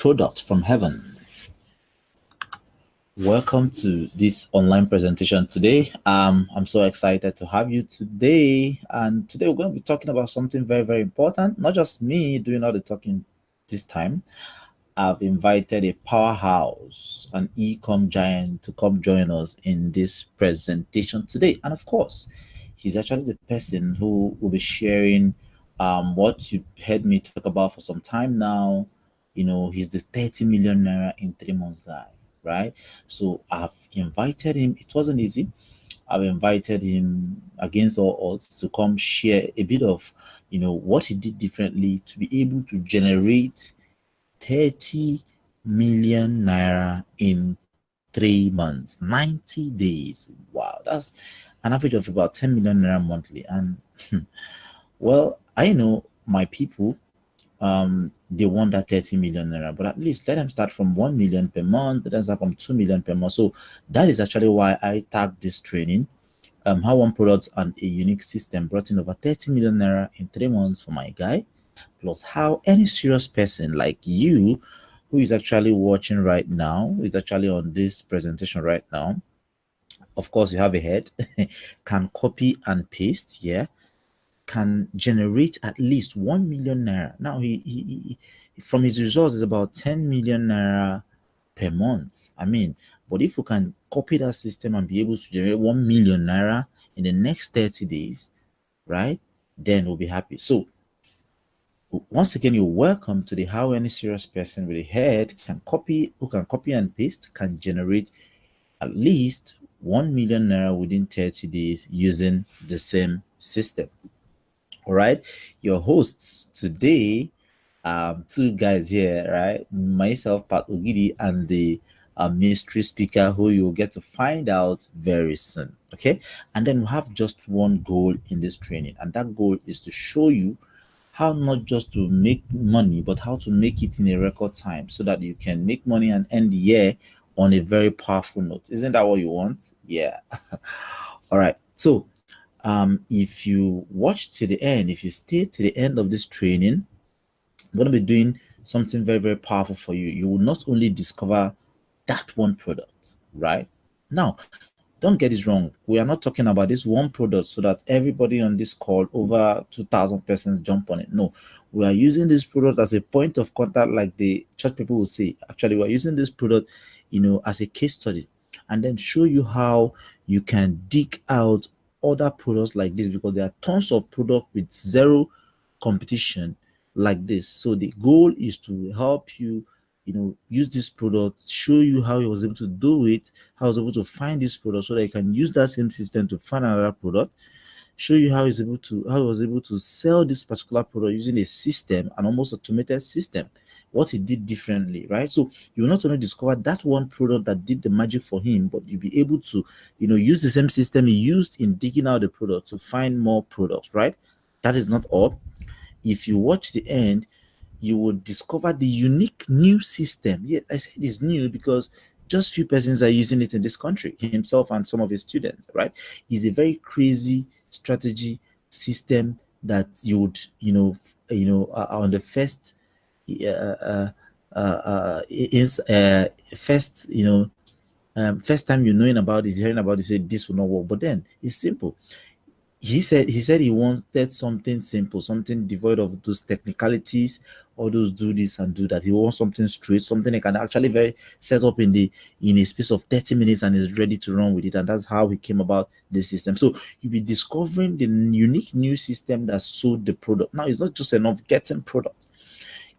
product from heaven. Welcome to this online presentation today. I'm so excited to have you today. And today we're going to be talking about something very, very important. Not just me doing all the talking this time. I've invited a powerhouse, an e-com giant, to come join us in this presentation today. And of course, he's actually the person who will be sharing what you heard me talk about for some time now. He's the 30 million naira in 3 months guy, right? So I've invited him. It wasn't easy. I've invited him against all odds to come share a bit of, what he did differently to be able to generate 30 million naira in 3 months, 90 days. Wow, that's an average of about 10 million naira monthly. And well, I know my people, they want that 30 million naira, but at least let them start from 1 million per month, let them start from 2 million per month. So that is actually why I tagged this training. How one product and a unique system brought in over 30 million naira in 3 months for my guy, plus how any serious person like you who is actually watching right now, who is actually on this presentation right now, of course you have a head, can copy and paste, yeah, can generate at least 1 million naira. Now he from his results is about 10 million naira per month. I mean, but if we can copy that system and be able to generate 1 million naira in the next 30 days, right, then we'll be happy. So once again, you're welcome to the how any serious person with a head who can copy and paste, can generate at least 1 million naira within 30 days using the same system. All right, your hosts today, two guys here, right? Myself, Pat Ogidi, and the mystery speaker who you'll get to find out very soon. Okay, and then we have just one goal in this training, and that goal is to show you how not just to make money, but how to make it in a record time so that you can make money and end the year on a very powerful note. Isn't that what you want? Yeah. All right. So if you watch to the end, if you stay to the end of this training, I'm going to be doing something very, very powerful for you. You will not only discover that one product, right? Now, don't get this wrong. We are not talking about this one product so that everybody on this call, over 2,000 persons, jump on it. No, we are using this product as a point of contact, like the church people will say. Actually, we're using this product, as a case study, and then show you how you can dig out other products like this, because there are tons of products with zero competition like this. So the goal is to help you use this product, show you how he was able to do it, how he was able to find this product so that you can use that same system to find another product, show you how he was able to sell this particular product using a system, an almost automated system, what he did differently, right? So you will not only discover that one product that did the magic for him, but you'll be able to use the same system he used in digging out the product to find more products, right? That is not all. If you watch the end, you will discover the unique new system. Yeah, I said it's new because just few persons are using it in this country, himself and some of his students, right? It's a very crazy strategy system that you would, on the first, first time you're knowing about this, hearing about it, say this will not work. But then it's simple. He said he wanted something simple, something devoid of those technicalities, or those do this and do that. He wants something straight, something that can actually very set up in a space of 30 minutes and is ready to run with it. And that's how he came about the system. So you'll be discovering the unique new system that sold the product. Now it's not just enough getting product.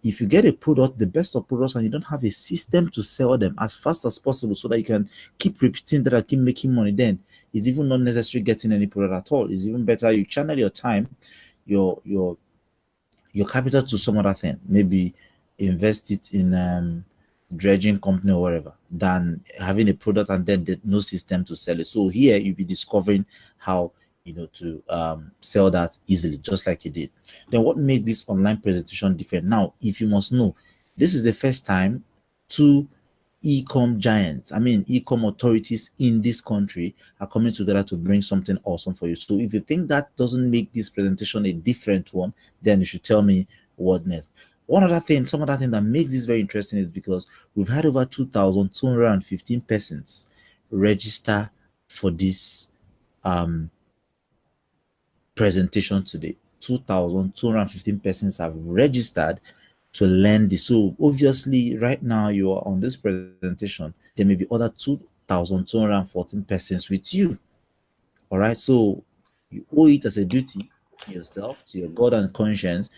If you get a product, the best of products, and you don't have a system to sell them as fast as possible so that you can keep repeating that and keep making money, then it's even not necessary getting any product at all. It's even better you channel your time, your capital to some other thing, maybe invest it in dredging company or whatever, than having a product and then no system to sell it. So here you'll be discovering how to sell that easily, just like you did. Then what makes this online presentation different? Now, if you must know, this is the first time two e-com giants, e-com authorities in this country are coming together to bring something awesome for you. So if you think that doesn't make this presentation a different one, then you should tell me what next. Some other thing that makes this very interesting is because we've had over 2,215 persons register for this um presentation today. 2,215 persons have registered to learn this. So obviously, right now you are on this presentation. There may be other 2,214 persons with you. All right. So you owe it as a duty to yourself, to your God and conscience,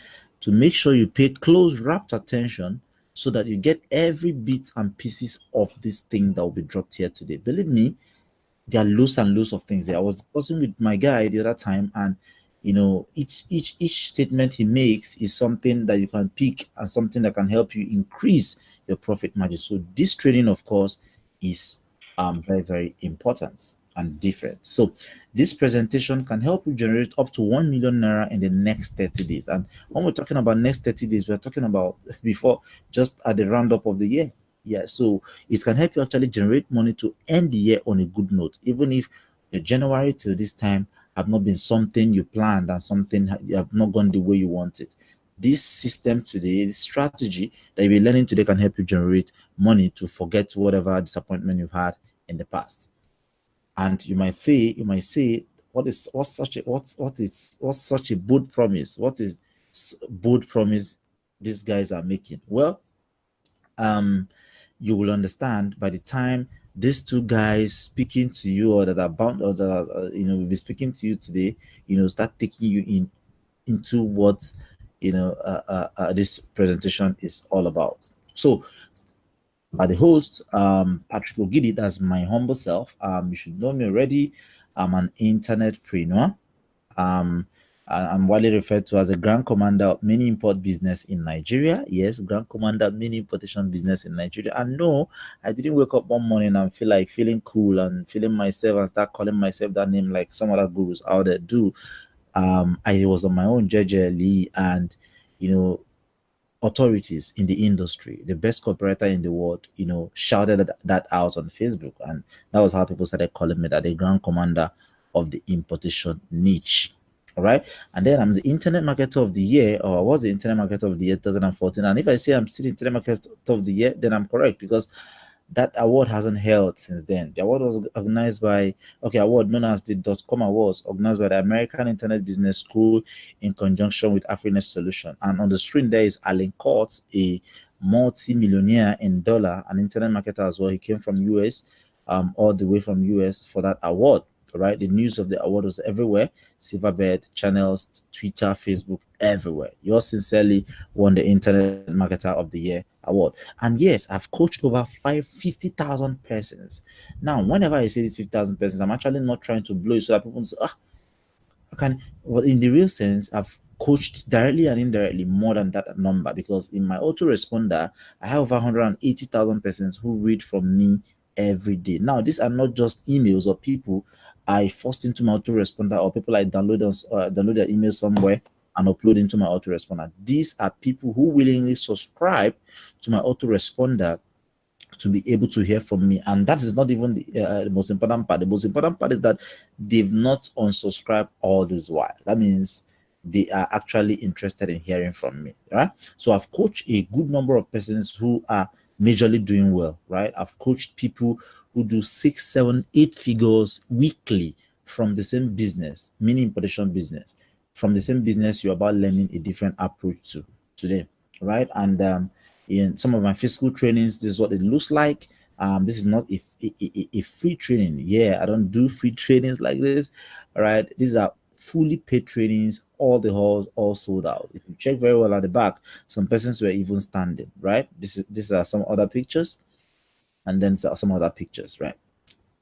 to make sure you pay close, rapt attention so that you get every bit and pieces of this thing that will be dropped here today. Believe me, there are loads and loads of things there. I was discussing with my guy the other time, and each statement he makes is something that you can pick and something that can help you increase your profit margin. So this training, of course, is very, very important and different. So this presentation can help you generate up to 1 million naira in the next 30 days. And when we're talking about next 30 days, we're talking about before, just at the roundup of the year. Yeah, so it can help you actually generate money to end the year on a good note, even if your January till this time have not been something you planned and something you have not gone the way you wanted. This system today, this strategy that you'll be learning today can help you generate money to forget whatever disappointment you've had in the past. And you might say, what's such a bold promise? What is bold promise these guys are making? Well, um you will understand by the time these two guys speaking to you, or that are bound, or that are, will be speaking to you today, start taking you into what this presentation is all about. So by the host, Patrick Ogidi, that's my humble self. You should know me already. I'm an internetpreneur. um, I'm widely referred to as a Grand Commander of Mini Import Business in Nigeria. Yes, Grand Commander of Mini Importation Business in Nigeria. And no, I didn't wake up one morning and feel like feeling cool and feeling myself and start calling myself that name like some other gurus out there do. I was on my own, jejely, and you know, authorities in the industry, the best copywriter in the world, shouted that out on Facebook. And that was how people started calling me that the Grand Commander of the importation niche. All right. And then I'm the Internet Marketer of the Year, or I was the Internet Marketer of the Year 2014. And if I say I'm still Internet Marketer of the Year, then I'm correct, because that award hasn't held since then. The award was organized by, award known as the .com Awards, organized by the American Internet Business School in conjunction with Afrinet Solution. And on the screen there is Alan Court, a multi-millionaire in dollar, an internet marketer as well. He came from US, all the way from US for that award. Right, the news of the award was everywhere. Silverbird channels, Twitter, Facebook, everywhere. Yours sincerely won the Internet Marketer of the Year award. And yes, I've coached over 50,000 persons. Now, whenever I say these 50,000 persons, I'm actually not trying to blow it so that people say, I can. Well, in the real sense, I've coached directly and indirectly more than that number, because in my autoresponder, I have over 180,000 persons who read from me every day. Now, these are not just emails or people I forced into my autoresponder, or people I download their email somewhere and upload into my autoresponder. These are people who willingly subscribe to my autoresponder to be able to hear from me. And that is not even the most important part. The most important part is that they've not unsubscribed all this while. That means they are actually interested in hearing from me, right? So I've coached a good number of persons who are majorly doing well, right? I've coached people who do 6, 7, 8 figures weekly from the same business, mini importation business. From the same business, you're about learning a different approach to today, right? And in some of my physical trainings, this is what it looks like. This is not a free training. Yeah, I don't do free trainings like this. All right, these are fully paid trainings. All the halls all sold out. If you check very well at the back, some persons were even standing. Right, these are some other pictures, and then some other pictures. Right,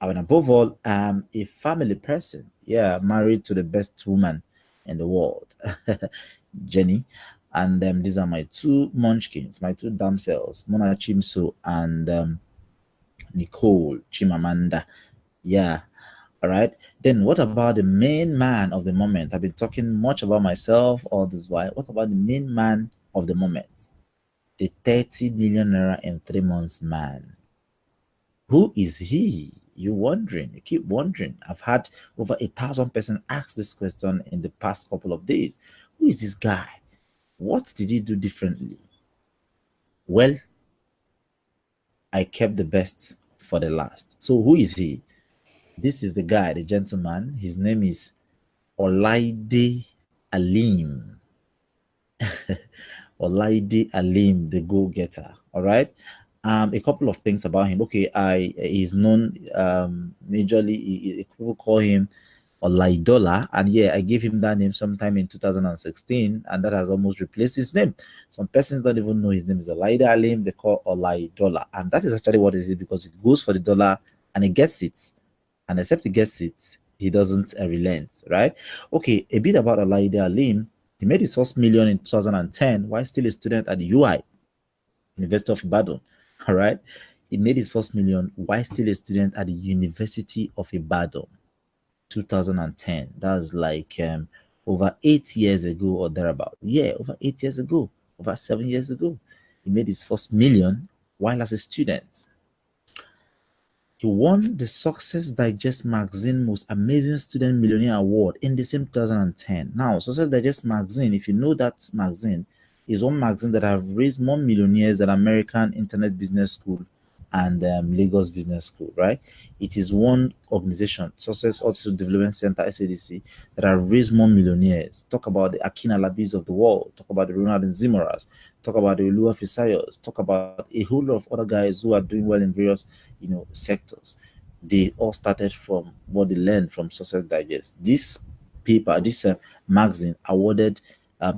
and above all, I'm a family person. Yeah, married to the best woman in the world, Jenny. And these are my two munchkins, my two damsels, Mona Chimso and Nicole Chimamanda. Yeah. All right. Then what about the main man of the moment? I've been talking much about myself all this while. What about the main man of the moment? The 30 million naira in 3 months man. Who is he? You're wondering. You keep wondering. I've had over 1,000 persons ask this question in the past couple of days. Who is this guy? What did he do differently? Well, I kept the best for the last. So who is he? This is the guy, the gentleman. His name is Olaide Alim. Olaide Alim, the go-getter. All right. A couple of things about him. Okay, he's known majorly. People call him Olaidola, and yeah, I gave him that name sometime in 2016, and that has almost replaced his name. Some persons don't even know his name is Olaide Alim. They call Olaidola, and that is actually what it is because it goes for the dollar and it gets it, and except he gets it, he doesn't relent, right? Okay, a bit about Olaide Alim. He made his first million in 2010 while still a student at the UI, University of Ibadan. All right. He made his first million while still a student at the University of Ibadan, 2010. That's like over 8 years ago or thereabout. Yeah, over 8 years ago, over 7 years ago. He made his first million while as a student. He won the Success Digest magazine Most Amazing Student Millionaire Award in the same 2010. Now, Success Digest magazine, if you know that magazine, is one magazine that have raised more millionaires than American Internet Business School and Lagos Business School, right? It is one organization, Success Autism Development Center, SADC, that have raised more millionaires. Talk about the Akin Alabis of the world, talk about the Ronald Zimaras, talk about the Olua Fisayos, talk about a whole lot of other guys who are doing well in various sectors. They all started from what they learned from Success Digest. This paper, this magazine awarded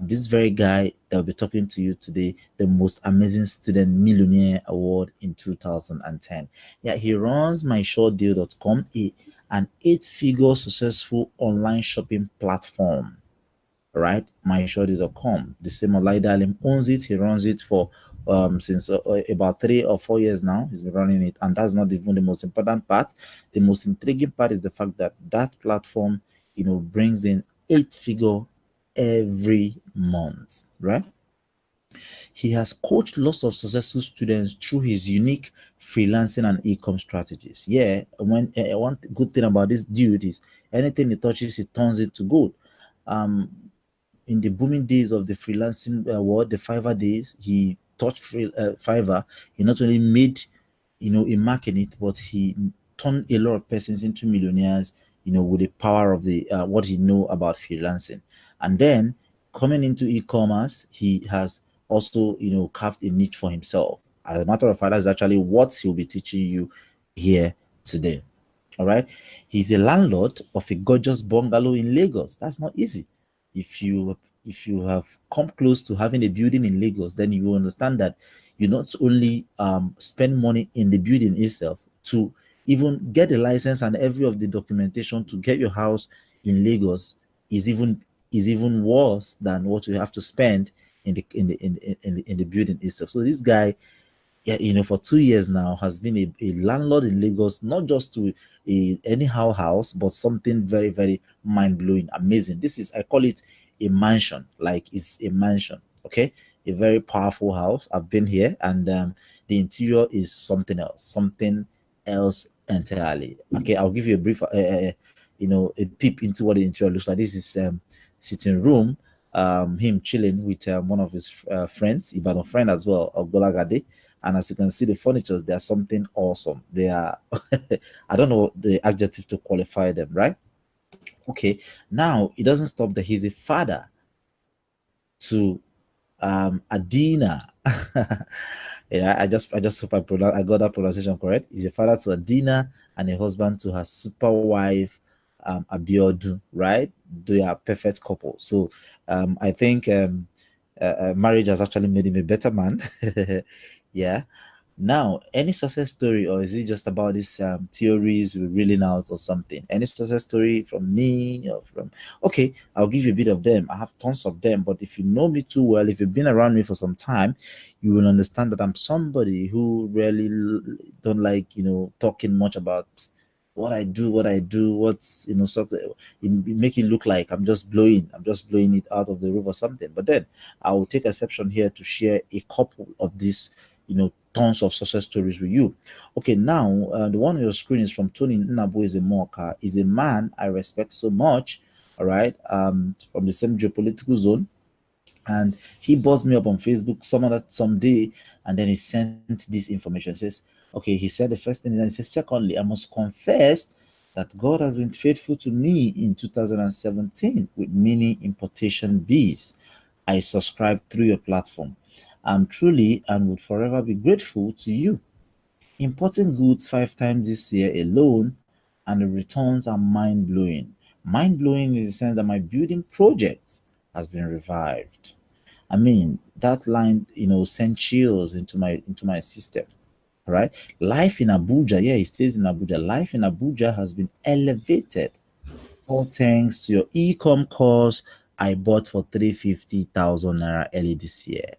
this very guy that will be talking to you today the Most Amazing Student Millionaire Award in 2010. Yeah, he runs myshortdeal.com, an 8-figure successful online shopping platform, right? myshortdeal.com. The same Olaide Alim owns it. He runs it for since about 3 or 4 years now. He's been running it, and that's not even the most important part. The most intriguing part is the fact that that platform, brings in 8-figure every month, right? He has coached lots of successful students through his unique freelancing and e-com strategies. Yeah, one good thing about this dude is anything he touches, he turns it to gold. Um, in the booming days of the freelancing world, the Fiverr days, he touched Fiverr. He not only made, a mark in it, but he turned a lot of persons into millionaires, with the power of the what he know about freelancing. And then coming into e-commerce, he has also, carved a niche for himself. As a matter of fact, that's actually what he'll be teaching you here today. All right. He's a landlord of a gorgeous bungalow in Lagos. That's not easy. If you have come close to having a building in Lagos, then you will understand that you not only spend money in the building itself to even get the license and every of the documentation to get your house in Lagos is even worse than what you have to spend in the building itself. So this guy, yeah, for 2 years now has been a landlord in Lagos, not just to a anyhow house, but something very, very mind blowing, amazing. This is, I call it a mansion, like it's a mansion, okay? A very powerful house. I've been here, and the interior is something else entirely. Okay, I'll give you a brief, a peep into what the interior looks like. This is sitting room, him chilling with one of his friends, Ibadan friend as well, Ogbolagade. And as you can see, the furnitures, they are something awesome. They are, I don't know the adjective to qualify them, right? Okay. Now, it doesn't stop that he's a father to Adina. Yeah, I just hope I got that pronunciation correct. He's a father to Adina and a husband to her super wife, Abiodun, right? They are perfect couple. So I think marriage has actually made him a better man. Yeah. Now, any success story, or is it just about these theories we're reeling out or something? Any success story from me or from? Okay, I'll give you a bit of them. I have tons of them, but if you know me too well, if you've been around me for some time, you will understand that I'm somebody who really don't like, talking much about what I do, what's, something, make it look like I'm just blowing it out of the roof or something. But then I will take exception here to share a couple of these, tons of success stories with you. Okay, now the one on your screen is from Tony Nnabu is a Moka, is a man I respect so much. All right, from the same geopolitical zone. And he buzzed me up on Facebook some day, and then he sent this information. He says, okay, he said the first thing, and he says, secondly, I must confess that God has been faithful to me in 2017 with mini importation bees. I subscribed through your platform. I'm truly and would forever be grateful to you. Importing goods 5 times this year alone, and the returns are mind blowing. Mind blowing in the sense that my building project has been revived. I mean, that line, sent chills into my system. Right? Life in Abuja, yeah, he stays in Abuja. Life in Abuja has been elevated. All thanks to your e-com course I bought for 350,000 naira early this year.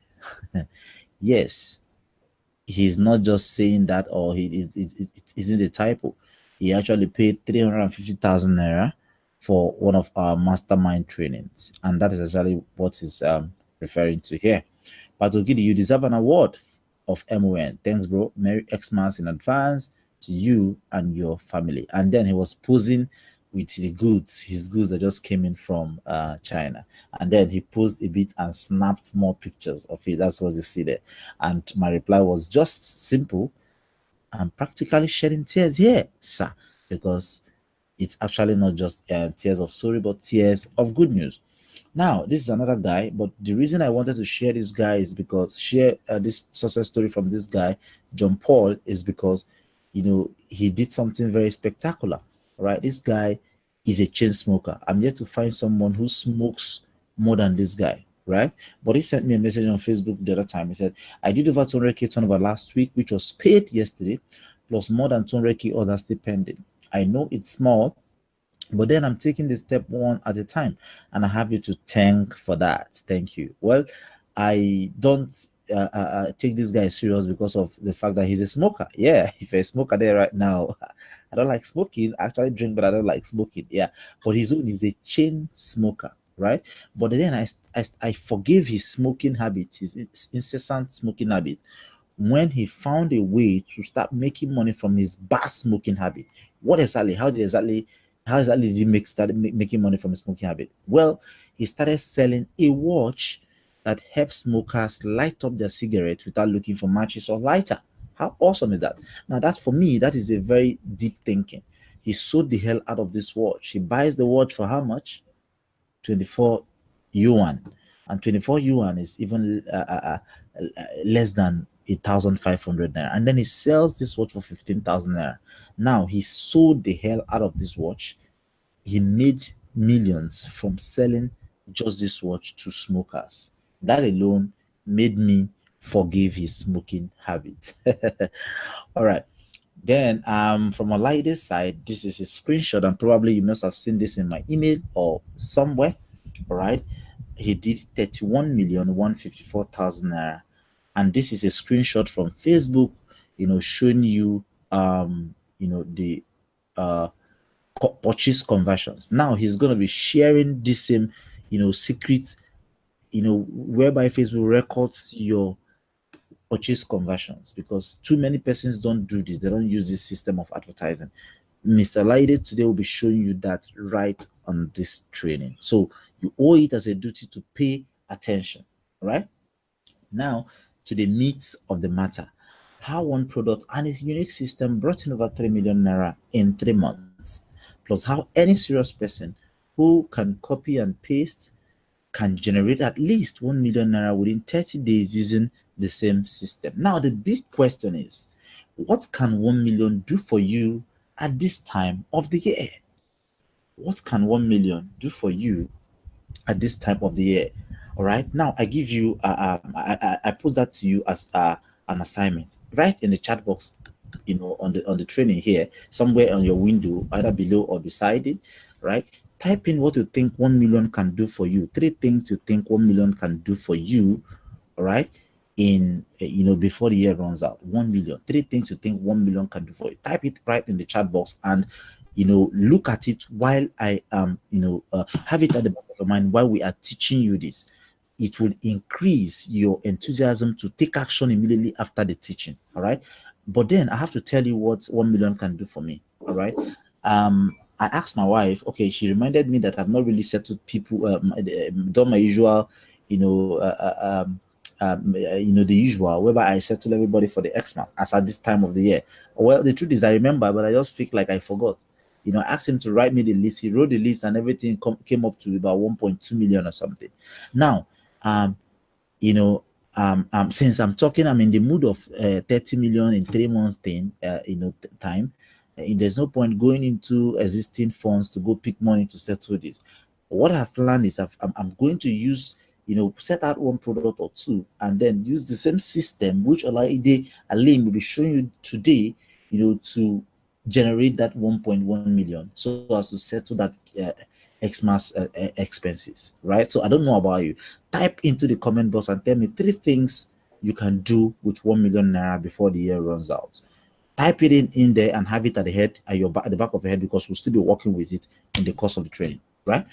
Yes, he's not just saying that, or it isn't a typo. He actually paid 350,000 naira for one of our mastermind trainings, and that is actually what he's referring to here. But Ogidi, you deserve an award of MON. Thanks, bro. Merry Xmas in advance to you and your family. And then he was posing with his goods that just came in from China. And then he posed a bit and snapped more pictures of it. That's what you see there. And my reply was just simple. I'm practically shedding tears here, sir, because it's actually not just tears of sorrow, but tears of good news. Now, this is another guy, but the reason I wanted to share this guy is because share this success story from this guy, John Paul, is because he did something very spectacular. Right? This guy is a chain smoker. I'm yet to find someone who smokes more than this guy. Right? But he sent me a message on Facebook the other time. He said, I did over 200k turnover last week, which was paid yesterday, plus more than 200k orders still pending. I know it's small, but then I'm taking the step one at a time, and I have you to thank for that. Thank you. Well, I don't take this guy serious because of the fact that he's a smoker. Yeah, if you're a smoker there right now, I don't like smoking. I actually drink, but I don't like smoking. Yeah, but his own is a chain smoker, right? But then I forgive his smoking habit, his incessant smoking habit, when he found a way to start making money from his bar smoking habit. What exactly? How exactly did he making money from his smoking habit? Well, he started selling a watch that helps smokers light up their cigarette without looking for matches or lighter. How awesome is that? Now, that for me, that is a very deep thinking. He sold the hell out of this watch. He buys the watch for how much? 24 yuan, and 24 yuan is even less than 1,500 naira, and then he sells this watch for 15,000 naira. Now he sold the hell out of this watch. He made millions from selling just this watch to smokers. That alone made me forgive his smoking habit. All right. Then from Olaide's side, this is a screenshot, and probably you must have seen this in my email or somewhere. All right. He did 31,154,000 naira. And this is a screenshot from Facebook, showing you the uh purchase conversions. Now he's gonna be sharing this same, secret, whereby Facebook records your purchase conversions, because too many persons don't do this. They don't use this system of advertising. Mr. Laide today will be showing you that right on this training. So you owe it as a duty to pay attention. Right? Now to the meat of the matter. How one product and its unique system brought in over 3 million naira in 3 months. Plus how any serious person who can copy and paste can generate at least 1 million naira within 30 days using the same system. Now, the big question is, what can 1 million do for you at this time of the year? What can 1 million do for you at this time of the year? All right. Now, I give you, I post that to you as an assignment. Right in the chat box, on the training here, somewhere on your window, either below or beside it, right? Type in what you think 1 million can do for you. 3 things you think 1 million can do for you, all right? In before the year runs out, 1 million. 3 things you think 1 million can do for you. Type it right in the chat box, and look at it while I have it at the back of your mind while we are teaching you this. It will increase your enthusiasm to take action immediately after the teaching. All right. But then I have to tell you what 1 million can do for me. All right. I asked my wife, okay, she reminded me that I've not really settled people, done my usual, the usual, whereby I settle everybody for the Xmas as at this time of the year. Well, the truth is I remember, but I just feel like I forgot. I asked him to write me the list. He wrote the list, and everything came up to about 1.2 million or something. Now, you know, since I'm talking, I'm in the mood of 30 million in 3 months thing, time. There's no point going into existing funds to go pick money to settle this. What I've planned is I'm going to use, set out one product or two, and then use the same system which Olaide Alim will be showing you today, to generate that 1.1 million so as to settle that Xmas expenses, right? So I don't know about you. Type into the comment box and tell me 3 things you can do with 1 million naira before the year runs out. Type it in there and have it at the head, at the back of your head, because we'll still be working with it in the course of the training, right?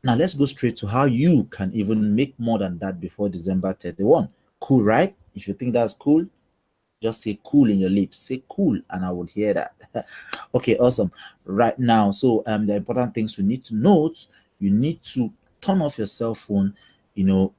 Now let's go straight to how you can even make more than that before December 31. Cool, right? If you think that's cool, just say cool in your lips. Say cool, and I would hear that. Okay, awesome. Right now, so the important things we need to note: you need to turn off your cell phone.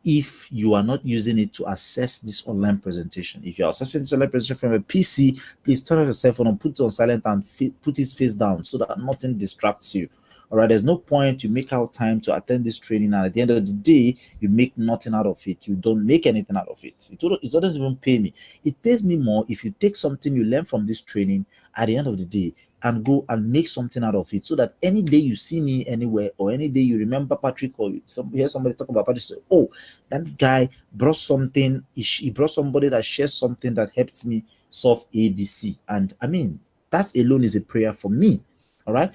If you are not using it to access this online presentation. If you're accessing this online presentation from a PC, please turn off your cell phone and put it on silent and put it face down so that nothing distracts you. All right, there's no point you make out time to attend this training, and at the end of the day, you make nothing out of it. You don't make anything out of it. It doesn't even pay me. It pays me more if you take something you learn from this training at the end of the day and go and make something out of it, so that any day you see me anywhere, or any day you remember Patrick, or you hear somebody talk about Patrick, say, oh, that guy brought something, he brought somebody that shares something that helps me solve ABC. And I mean, that alone is a prayer for me. All right.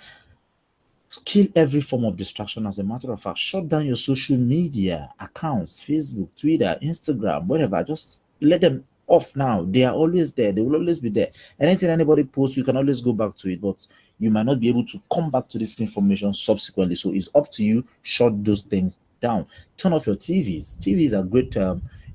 Kill every form of distraction. As a matter of fact, shut down your social media accounts, Facebook, Twitter, Instagram, whatever. Just let them off now. They are always there. They will always be there. Anything anybody posts, you can always go back to it, but you might not be able to come back to this information subsequently. So it's up to you. Shut those things down. Turn off your TVs. TVs are great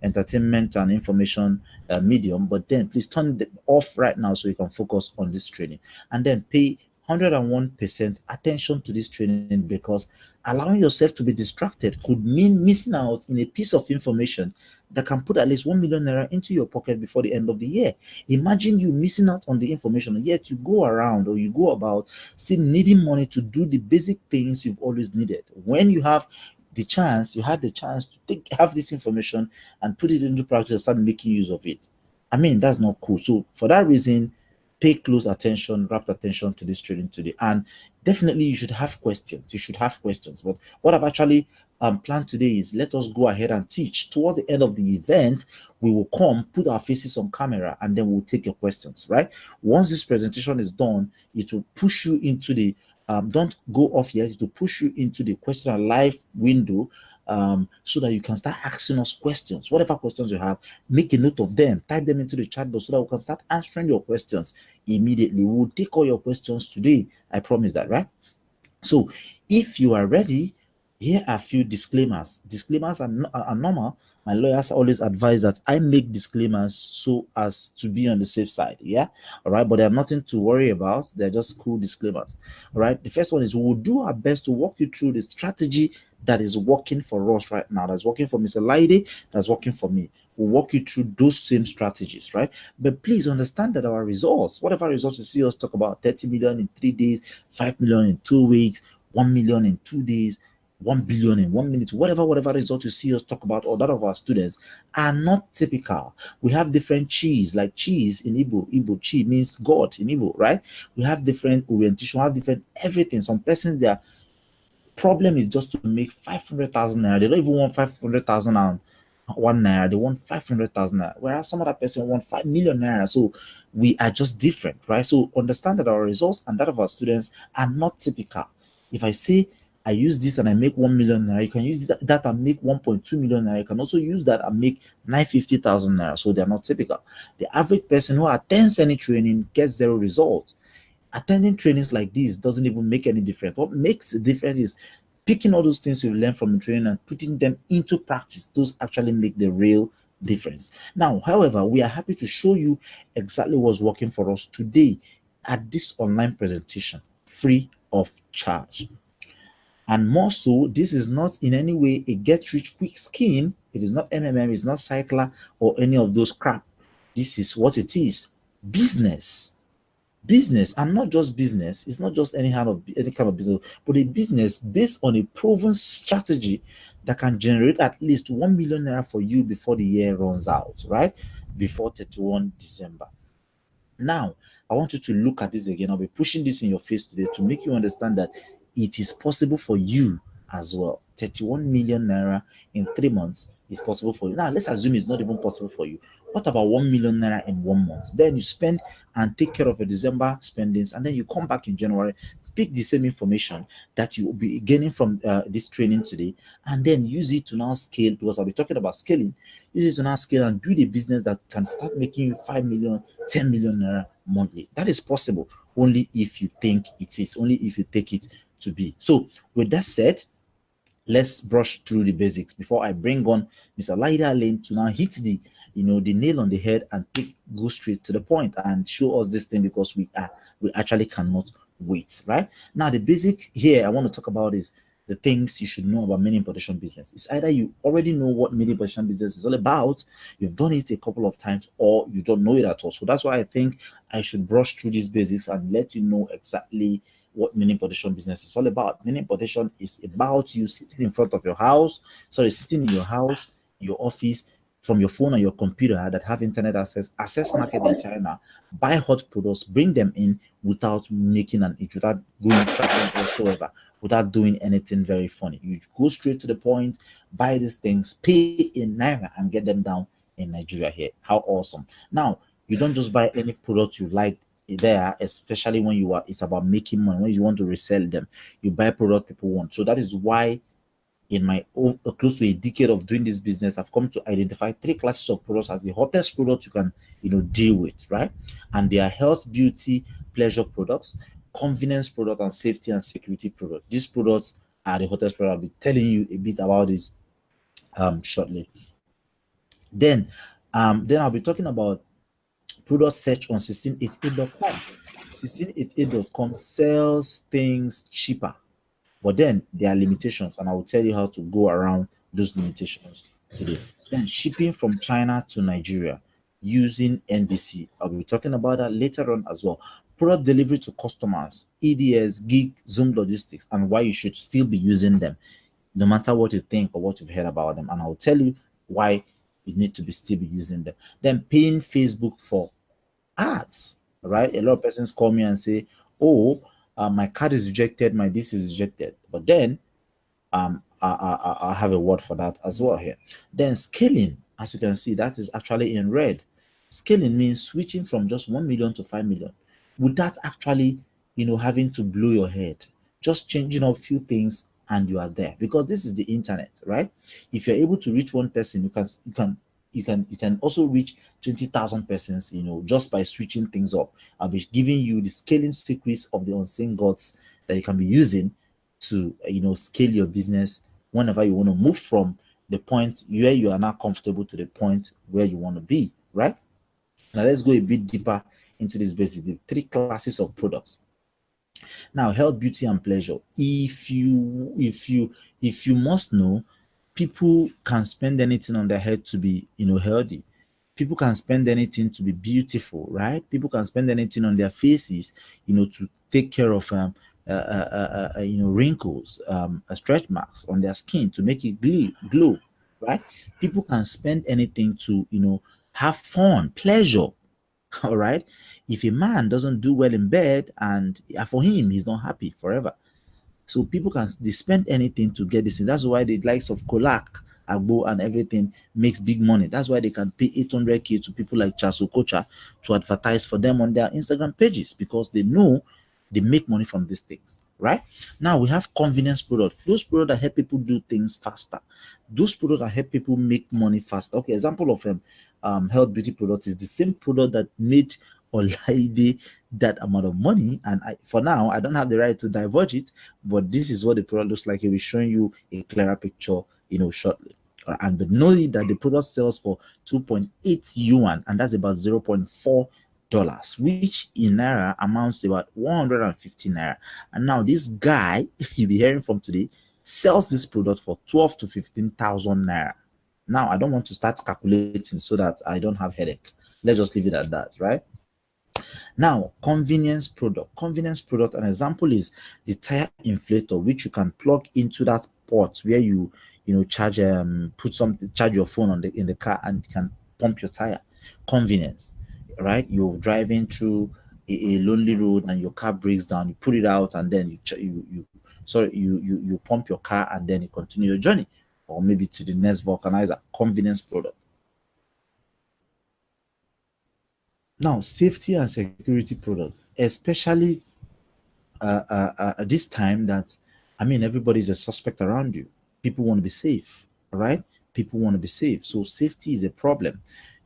entertainment and information medium, but then please turn them off right now so you can focus on this training, and then pay 101% attention to this training, because allowing yourself to be distracted could mean missing out in a piece of information that can put at least 1 million naira into your pocket before the end of the year. Imagine you missing out on the information, yet you go around, or you go about still needing money to do the basic things you've always needed. When you had the chance to have this information and put it into practice and start making use of it. I mean, that's not cool. So for that reason, pay close attention, rapt attention to this training today. And definitely you should have questions. But what I've actually planned today is, let us go ahead and teach. Towards the end of the event, we will come, put our faces on camera, and then we'll take your questions, right? Once this presentation is done, it will push you into the don't go off yet. It will push you into the question and live window, so that you can start asking us questions. Whatever questions you have, make a note of them, type them into the chat box so that we can start answering your questions immediately. We'll take all your questions today. I promise that, right? So if you are ready, here are a few disclaimers. Disclaimers are normal. My lawyers always advise that I make disclaimers so as to be on the safe side. Yeah. All right. But they're nothing to worry about. They're just cool disclaimers. All right. The first one is, we will do our best to walk you through the strategy that is working for us right now. That's working for Mr. Laide. That's working for me. We'll walk you through those same strategies, right? But please understand that our results, whatever results you see us talk about, 30 million in 3 days, 5 million in 2 weeks, 1 million in 2 days, 1 billion in 1 minute, whatever result you see us talk about, or that of our students, are not typical. We have different cheese, like cheese in Igbo chi means God in Igbo, right? We have different orientation, we have different everything. Some persons, their problem is just to make 500,000 naira. They don't even want 500,000 and 1 naira. They want 500,000 naira, whereas some other person want 5 million naira. So we are just different, right? So understand that our results and that of our students are not typical. If I say I use this and I make 1 million naira, you can use that and make 1.2 million naira. You can also use that and make 950,000 naira. So they're not typical. The average person who attends any training gets 0 results. Attending trainings like this doesn't even make any difference. What makes the difference is picking all those things you learn from the training and putting them into practice. Those actually make the real difference. Now, however, we are happy to show you exactly what's working for us today at this online presentation, free of charge. And more so, this is not in any way a get rich quick scheme. It is not MMM, it's not cycler or any of those crap. This is what it is. Business. Business, and not just business. It's not just any kind of business, but a business based on a proven strategy that can generate at least 1 million naira for you before the year runs out, right? Before 31 December. Now, I want you to look at this again. I'll be pushing this in your face today to make you understand that it is possible for you as well. 31 million naira in 3 months is possible for you. Now, let's assume it's not even possible for you. What about 1 million naira in 1 month? Then you spend and take care of your December spendings, and then you come back in January, pick the same information that you will be gaining from this training today, and then use it to now scale, because I'll be talking about scaling. Use it to now scale and build a business that can start making you 5 million, 10 million naira monthly. That is possible only if you think it is, only if you take it to be. So, with that said, let's brush through the basics before I bring on Mr. Olaide Alim to now hit the nail on the head and go straight to the point and show us this thing, because we actually cannot wait. Right now, the basic here I want to talk about is the things you should know about mini importation business. It's either you already know what mini importation business is all about, you've done it a couple of times, or you don't know it at all. So that's why I think I should brush through these basics and let you know exactly what mini importation business is all about. Mini importation is about you sitting in front of your house, sitting in your house, your office, from your phone or your computer that have internet access market in China, buy hot products, bring them in without making without going traveling whatsoever, without doing anything very funny. You go straight to the point, buy these things, pay in Naira, and get them down in Nigeria here. How awesome. Now, you don't just buy any product you like there, especially when it's about making money, when you want to resell them. You buy product people want. So that is why in my close to a decade of doing this business, I've come to identify 3 classes of products as the hottest product you can deal with, right? And they are health, beauty, pleasure products, convenience product, and safety and security product. These products are the hottest product. I'll be telling you a bit about this shortly. Then I'll be talking about product search on 1688.com. 1688.com sells things cheaper, but then there are limitations, and I will tell you how to go around those limitations today. Then shipping from China to Nigeria using NBC. I'll be talking about that later on as well. Product delivery to customers, EDS, gig, Zoom logistics, and why you should still be using them, no matter what you think or what you've heard about them. And I'll tell you why you need to still be using them. Then paying Facebook for ads, right? A lot of persons call me and say, oh, my card is rejected, my this is rejected. But then I have a word for that as well here. Then scaling, as you can see, that is actually in red. Scaling means switching from just 1 million to 5 million without actually, having to blow your head. Just changing up a few things and you are there, because this is the internet, right? If you're able to reach one person, you can also reach 20,000 persons, just by switching things up. I'll be giving you the scaling secrets of the unseen gods that you can be using to, scale your business whenever you want to move from the point where you are now comfortable to the point where you want to be, right? Now let's go a bit deeper into this basic, the 3 classes of products. Now, health, beauty, and pleasure. If you must know, people can spend anything on their head to be, healthy. People can spend anything to be beautiful, right? People can spend anything on their faces, to take care of wrinkles, stretch marks on their skin to make it glow, right? People can spend anything to, have fun, pleasure. All right. If a man doesn't do well in bed, and for him, he's not happy forever. So people they spend anything to get this thing. That's why the likes of Kolak, Agbo, and everything makes big money. That's why they can pay 800K to people like Chaso Kocha to advertise for them on their Instagram pages, because they know they make money from these things. Right now, we have convenience products. Those products that help people do things faster. Those products that help people make money faster. Okay, example of health beauty product is the same product that made Olaide that amount of money. And for now, I don't have the right to divulge it, but this is what the product looks like. He'll be showing you a clearer picture, shortly. And know that the product sells for 2.8 yuan, and that's about 0.4 which in naira amounts to about 150 naira. And now this guy you'll be hearing from today sells this product for 12 to 15,000 naira. Now I don't want to start calculating so that I don't have headache. Let's just leave it at that, right? Now, convenience product, an example is the tire inflator, which you can plug into that port where you charge charge your phone on the in the car and you can pump your tire. Convenience, right? You're driving through a lonely road and your car breaks down, you put it out and then you pump your car and then you continue your journey, or maybe to the next vulcanizer. Convenience product. Now, safety and security product, especially this time that, I mean, everybody's a suspect around you. People want to be safe, right? People want to be safe. So safety is a problem.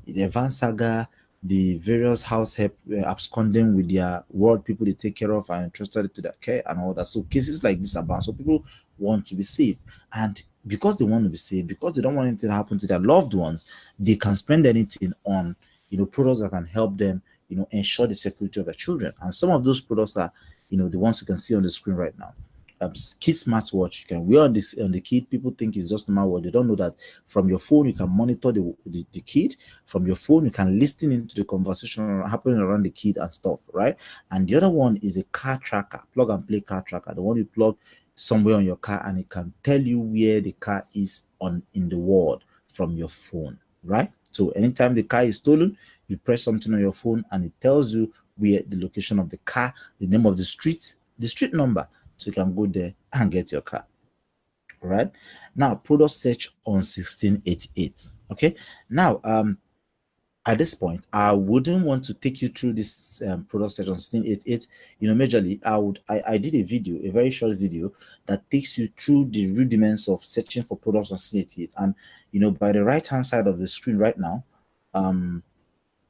The Advanced Saga, the various house help absconding with their ward, people they take care of and entrusted to their care and all that. So cases like this abound. So people want to be safe. And because they want to be safe, because they don't want anything to happen to their loved ones, they can spend anything on products that can help them ensure the security of their children. And some of those products are the ones you can see on the screen right now. Kid smartwatch you can wear on the kid. People think it's just normal watch. They don't know that from your phone you can monitor the kid. From your phone you can listen into the conversation happening around the kid and stuff, right? And the other one is a car tracker, plug and play car tracker, the one you plug somewhere on your car and it can tell you where the car is in the world from your phone, right? So anytime the car is stolen, you press something on your phone and it tells you where the location of the car, the name of the street number, so you can go there and get your car. All right. Now, product search on 1688. Okay. Now, at this point, I wouldn't want to take you through this product search on 1688. Majorly, I did a video, a very short video that takes you through the rudiments of searching for products on 1688. And by the right hand side of the screen right now,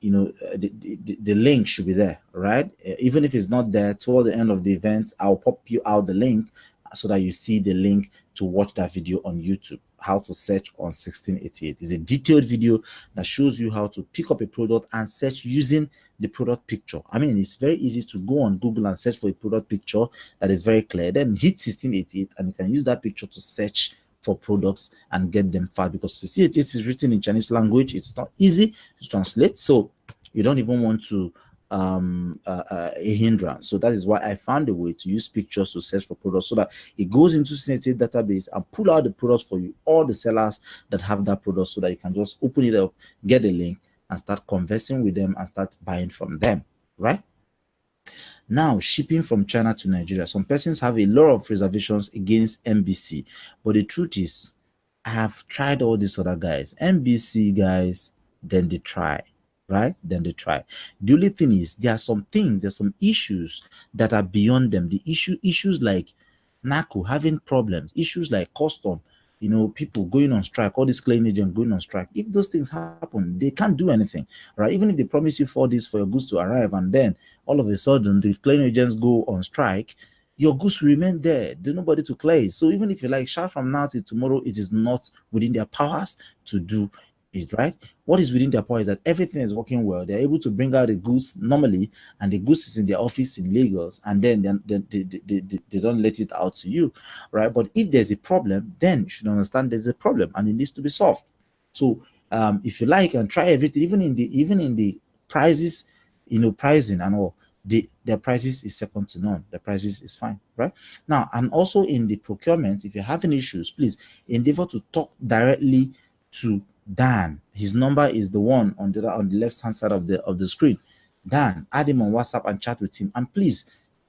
the link should be there, right? Even if it's not there, toward the end of the event, I'll pop you out the link so that you see the link to watch that video on YouTube. How to search on 1688 is a detailed video that shows you how to pick up a product and search using the product picture. I mean, it's very easy to go on Google and search for a product picture that is very clear, then hit 1688 and you can use that picture to search for products and get them fast, because 1688 is written in Chinese language. It's not easy to translate, so you don't even want to a hindrance. So that is why I found a way to use pictures to search for products, so that it goes into 1688 database and pull out the products for you, all the sellers that have that product, so that you can just open it up, get a link and start conversing with them and start buying from them, right? Now, shipping from China to Nigeria. Some persons have a lot of reservations against MBC, but the truth is, I have tried all these other guys. MBC guys, then they try, right? Then they try. The only thing is, there's some issues that are beyond them. The issues like NACO having problems, issues like custom, people going on strike, all these claim agents going on strike. If those things happen, they can't do anything, right? Even if they promise you 4 days for your goods to arrive and then all of a sudden the claim agents go on strike, your goods will remain there. There's nobody to clear it. So even if you like shout from now till tomorrow, it is not within their powers to do it, right? What is within their power is that everything is working well. They're able to bring out the goods normally, and the goods is in their office in Lagos, and then they don't let it out to you, right? But if there's a problem, then you should understand there's a problem and it needs to be solved. So if you like and try everything, even in the prices, pricing and all, their prices is second to none. The prices is fine, right? Now, and also in the procurement, if you're having issues, please endeavor to talk directly to Dan. His number is the one on the left hand side of the screen. Dan, add him on WhatsApp and chat with him. And please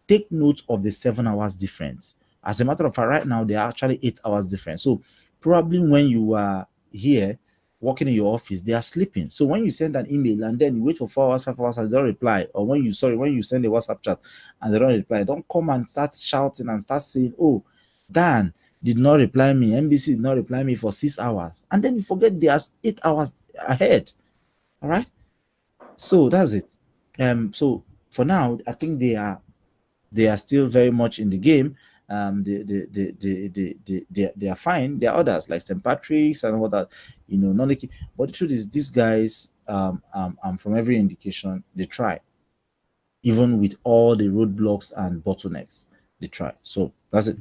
take note of the 7 hours difference. As a matter of fact, right now they are actually 8 hours difference. So probably when you are here working in your office, they are sleeping. So when you send an email and then you wait for 4 hours, 5 hours and they don't reply, or when you send a WhatsApp chat and they don't reply, don't come and start shouting and start saying, "Oh, Dan did not reply me, MBC did not reply me for 6 hours," and then you forget they are 8 hours ahead. All right, so that's it. So for now, I think they are still very much in the game. They are fine. There are others like St. Patrick's and all that, but the truth is, these guys, from every indication, they try. even with all the roadblocks and bottlenecks they try. So that's it.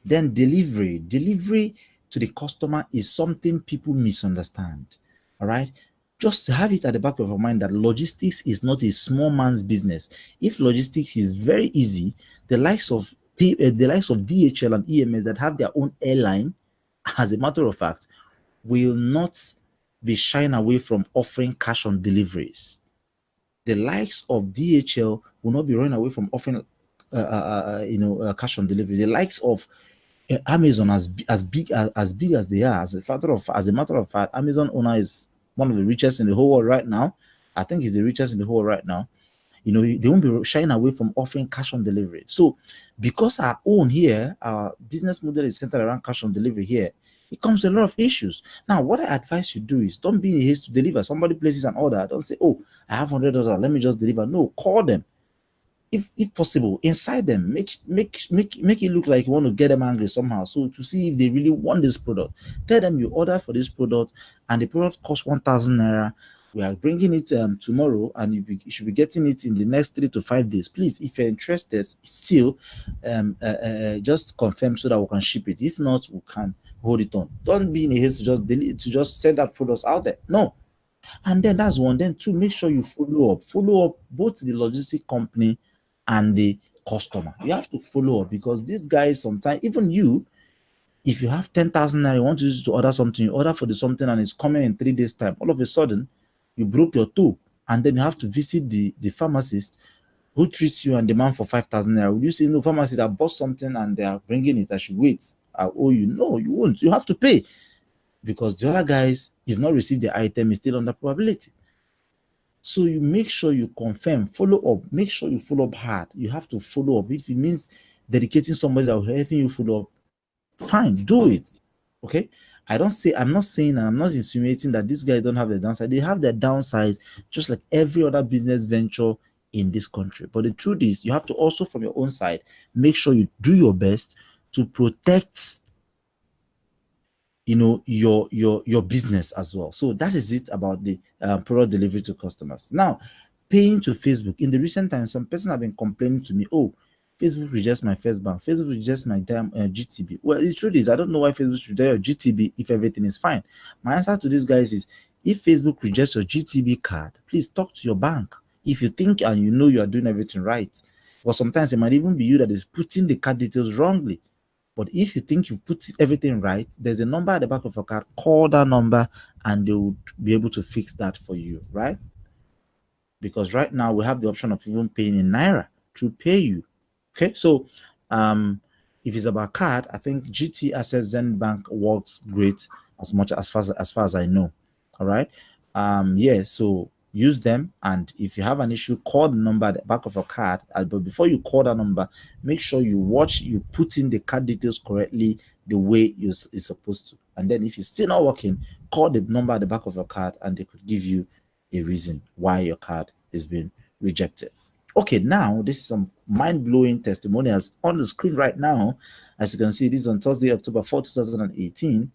Then delivery to the customer is something people misunderstand. All right. Just have it at the back of your mind that logistics is not a small man's business. If logistics is very easy, the likes of the likes of DHL and EMS that have their own airline, as a matter of fact, will not be shying away from offering cash on deliveries. The likes of DHL will not be running away from offering, cash on delivery. The likes of Amazon, as big as they are, as a matter of fact, Amazon owner is one of the richest in the whole world right now. I think he's the richest in the whole world right now. They won't be shying away from offering cash on delivery. So, because our business model is centered around cash on delivery here, it comes with a lot of issues. Now, what I advise you do is don't be in a haste to deliver. Somebody places an order, don't say, "Oh, I have $100, let me just deliver." No, call them, if possible, inside them, make it look like you want to get them angry somehow, so to see if they really want this product. Tell them you order for this product and the product costs 1,000 naira. We are bringing it tomorrow, and you should be getting it in the next 3 to 5 days. Please, if you're interested, still just confirm so that we can ship it. If not, we can hold it on. Don't be in a haste to just delete, to just send that product out there. No. And then that's one. Then two, make sure you follow up both the logistic company and the customer. You have to follow up, because these guys sometimes, even you, if you have 10,000 naira, you want to use it to order something, you order for the something and it's coming in 3 days time. All of a sudden, you broke your toe, and then you have to visit the pharmacist who treats you and demand for 5,000 naira. Will you say, "No, pharmacist, I bought something and they are bringing it, I should wait, I owe you"? No, you won't. You have to pay, because the other guys, you've not received the item, is still under probability. So you make sure you confirm, follow up, make sure you follow up hard. You have to follow up. If it means dedicating somebody that will help you follow up, fine, do it. Okay. I'm not saying, and I'm not insinuating that these guys don't have the downside. They have their downsides, just like every other business venture in this country. But the truth is, you have to also, from your own side, make sure you do your best to protect your business as well. So that is it about the product delivery to customers. Now, paying to Facebook. In the recent times, some person have been complaining to me, "Oh, Facebook rejects my first bank, Facebook rejects my damn GTB." Well, the truth is, I don't know why Facebook rejects your GTB if everything is fine. My answer to these guys is, if Facebook rejects your GTB card, please talk to your bank. If you think and you know you are doing everything right, or sometimes it might even be you that is putting the card details wrongly. But if you think you've put everything right, there's a number at the back of your card. Call that number and they will be able to fix that for you, right? Because right now we have the option of even paying in Naira through PayU. Okay, so if it's about card, I think GT Access Zen Bank works great, as far as I know. All right. Yeah, so use them, and if you have an issue, call the number at the back of your card. But before you call that number, make sure you put in the card details correctly, the way it's supposed to. And then if it's still not working, call the number at the back of your card and they could give you a reason why your card is being rejected. Okay, now this is some mind-blowing testimonials on the screen right now. As you can see, this is on Thursday, October 4, 2018.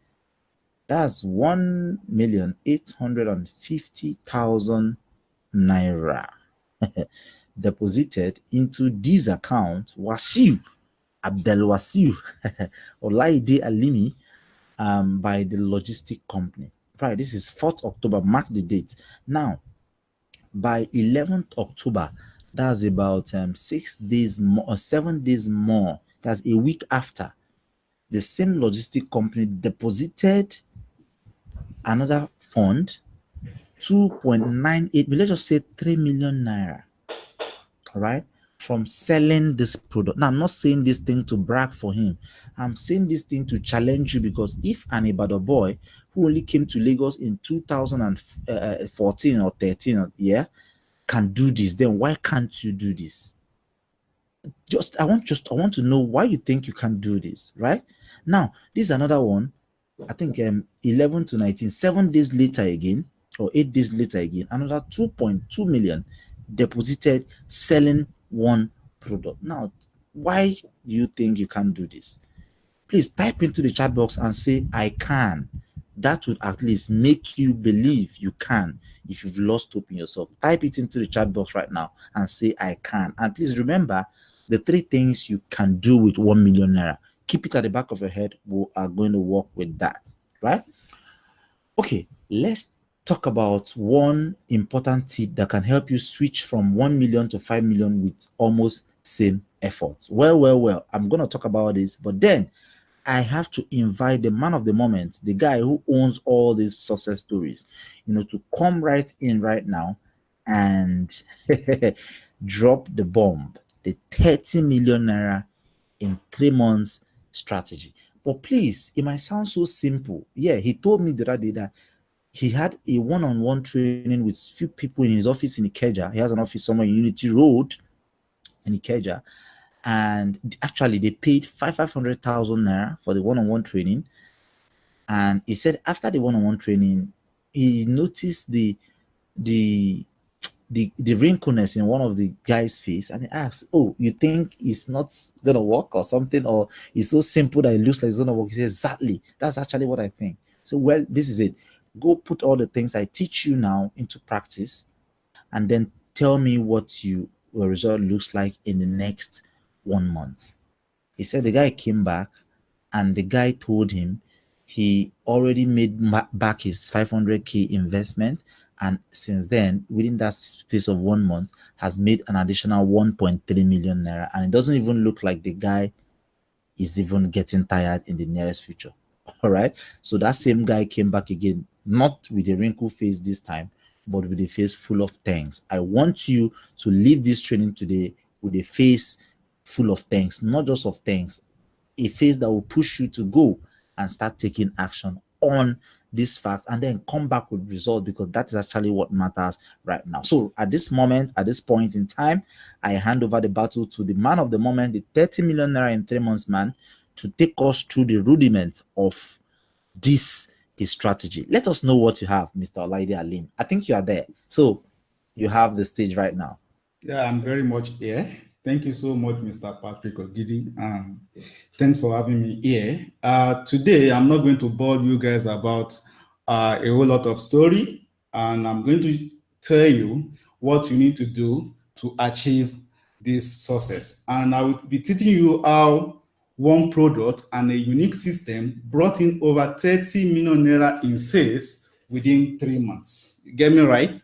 That's 1,850,000 naira deposited into this account. Wasiu Abdel Wasiu Olaide Alimi by the logistic company. Right, this is 4th October. Mark the date. Now, by 11th October, that's about 6 days more or 7 days more. That's a week after. The same logistic company deposited another fund, 2.98, let's just say 3 million naira. All right, from selling this product. Now, I'm not saying this thing to brag for him. I'm saying this thing to challenge you, because if an Ibadan boy who only came to Lagos in 2014 or 13, can do this, then why can't you do this? I want to know why you think you can do this, right? Now, this is another one. I think 11 to 19, 7 days later again, or 8 days later again, another 2.2 million deposited, selling one product. Now, why do you think you can't do this? Please type into the chat box and say, "I can." that would at least make you believe you can. If you've lost hope in yourself, type it into the chat box right now and say I can. And please remember the 3 things you can do with 1 million naira. Keep it at the back of your head. We are going to work with that, right? Okay, let's talk about one important tip that can help you switch from 1 million to 5 million with almost same effort. Well, I'm going to talk about this, but then I have to invite the man of the moment, the guy who owns all these success stories, to come right in right now and drop the bomb, the 30 million naira in 3 months strategy. But please, it might sound so simple. Yeah, he told me the other day that he had a one-on-one training with few people in his office in Ikeja. He has an office somewhere in Unity Road in Ikeja. And actually, they paid 500,000 naira for the one-on-one training. And he said after the one-on-one training, he noticed the wrinkleness in one of the guy's face, and he asked, "Oh, you think it's not gonna work or something, or it's so simple that it looks like it's gonna work?" He said, "Exactly. That's actually what I think." So, well, this is it. Go put all the things I teach you now into practice, and then tell me what your result looks like in the next 1 month. He said the guy came back, and the guy told him he already made back his 500k investment, and since then, within that space of 1 month, has made an additional 1.3 million naira, and it doesn't even look like the guy is even getting tired in the nearest future. All right. So that same guy came back again, not with a wrinkled face this time, but with a face full of thanks. I want you to leave this training today with a face full of thanks, not just of thanks, a face that will push you to go and start taking action on this fact and then come back with results, because that is actually what matters right now. So at this moment, at this point in time, I hand over the battle to the man of the moment, the 30 million naira in 3 months man, to take us through the rudiments of this his strategy. Let us know what you have, Mr. Olaide Alim. I think you are there. So you have the stage right now. Yeah, I'm very much here. Thank you so much, Mr. Patrick Ogidi. Thanks for having me here. Today, I'm not going to bore you guys about a whole lot of story, and I'm going to tell you what you need to do to achieve this success. And I will be teaching you how one product and a unique system brought in over 30 million naira in sales within 3 months. You get me right?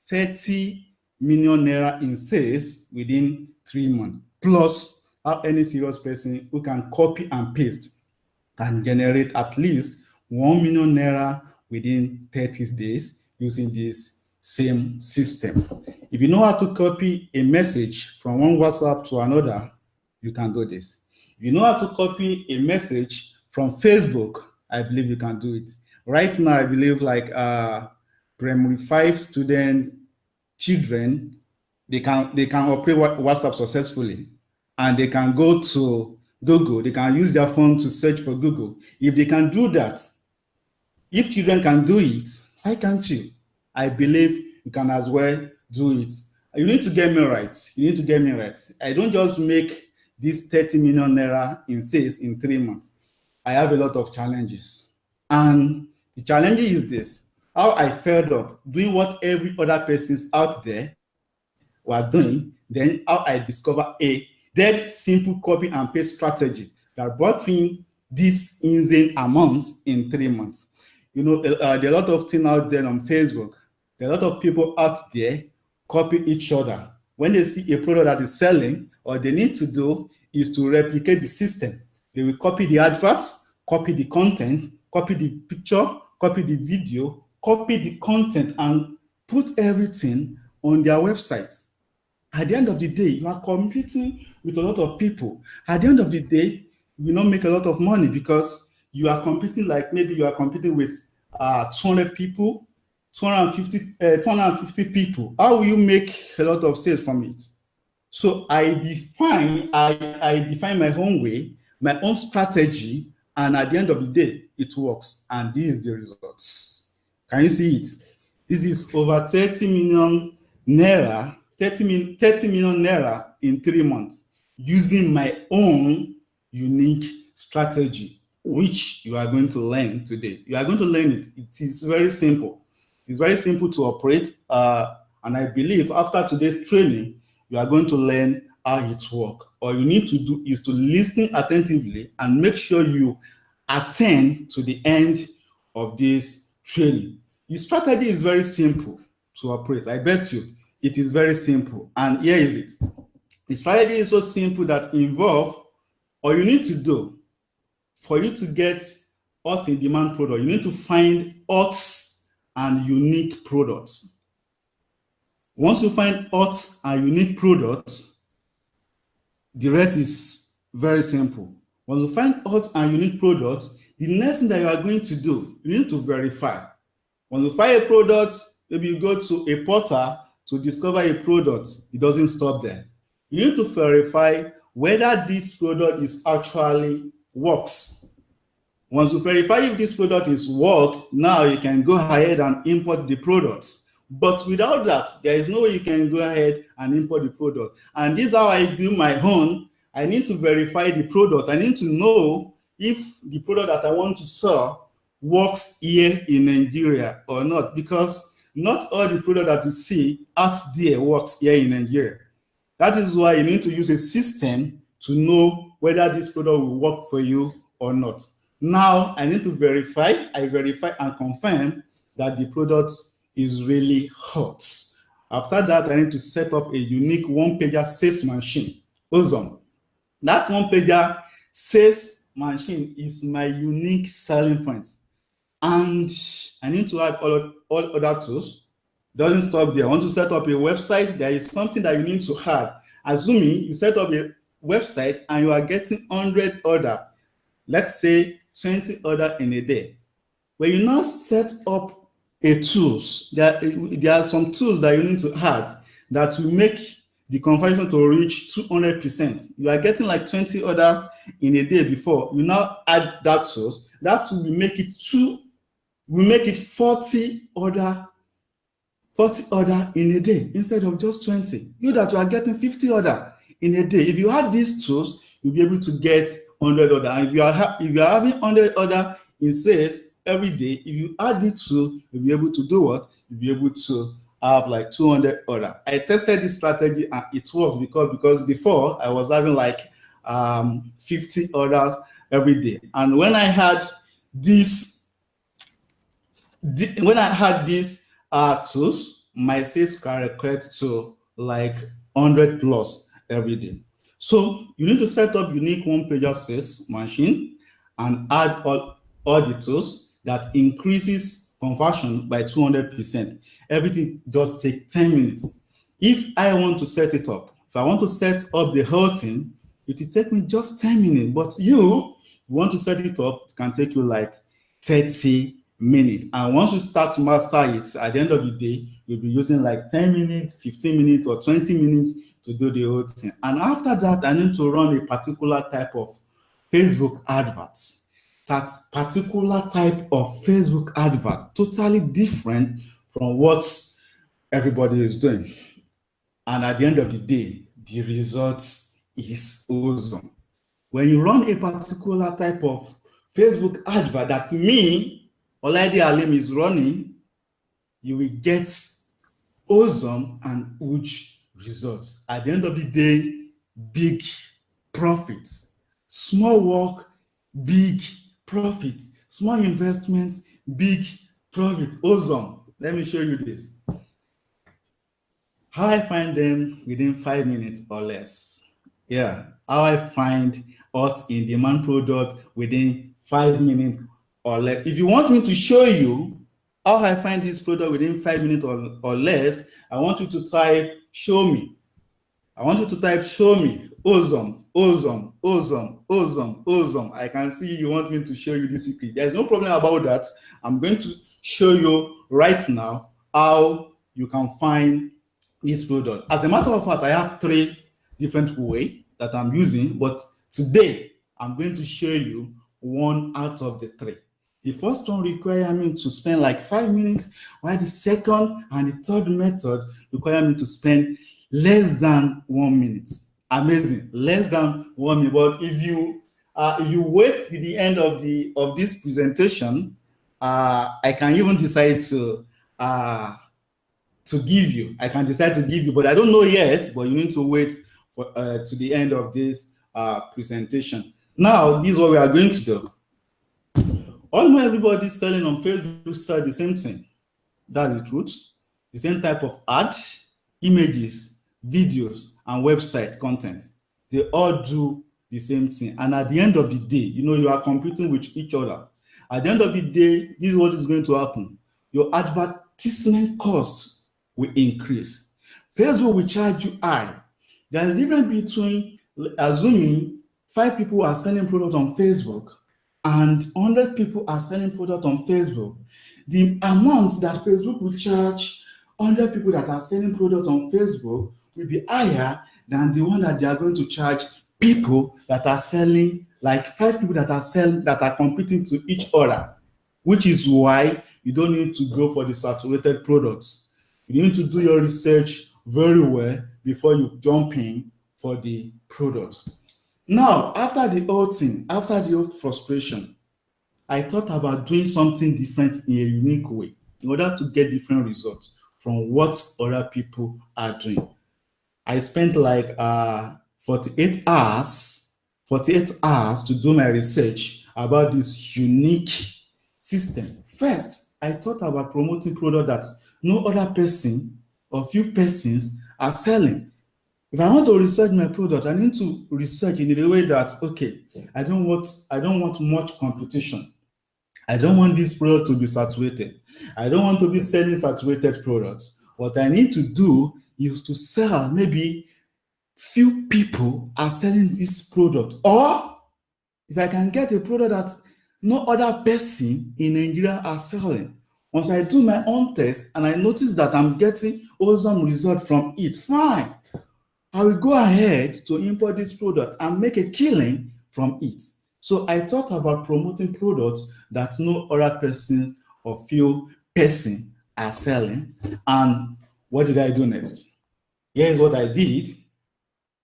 30 million naira in sales within 3 months, plus how any serious person who can copy and paste can generate at least 1 million naira within 30 days using this same system. If you know how to copy a message from one WhatsApp to another, you can do this. If you know how to copy a message from Facebook, I believe you can do it. Right now, I believe like primary 5 students, children, they can operate WhatsApp successfully, and they can go to Google. They can use their phone to search for Google. If they can do that, if children can do it, why can't you? I believe you can as well do it. You need to get me right. You need to get me right. I don't just make this 30 million naira in sales in 3 months. I have a lot of challenges. And the challenge is this: how I fed up doing what every other person's out there were doing, then how I discover a dead simple copy and paste strategy that brought in this insane amount in 3 months. You know, there are a lot of things out there on Facebook. There are a lot of people out there copy each other. When they see a product that is selling, all they need to do is to replicate the system. They will copy the adverts, copy the content, copy the picture, copy the video, copy the content, and put everything on their website. At the end of the day, you are competing with a lot of people. At the end of the day, you will not make a lot of money because you are competing, like maybe you are competing with 200 people, 250 people. How will you make a lot of sales from it? So I define my own way, my own strategy, and at the end of the day, it works. And this is the results. Can you see it? This is over 30 million naira, 30 million naira in 3 months using my own unique strategy. which you are going to learn today. You are going to learn it. It is very simple. It's very simple to operate. And I believe after today's training, you are going to learn how it works. All you need to do is to listen attentively and make sure you attend to the end of this training. The strategy is very simple to operate. I bet you it is very simple. And here is it. The strategy is so simple that involve all you need to do for you to get hot in demand product. You need to find hot and unique products. Once you find hot and unique products, the rest is very simple. When you find hot and unique products, the next thing that you are going to do, you need to verify. When you find a product, maybe you go to a portal to discover a product, it doesn't stop there. You need to verify whether this product is actually works. Once you verify if this product is work, now you can go ahead and import the product. But without that, there is no way you can go ahead and import the product. And this is how I do my own. I need to verify the product. I need to know if the product that I want to sell works here in Nigeria or not, because not all the product that you see out there works here in Nigeria. That is why you need to use a system to know whether this product will work for you or not. Now I need to verify. I verify and confirm that the product is really hot. After that, I need to set up a unique one-pager sales machine. Awesome. That one-pager sales machine is my unique selling point. And I need to add all other tools. Doesn't stop there. I want to set up a website. There is something that you need to add. Assuming you set up a website and you are getting 100 orders, let's say 20 orders in a day. When you now set up a tools, there are some tools that you need to add that will make the conversion to reach 200%. You are getting like 20 orders in a day before. You now add that tools. That will make it 40 orders in a day instead of just 20. You that you are getting 50 orders in a day. If you add these tools, you'll be able to get 100 orders. And if you are having 100 orders in sales every day, if you add the tool, you'll be able to do what? You'll be able to have like 200 orders. I tested this strategy and it worked because before I was having like 50 orders every day. And when I had these tools, my sales correct to like 100 plus every day. So you need to set up unique one-pager sales machine and add all the tools that increases conversion by 200%. Everything just takes 10 minutes. If I want to set it up, if I want to set up the whole thing, it will take me just 10 minutes. But you want to set it up, it can take you like 30 minutes. And once you start to master it, at the end of the day, you'll be using like 10 minutes, 15 minutes, or 20 minutes to do the whole thing. And after that, I need to run a particular type of Facebook adverts. That particular type of Facebook advert, totally different from what everybody is doing. And at the end of the day, the result is awesome. When you run a particular type of Facebook advert that me, Olaide Alim, is running, you will get awesome and huge results. At the end of the day, big profits. Small work, big profit. Small investments, big profit. Awesome. Let me show you this. How I find them within 5 minutes or less. Yeah, how I find hot in demand product within 5 minutes or less. If you want me to show you how I find this product within 5 minutes or less, I want you to type show me. I want you to type show me. Awesome, awesome, awesome, awesome, awesome. I can see you want me to show you this secret. There's no problem about that. I'm going to show you right now how you can find this product. As a matter of fact, I have 3 different ways that I'm using, but today I'm going to show you 1 out of the 3. The first one requires me to spend like 5 minutes, while the second and the third method require me to spend less than 1 minute. Amazing, less than 1 minute. But if you if you wait to the end of this presentation, I can even decide to give you. I can decide to give you, but I don't know yet. But you need to wait for to the end of this presentation. Now, this is what we are going to do. Almost everybody selling on Facebook sell the same thing. That's the truth. The same type of ads, images, videos, and website content. They all do the same thing. And at the end of the day, you are competing with each other. At the end of the day, this is what is going to happen. Your advertisement cost will increase. Facebook will charge you high. There is a difference between assuming 5 people are selling product on Facebook and 100 people are selling product on Facebook. The amount that Facebook will charge 100 people that are selling product on Facebook will be higher than the one that they are going to charge people that are selling, like 5 people that are competing to each other, which is why you don't need to go for the saturated products. You need to do your research very well before you jump in for the product. Now, after the whole thing, after the whole frustration, I thought about doing something different in a unique way in order to get different results from what other people are doing. I spent like 48 hours to do my research about this unique system. First, I thought about promoting product that no other person or few persons are selling. If I want to research my product, I need to research in a way that, okay, I don't want much competition. I don't want this product to be saturated. I don't want to be selling saturated products. What I need to do is to sell, maybe few people are selling this product. Or if I can get a product that no other person in Nigeria are selling, once I do my own test and I notice that I'm getting awesome result from it, fine. I will go ahead to import this product and make a killing from it. So I thought about promoting products that no other person or few person are selling. And what did I do next? Here's what I did.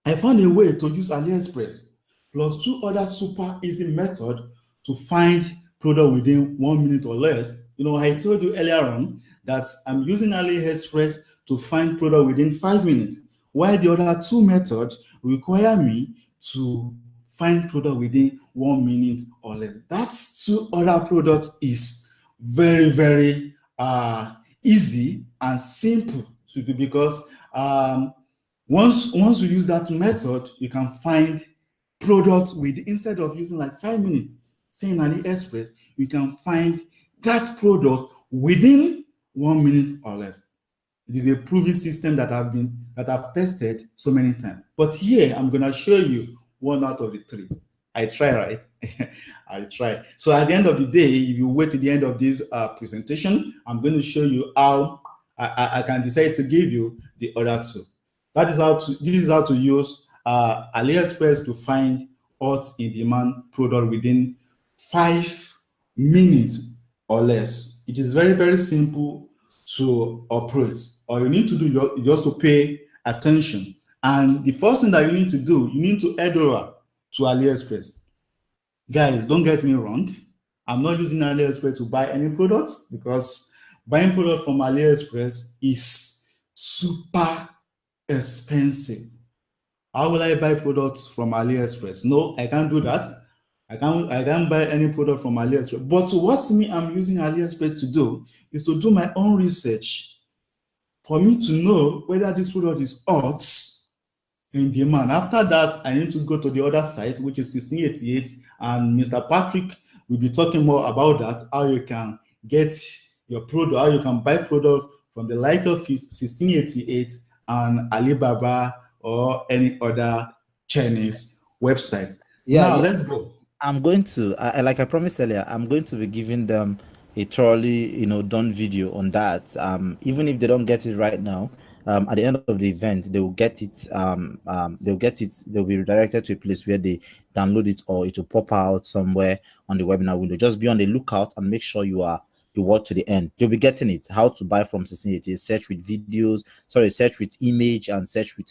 I found a way to use AliExpress plus 2 other super easy methods to find product within 1 minute or less. I told you earlier on that I'm using AliExpress to find product within 5 minutes, while the other 2 methods require me to find product within 1 minute or less. That 2 other products is very, very easy and simple to do, because once you use that method, you can find products instead of using like 5 minutes, saying AliExpress, you can find that product within 1 minute or less. It is a proven system that I've tested so many times. But here I'm gonna show you 1 out of the 3. I try, right? I try. So at the end of the day, if you wait to the end of this presentation, I'm going to show you how I can decide to give you the other 2. This is how to use AliExpress to find hot in demand product within 5 minutes or less. It is very, very simple to operate. All you need to do is just to pay attention. And the first thing that you need to do, you need to head over to AliExpress. Guys, don't get me wrong. I'm not using AliExpress to buy any products, because buying product from AliExpress is super expensive. How will I buy products from AliExpress? No, I can't do that. I can't buy any product from AliExpress. But what I'm using AliExpress to do is to do my own research for me to know whether this product is hot in demand. After that, I need to go to the other site, which is 1688, and Mr. Patrick will be talking more about that, how you can get your product, how you can buy product from the like of 1688 and Alibaba or any other Chinese website. Now, let's go. I'm going to, like I promised earlier, I'm going to be giving them a thoroughly, done video on that. Even if they don't get it right now, at the end of the event, they will get it. They'll be redirected to a place where they download it, or it will pop out somewhere on the webinar window. Just be on the lookout and make sure you watch to the end. You'll be getting it. How to buy from 1688. Search with videos. Search with image, and search with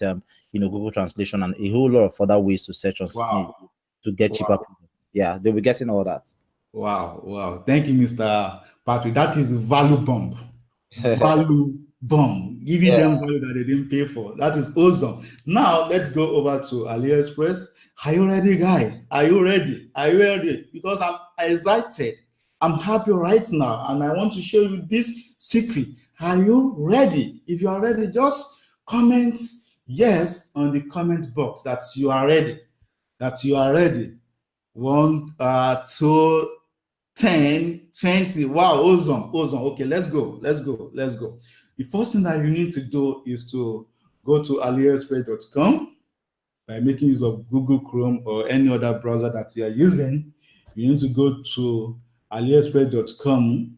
Google Translation, and a whole lot of other ways to search on 1688 to get cheaper products. Yeah, they'll be getting all that. Wow, wow. Thank you, Mr. Patrick. That is value bomb. Value bomb. Giving Yeah. them value that they didn't pay for. That is awesome. Now let's go over to AliExpress. Are you ready, guys? Are you ready? Are you ready? Because I'm excited. I'm happy right now, and I want to show you this secret. Are you ready? If you are ready, just comment yes on the comment box that you are ready. That you are ready. 1, 2, 10, 20. Wow, awesome, awesome. Okay, let's go. The first thing that you need to do is to go to aliexpress.com by making use of Google Chrome or any other browser that you are using. You need to go to aliexpress.com,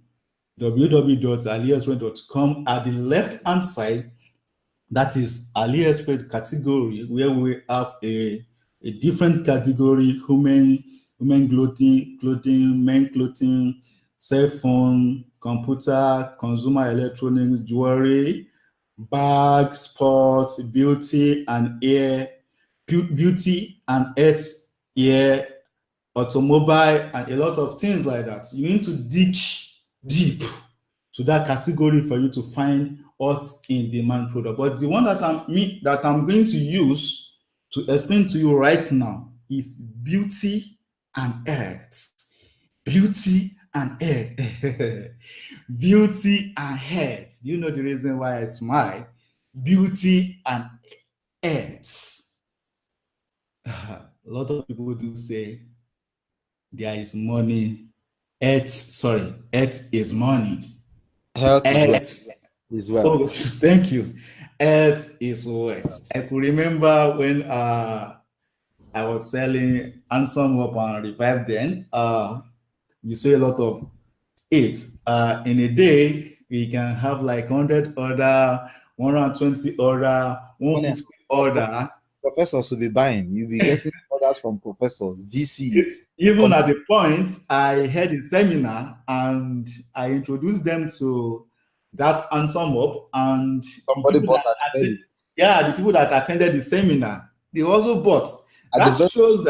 www.aliexpress.com. At the left hand side, that is AliExpress category, where we have a different category: women clothing, men clothing, cell phone, computer, consumer electronics, jewelry, bags, sports, beauty and hair, beauty and health, hair, automobile, and a lot of things like that. You need to dig deep to that category for you to find what's in demand product. But the one that I'm going to use to explain to you right now is beauty and health. Beauty and health. Beauty and health. Do you know the reason why I smile? Beauty and health. A lot of people do say there is money. Health is money. Health is wealth. Health. Is Oh, wealth. thank you. Health is wealth. I could remember when I was selling Handsome Up and Revive then. You saw a lot of it. In a day, we can have like 100 order, 120 order, Money. 150 order. Professors will be buying. You'll be getting orders from professors, VCs. Even at the point, I had a seminar and I introduced them to that Handsome Up, and Somebody bought that. the people that attended the seminar, they also bought. That shows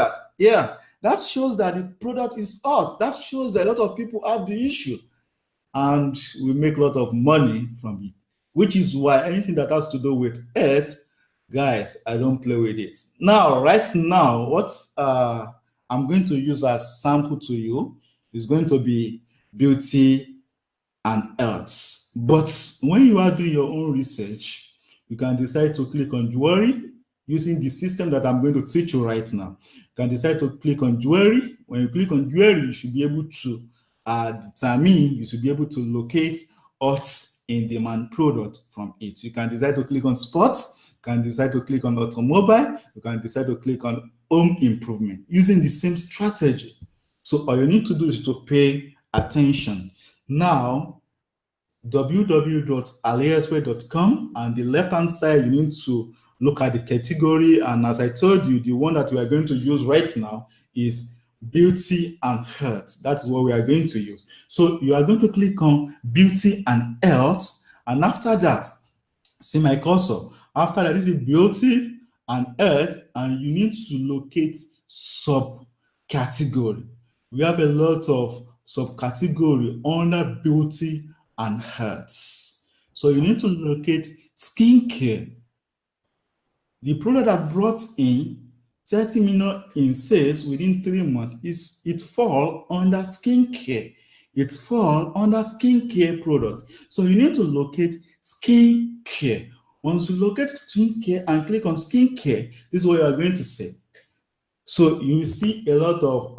that the product is hot. That shows that a lot of people have the issue, and we make a lot of money from it, which is why anything that has to do with health, guys, I don't play with it. Now, right now, what I'm going to use as sample to you is going to be beauty and health. But when you are doing your own research, you can decide to click on jewelry using the system that I'm going to teach you right now. You can decide to click on jewelry. When you click on jewelry, you should be able to you should be able to locate hot in demand product from it. You can decide to click on sports, you can decide to click on automobile, you can decide to click on home improvement using the same strategy. So all you need to do is to pay attention. Now, www.aliexpress.com, and the left hand side, you need to look at the category, and as I told you, the one that we are going to use right now is beauty and health. That is what we are going to use. So you are going to click on beauty and health, and after that, see my cursor. After that, this is beauty and health, and you need to locate subcategory. We have a lot of subcategory under beauty and health. So you need to locate skincare. The product that brought in 30 million in sales within 3 months, it fall under skincare. It fall under skincare product. So you need to locate skincare. Once you locate skincare and click on skincare, this is what you are going to say. So you will see a lot of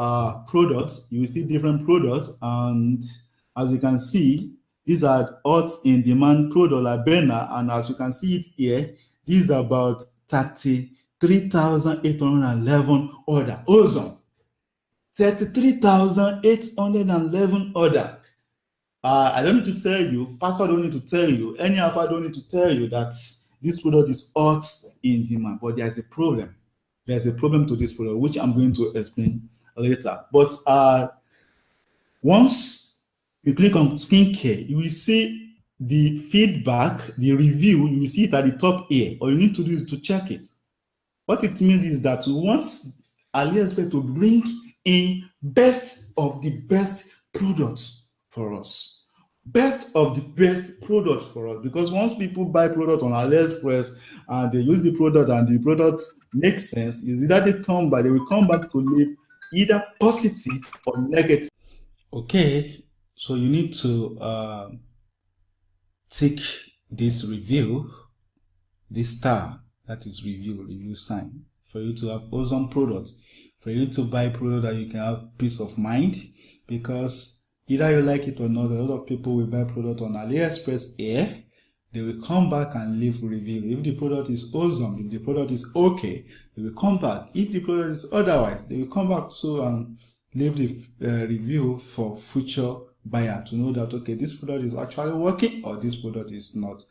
products. You will see different products, and as you can see, these are hot in demand product like Bena, and as you can see it here, this is about 33,811 order. Awesome. 33,811 order. I don't need to tell you, Pastor don't need to tell you, any alpha don't need to tell you that this product is hot in demand, but there's a problem. There's a problem to this product, which I'm going to explain later. But once you click on skincare, you will see the feedback, the review, you will see it at the top here. All you need to do is to check it. What it means is that once AliExpress to bring in best of the best products for us. Best of the best product for us, because once people buy product on AliExpress and they use the product and the product makes sense, is either they will come back to leave either positive or negative. Okay, so you need to take this review, this star, that is review sign, for you to have awesome products, for you to buy product that you can have peace of mind, because either you like it or not, a lot of people will buy product on AliExpress here. They will come back and leave review. If the product is awesome, if the product is okay, they will come back. If the product is otherwise, they will come back to and leave the review for future buyer to know that, okay, this product is actually working or this product is not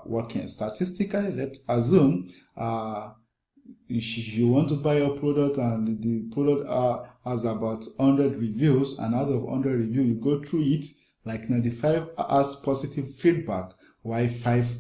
working. Statistically, let's assume you want to buy a product and the product has about 100 reviews, and out of 100 reviews, you go through it, like 95 has positive feedback, while 5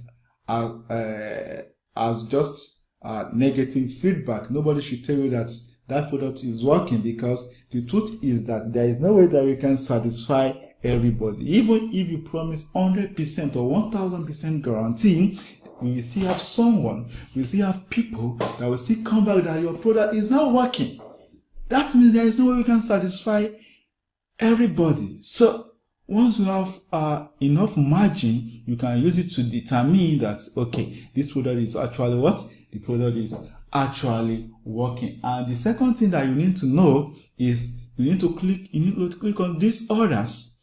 has just negative feedback. Nobody should tell you that that product is working, because the truth is that there is no way that you can satisfy everybody. Even if you promise 100% or 1000% guarantee, we will still have someone, we will still have people that will still come back that your product is not working. That means there is no way we can satisfy everybody. So once you have enough margin, you can use it to determine that, okay, this product is actually what? The product is actually working. And the second thing that you need to know is you need to click on these orders.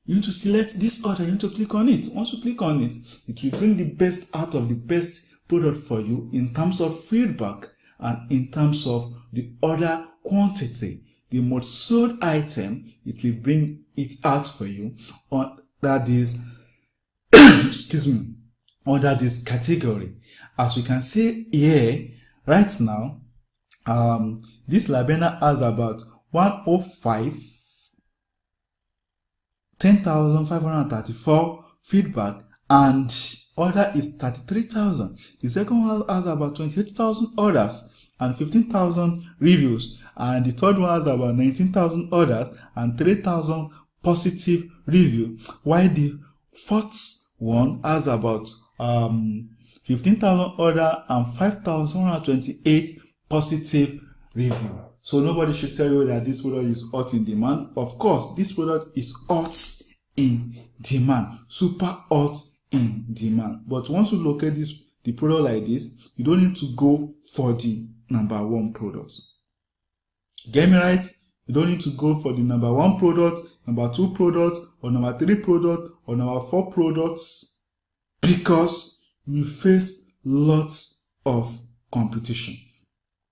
You need to select this order, you need to click on it. Once you click on it, it will bring the best out of the best product for you in terms of feedback and in terms of the order quantity. The most sold item, it will bring it out for you under this excuse me, under this category. As we can see here right now, this Labena has about 10,534 feedback, and order is 33,000. The second one has about 28,000 orders and 15,000 reviews, and the third one has about 19,000 orders and 3,000 positive review, while the fourth one has about 15,000 order and 5,128 positive review. So nobody should tell you that this product is hot in demand. Of course, this product is hot in demand, super hot in demand. But once you locate the product like this, you don't need to go for the number one product. Get me right? You don't need to go for the number one product, number two product, or number three product, or number four products, because you face lots of competition.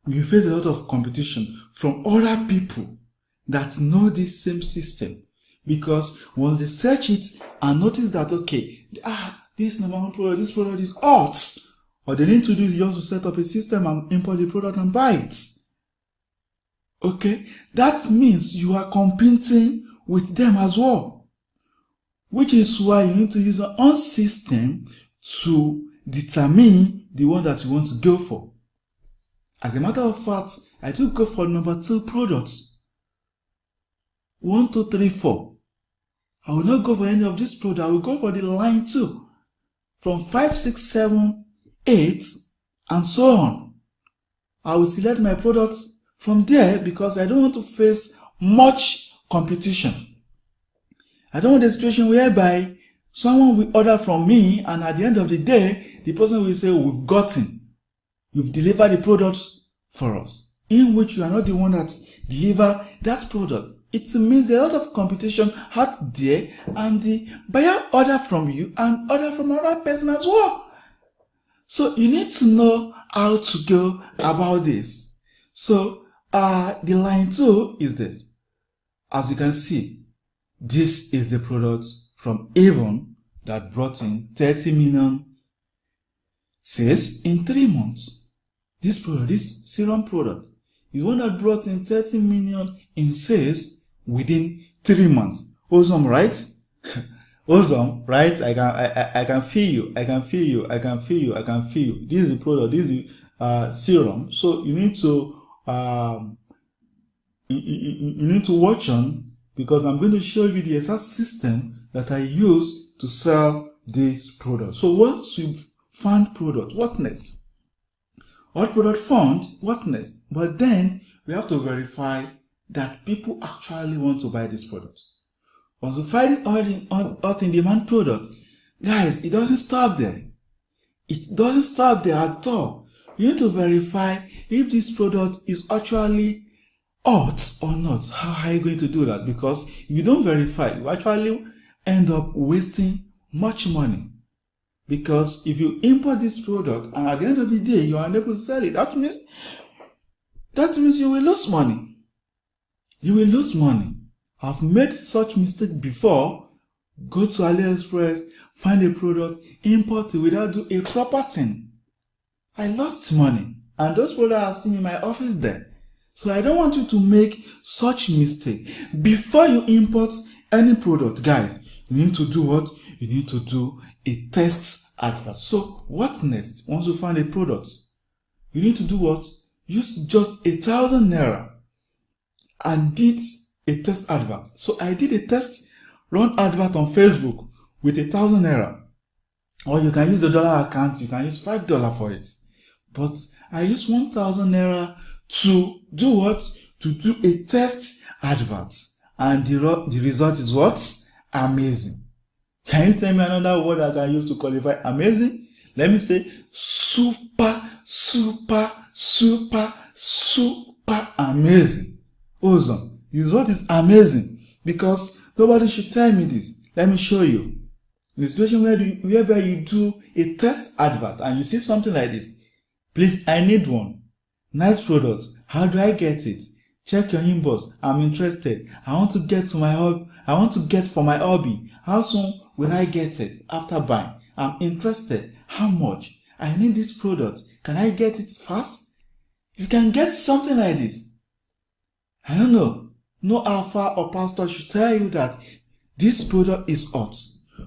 You face a lot of competition from other people that know this same system, because once they search it and notice that, okay, this number one product, this product is hot, or they need to do is just to set up a system and import the product and buy it. Okay, that means you are competing with them as well, which is why you need to use your own system to determine the one that you want to go for. As a matter of fact, I do go for number two products. 1, 2, 3, 4. I will not go for any of this product. I will go for the line 2. From 5, 6, 7, 8, and so on. I will select my products from there because I don't want to face much competition. I don't want a situation whereby someone will order from me and at the end of the day, the person will say, you've delivered the product for us, in which you are not the one that deliver that product. It means a lot of competition out there, and the buyer order from you and order from another person as well. So you need to know how to go about this. So the line 2 is this. As you can see, this is the product from Avon that brought in 30 million sales in 3 months. This product, this serum product, is one that brought in 30 million in sales within 3 months. Awesome, right? Awesome, right? I can feel you. I can feel you. I can feel you. I can feel you. This is the product. This is the serum. So you need to you need to watch on, because I'm going to show you the exact system that I use to sell this product. So once you've found product, what next? What product found, what next? But then we have to verify that people actually want to buy this product. Once you find hot in demand product, guys, it doesn't stop there. It doesn't stop there at all. You need to verify if this product is actually hot or not. How are you going to do that? Because if you don't verify, you actually end up wasting much money. Because if you import this product and at the end of the day you are unable to sell it, that means you will lose money. You will lose money. I've made such mistake before. Go to AliExpress, find a product, import it without doing a proper thing. I lost money, and those products are sitting in my office there. So I don't want you to make such mistake. Before you import any product, guys, you need to do what? You need to do a test advert. So what next? Once you find a product, you need to do what? Use just 1,000 naira and did a test advert. So I did a test run advert on Facebook with 1,000 naira. Or you can use the dollar account, you can use $5 for it. But I used 1,000 naira to do what? To do a test advert. And the result is what? Amazing. Can you tell me another word I can use to qualify amazing? Let me say super, super, super, super amazing. Awesome. Use what is amazing, because nobody should tell me this. Let me show you. In the situation whereby you do a test advert and you see something like this, please, I need one. Nice product. How do I get it? Check your inbox. I'm interested. I want to get for my hobby. How soon will I get it after buying? I'm interested. How much? I need this product. Can I get it fast? You can get something like this. I don't know. No alpha or pastor should tell you that this product is hot.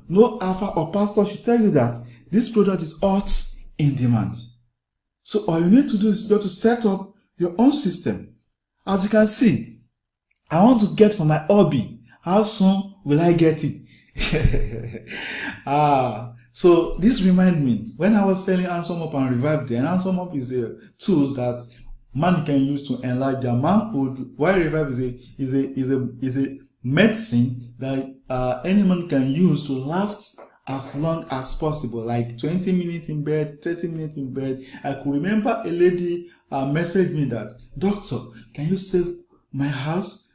No alpha or pastor should tell you that this product is hot in demand. So all you need to do is just to set up your own system. As you can see, I want to get for my hobby. How soon will I get it? So this reminds me, when I was selling Handsome Up and Revive, then Handsome Up is a tool that man can use to enlarge their manhood, while Revive is a medicine that any man can use to last as long as possible, like 20 minutes in bed, 30 minutes in bed. I could remember a lady messaged me that, "Doctor, can you save my house?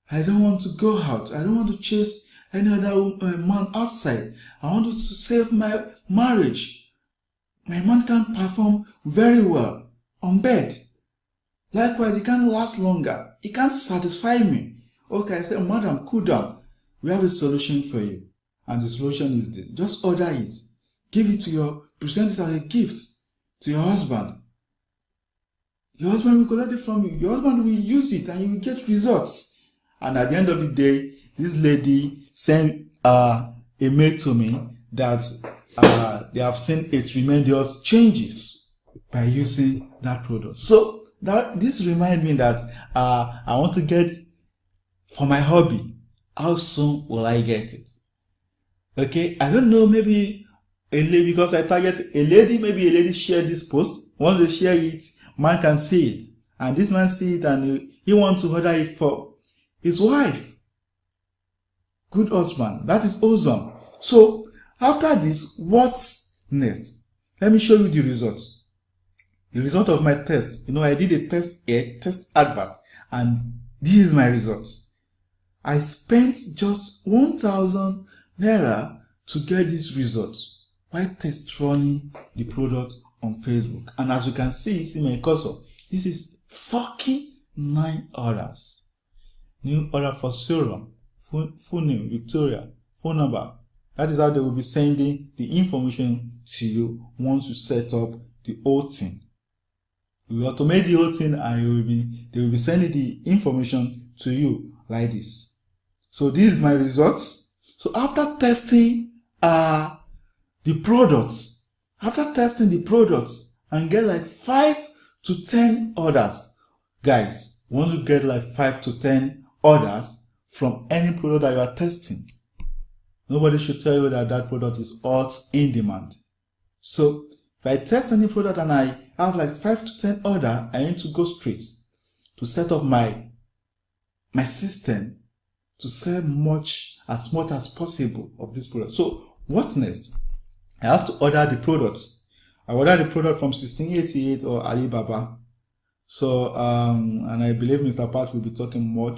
I don't want to go out. I don't want to chase any other man outside. I want to save my marriage. My man can't perform very well on bed. Likewise, he can't last longer. He can't satisfy me." Okay, I said, "Madam, cool down. We have a solution for you. And the solution is this. Just order it. Give it to present it as a gift to your husband. Your husband will collect it from you. Your husband will use it and you will get results." And at the end of the day, this lady sent a mail to me that they have seen a tremendous changes by using that product. So this reminds me that I want to get for my hobby. How soon will I get it? Okay, I don't know, maybe a lady, because I target a lady, maybe a lady share this post. Once they share it, man can see it. And this man see it and he wants to order it for his wife. Good husband. That is awesome. So after this, what's next? Let me show you the results. The result of my test. I did a test advert, and this is my results. I spent just 1,000 naira to get these results while test running the product on Facebook. And as you can see my cursor, this is fucking 9 orders. New order for serum, full name, Victoria, phone number. That is how they will be sending the information to you once you set up the whole thing. We automate the whole thing and they will be sending the information to you like this. So this is my results. So after testing the products and get like 5 to 10 orders, Guys, once you get like 5 to 10 orders from any product that you are testing, nobody should tell you that that product is hot in demand. So if I test any product and I have like 5 to 10 orders, I need to go straight to set up my system to sell as much as possible of this product. So what next? I have to order the products. I order the product from 1688 or Alibaba. So and I believe Mr. Pat will be talking more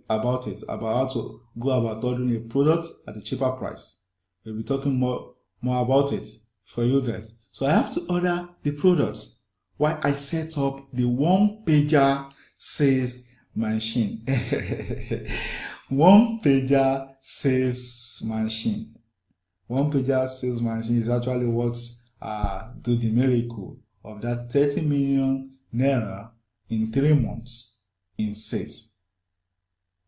about how to go about ordering a product at a cheaper price. We'll be talking more about it for you guys. So I have to order the products while I set up the one-pager sales machine. One-pager sales machine. One-pager sales machine is actually what do the miracle of that 30 million naira in 3 months in sales.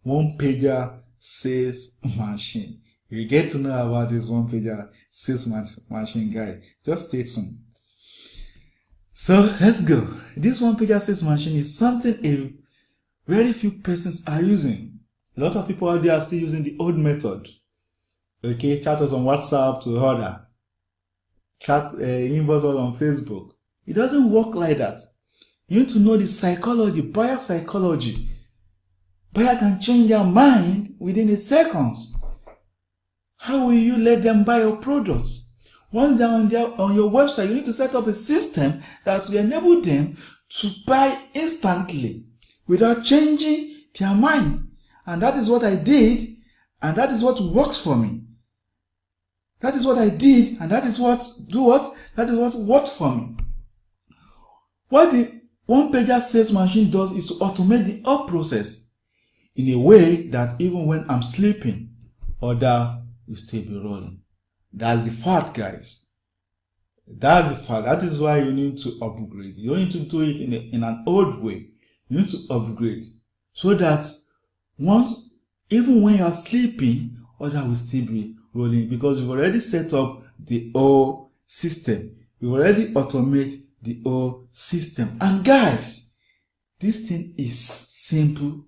One-pager sales machine. If you get to know about this one-pager sales machine, guys, just stay tuned. So let's go. This one-pager sales machine is something a very few persons are using. A lot of people out there are still using the old method. Okay, chat us on WhatsApp to order. Chat inbox us on Facebook. It doesn't work like that. You need to know the psychology, buyer psychology. Buyer can change their mind within a second. How will you let them buy your products? Once they're on your website, you need to set up a system that will enable them to buy instantly without changing their mind. And that is what I did, and that is what works for me. That is what I did, and that is what worked for me. What the one-pager sales machine does is to automate the whole process in a way that even when I'm sleeping, order will still be rolling. That's the fact, guys. That's the fact. That is why you need to upgrade. You don't need to do it in an old way. You need to upgrade so that even when you are sleeping, order will still be rolling because you've already set up the whole system. You already automate the whole system. And guys, this thing is simple,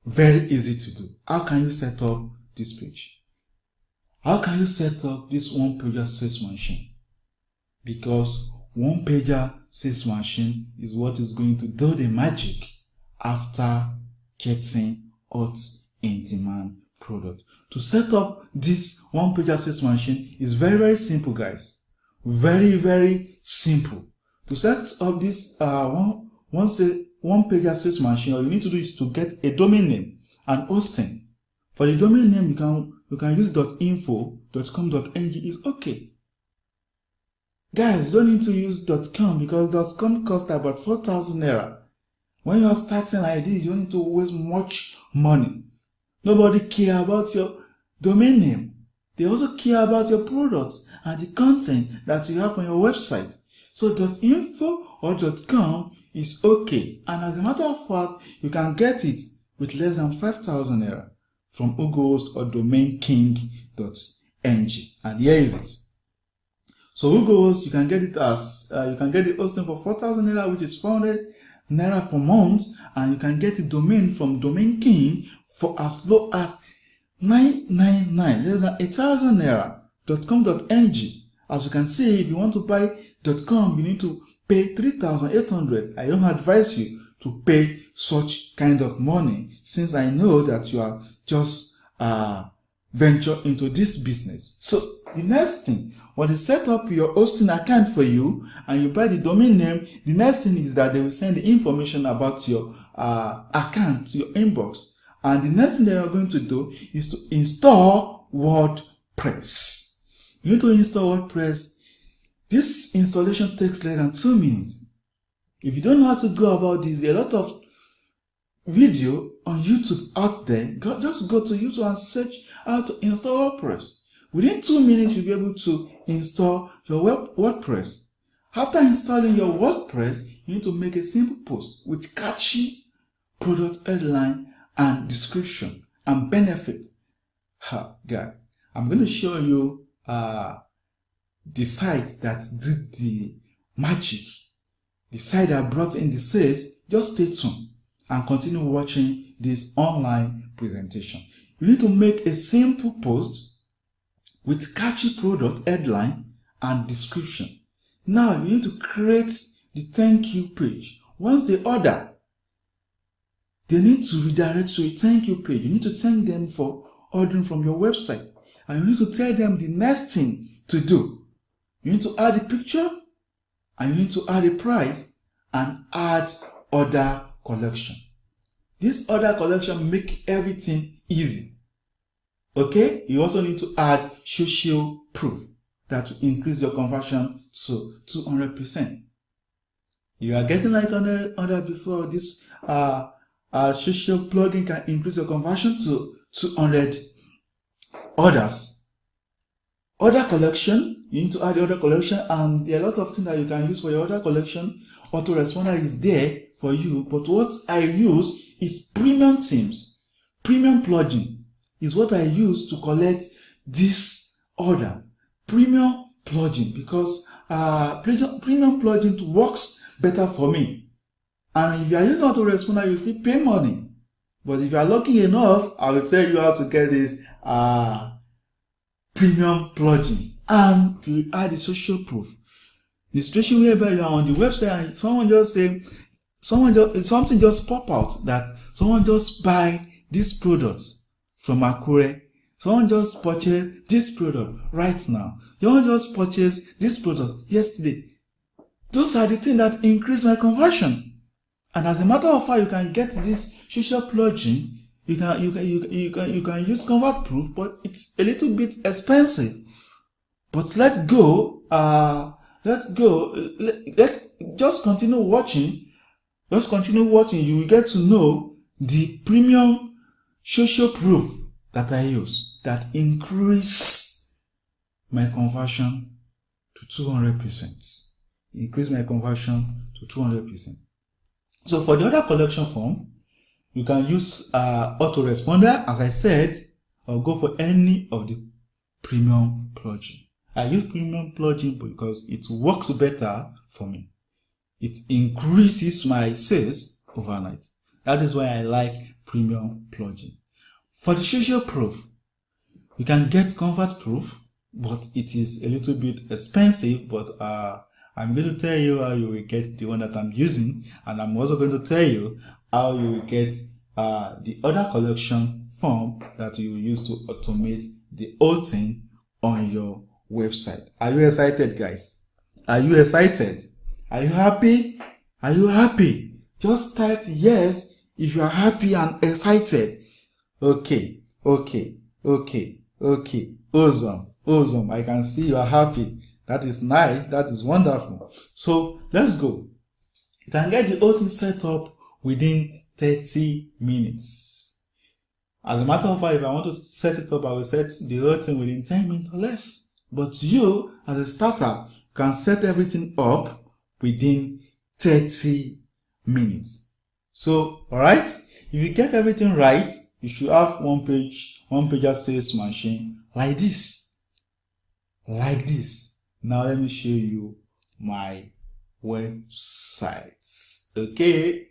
very easy to do. How can you set up this page? How can you set up this one-pager sales machine? Because one-pager sales machine is what is going to do the magic after getting hot in demand product. To set up this one-pager sales machine is very, very simple, guys. Very, very simple. To set up this one-pager sales machine, all you need to do is to get a domain name and hosting. For the domain name, you can use .info, .com.ng is okay. Guys, you don't need to use .com because .com costs about 4,000 naira. When you are starting ID, you don't need to waste much money. Nobody cares about your domain name. They also care about your products and the content that you have on your website. So .info or .com is okay. And as a matter of fact, you can get it with less than 5,000 naira from Ugohost or domainking.ng. And here is it. So Ugohost, you can get it as you can get the hosting for 4,000 naira, which is 400 naira per month, and you can get the domain from Domain King for as low as 999, less than 1,000 naira. .com.ng. As you can see, if you want to buy .com, you need to pay 3,800. I don't advise you to pay such kind of money, since I know that you are just venture into this business. So the next thing, when they set up your hosting account for you and you buy the domain name, the next thing is that they will send the information about your account to your inbox. And the next thing they are going to do is to install WordPress. You need to install WordPress. This installation takes less than 2 minutes. If you don't know how to go about this, there are a lot of video on YouTube out there. Just go to YouTube and search how to install WordPress. Within 2 minutes, you'll be able to install your WordPress. After installing your WordPress, you need to make a simple post with catchy product headline and description and benefit. Guy, I'm going to show you the site that did the magic the side that brought in the sales, just stay tuned and continue watching this online presentation. You need to make a simple post with catchy product headline and description. Now you need to create the thank you page. Once they order, they need to redirect to a thank you page. You need to thank them for ordering from your website. And you need to tell them the next thing to do. You need to add a picture, and you need to add a price, and add order collection. This order collection make everything easy. Okay? You also need to add social proof that will increase your conversion to 200%. You are getting like on before. This social plugin can increase your conversion to 200 orders. Order collection, you need to add the order collection, and there are a lot of things that you can use for your order collection. Autoresponder is there for you, but what I use is premium themes. Premium plugin is what I use to collect this order. Premium plugin, because premium plugin works better for me. And if you are using autoresponder, you still pay money. But if you are lucky enough, I will tell you how to get this premium plugin. And you add the social proof. The situation whereby you are on the website and something just pop out that someone just buy these products from Akure. Someone just purchased this product right now. Someone just purchased this product yesterday. Those are the things that increase my conversion. And as a matter of fact, you can get this social plugin. You can use Convert Proof, but it's a little bit expensive. But let's just continue watching. Just continue watching. You will get to know the premium social proof that I use that increase my conversion to 200%. Increase my conversion to 200%. So for the order collection form, you can use autoresponder, as I said, or go for any of the premium plugin. I use premium plugin because it works better for me. It increases my sales overnight. That is why I like premium plugin. For the social proof, you can get Convert Proof, but it is a little bit expensive. But I'm going to tell you how you will get the one that I'm using, and I'm also going to tell you how you will get the order collection form that you will use to automate the whole thing on your website. Are you excited, guys? Are you excited? Are you happy? Are you happy? Just type yes if you are happy and excited. Okay. Awesome. I can see you are happy. That is nice. That is wonderful. So let's go. You can get the whole thing set up within 30 minutes. As a matter of fact, if I want to set it up, I will set the whole thing within 10 minutes or less. But you, as a startup, can set everything up within 30 minutes. So, alright, if you get everything right, you should have one pager sales machine like this. Now let me show you my website. Okay.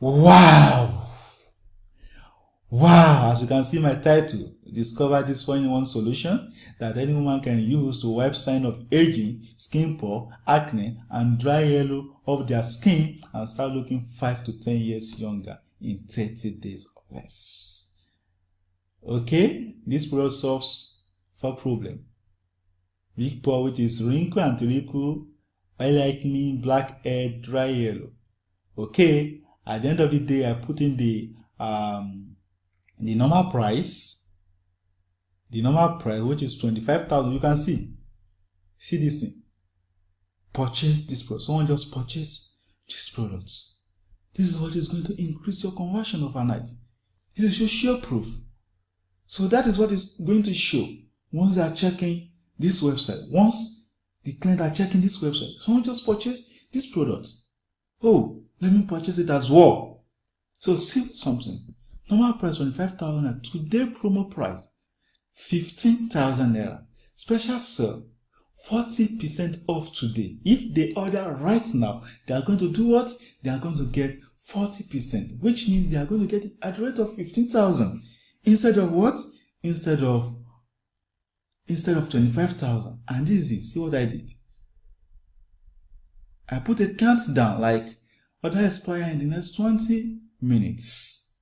Wow, as you can see my title, discover this 4-in-1 solution that any woman can use to wipe sign of aging, skin pore, acne, and dry yellow of their skin and start looking 5 to 10 years younger in 30 days or less. Okay, this product solves 4 problems. Big pore, which is wrinkle and wrinkle, oil lightening, black hair, dry yellow. Okay, at the end of the day, I put in the normal price, which is 25,000. You can see this thing. Purchase this product. Someone just purchased this product. This is what is going to increase your conversion overnight. This is your social proof. So that is what is going to show once they are checking this website. Once the client are checking this website, someone just purchased this product. Oh, let me purchase it as well. So see something. Normal price 25,000 and today promo price 15,000 naira. Special sale 40% off today. If they order right now, they are going to do what? They are going to get 40%, which means they are going to get it at the rate of 15,000 instead of what? Instead of 25,000. And this is, see what I did? I put a countdown like order expire in the next 20 minutes.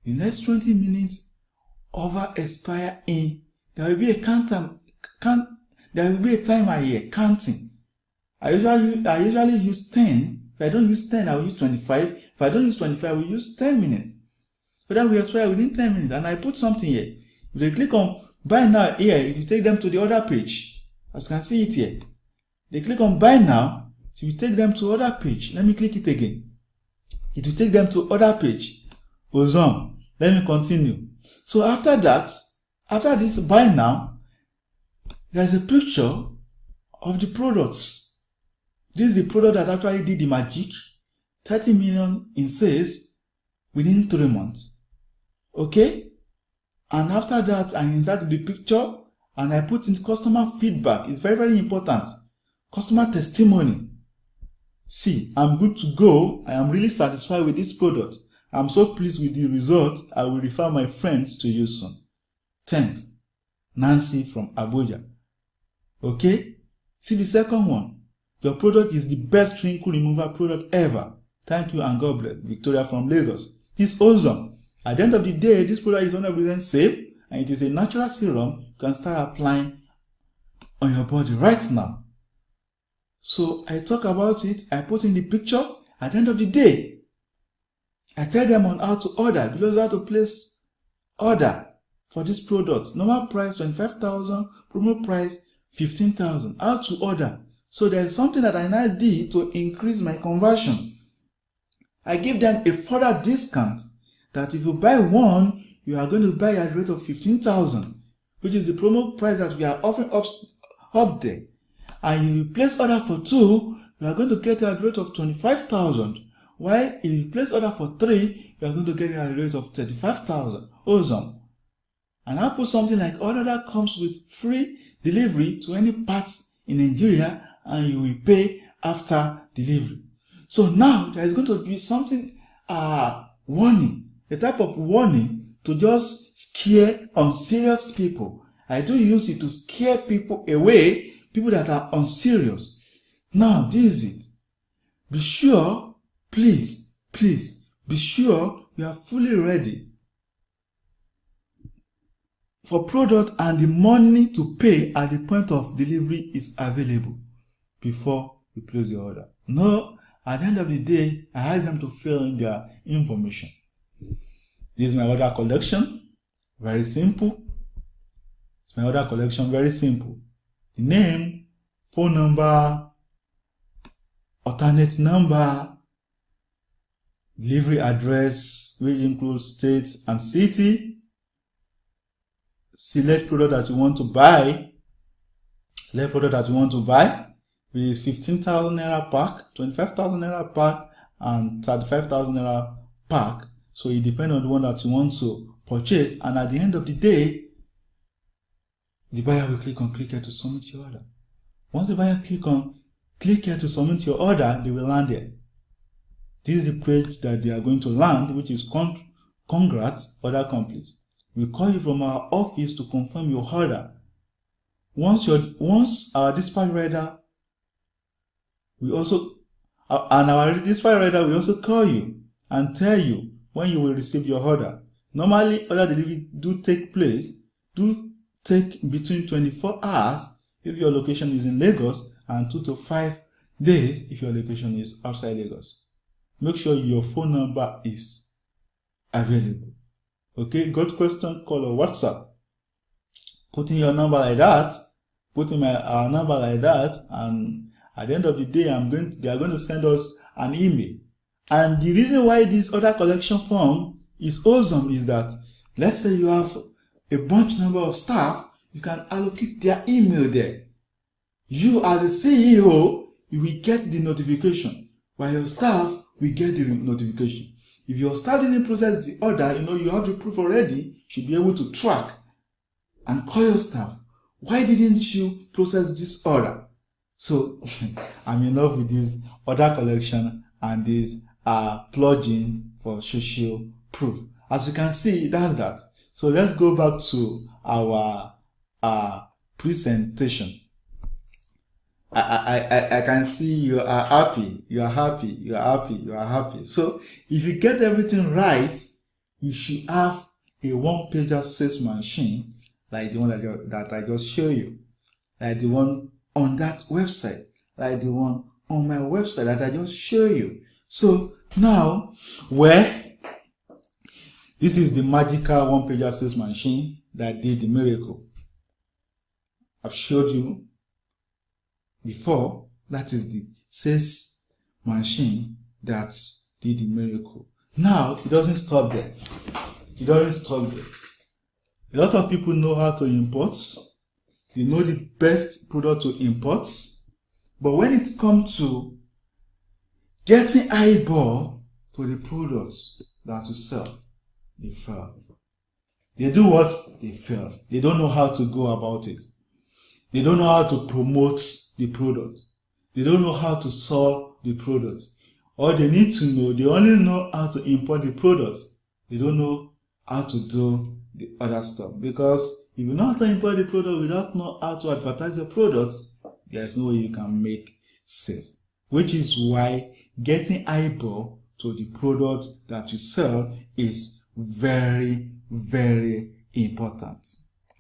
The next 20 minutes over expire in, there will be a there will be a timer here counting. I usually use 10. If I don't use 10, I will use 25. If I don't use 25, I will use 10 minutes. So that we expire within 10 minutes. And I put something here. If they click on buy now here, it will take them to the other page. As you can see it here. They click on buy now, it will take them to other page. Let me click it again. It will take them to other page. Goes on. Let me continue. So after that, after this buy now, there's a picture of the products. This is the product that actually did the magic. 30 million in sales within 3 months. Okay? And after that, I insert the picture and I put in customer feedback. It's very, very important. Customer testimony. See, I'm good to go. I am really satisfied with this product. I'm so pleased with the result. I will refer my friends to you soon. Thanks. Nancy from Abuja. Okay? See the second one. Your product is the best wrinkle remover product ever. Thank you and God bless. Victoria from Lagos. It's awesome. At the end of the day, this product is 100% safe and it is a natural serum you can start applying on your body right now. So I talk about it. I put in the picture. At the end of the day, I tell them on how to order, because how to place order for this product. Normal price 25,000, promo price 15,000. How to order. So there is something that I now did to increase my conversion. I give them a further discount that if you buy one, you are going to buy at the rate of 15,000, which is the promo price that we are offering up there. And if you place order for 2, you are going to get it at the rate of 25,000. While if you place order for 3, you are going to get it at the rate of 35,000. Awesome. And I put something like order that comes with free delivery to any parts in Nigeria, and you will pay after delivery. So now there is going to be something warning, the type of warning to just scare unserious people. I do use it to scare people away, people that are unserious. Now this is it. Be sure, please be sure you are fully ready for product and the money to pay at the point of delivery is available before you place the order. No, at the end of the day, I ask them to fill in their information. This is my order collection. Very simple. It's my order collection, very simple. The name, phone number, alternate number, delivery address, which includes state and city. Select product that you want to buy. Select product that you want to buy. With 15,000 naira pack, 25,000 naira pack, and 35,000 naira pack. So it depends on the one that you want to purchase. And at the end of the day, the buyer will click on click here to submit your order. Once the buyer click here to submit your order, they will land here. This is the page that they are going to land, which is congrats, order complete. We call you from our office to confirm your order. Once our dispatch rider, we also call you and tell you when you will receive your order. Normally, order delivery do take between 24 hours if your location is in Lagos and 2 to 5 days if your location is outside Lagos. Make sure your phone number is available. Okay, got question, call or WhatsApp. Put in your number like that, put in our number like that, and at the end of the day, they are going to send us an email. And the reason why this order collection form is awesome is that, let's say you have a bunch number of staff, you can allocate their email there. You as a CEO, you will get the notification, while your staff will get the notification. If your staff didn't process the order, you have the proof already, you should be able to track and call your staff. Why didn't you process this order? So I'm in love with this order collection and this plugin for social proof. As you can see, that's that. So let's go back to our presentation. I can see you are happy, you are happy, you are happy, you are happy. So if you get everything right, you should have a one-pager sales machine like the one that I just showed you, like the one on that website, like the one on my website that I just showed you. So now, this is the magical one-pager sales machine that did the miracle. I've showed you before. That is the sales machine that did the miracle. Now, it doesn't stop there. It doesn't stop there. A lot of people know how to import. They know the best product to import. But when it comes to getting eyeball to the products that you sell, they fail. They do what? They fail. They don't know how to go about it. They don't know how to promote the product. They don't know how to sell the product. All they need to know, they only know how to import the products. They don't know how to do the other stuff. Because if you know how to import the product without know how to advertise the products, there's no way you can make sales. Which is why getting eyeball to the product that you sell is very, very important.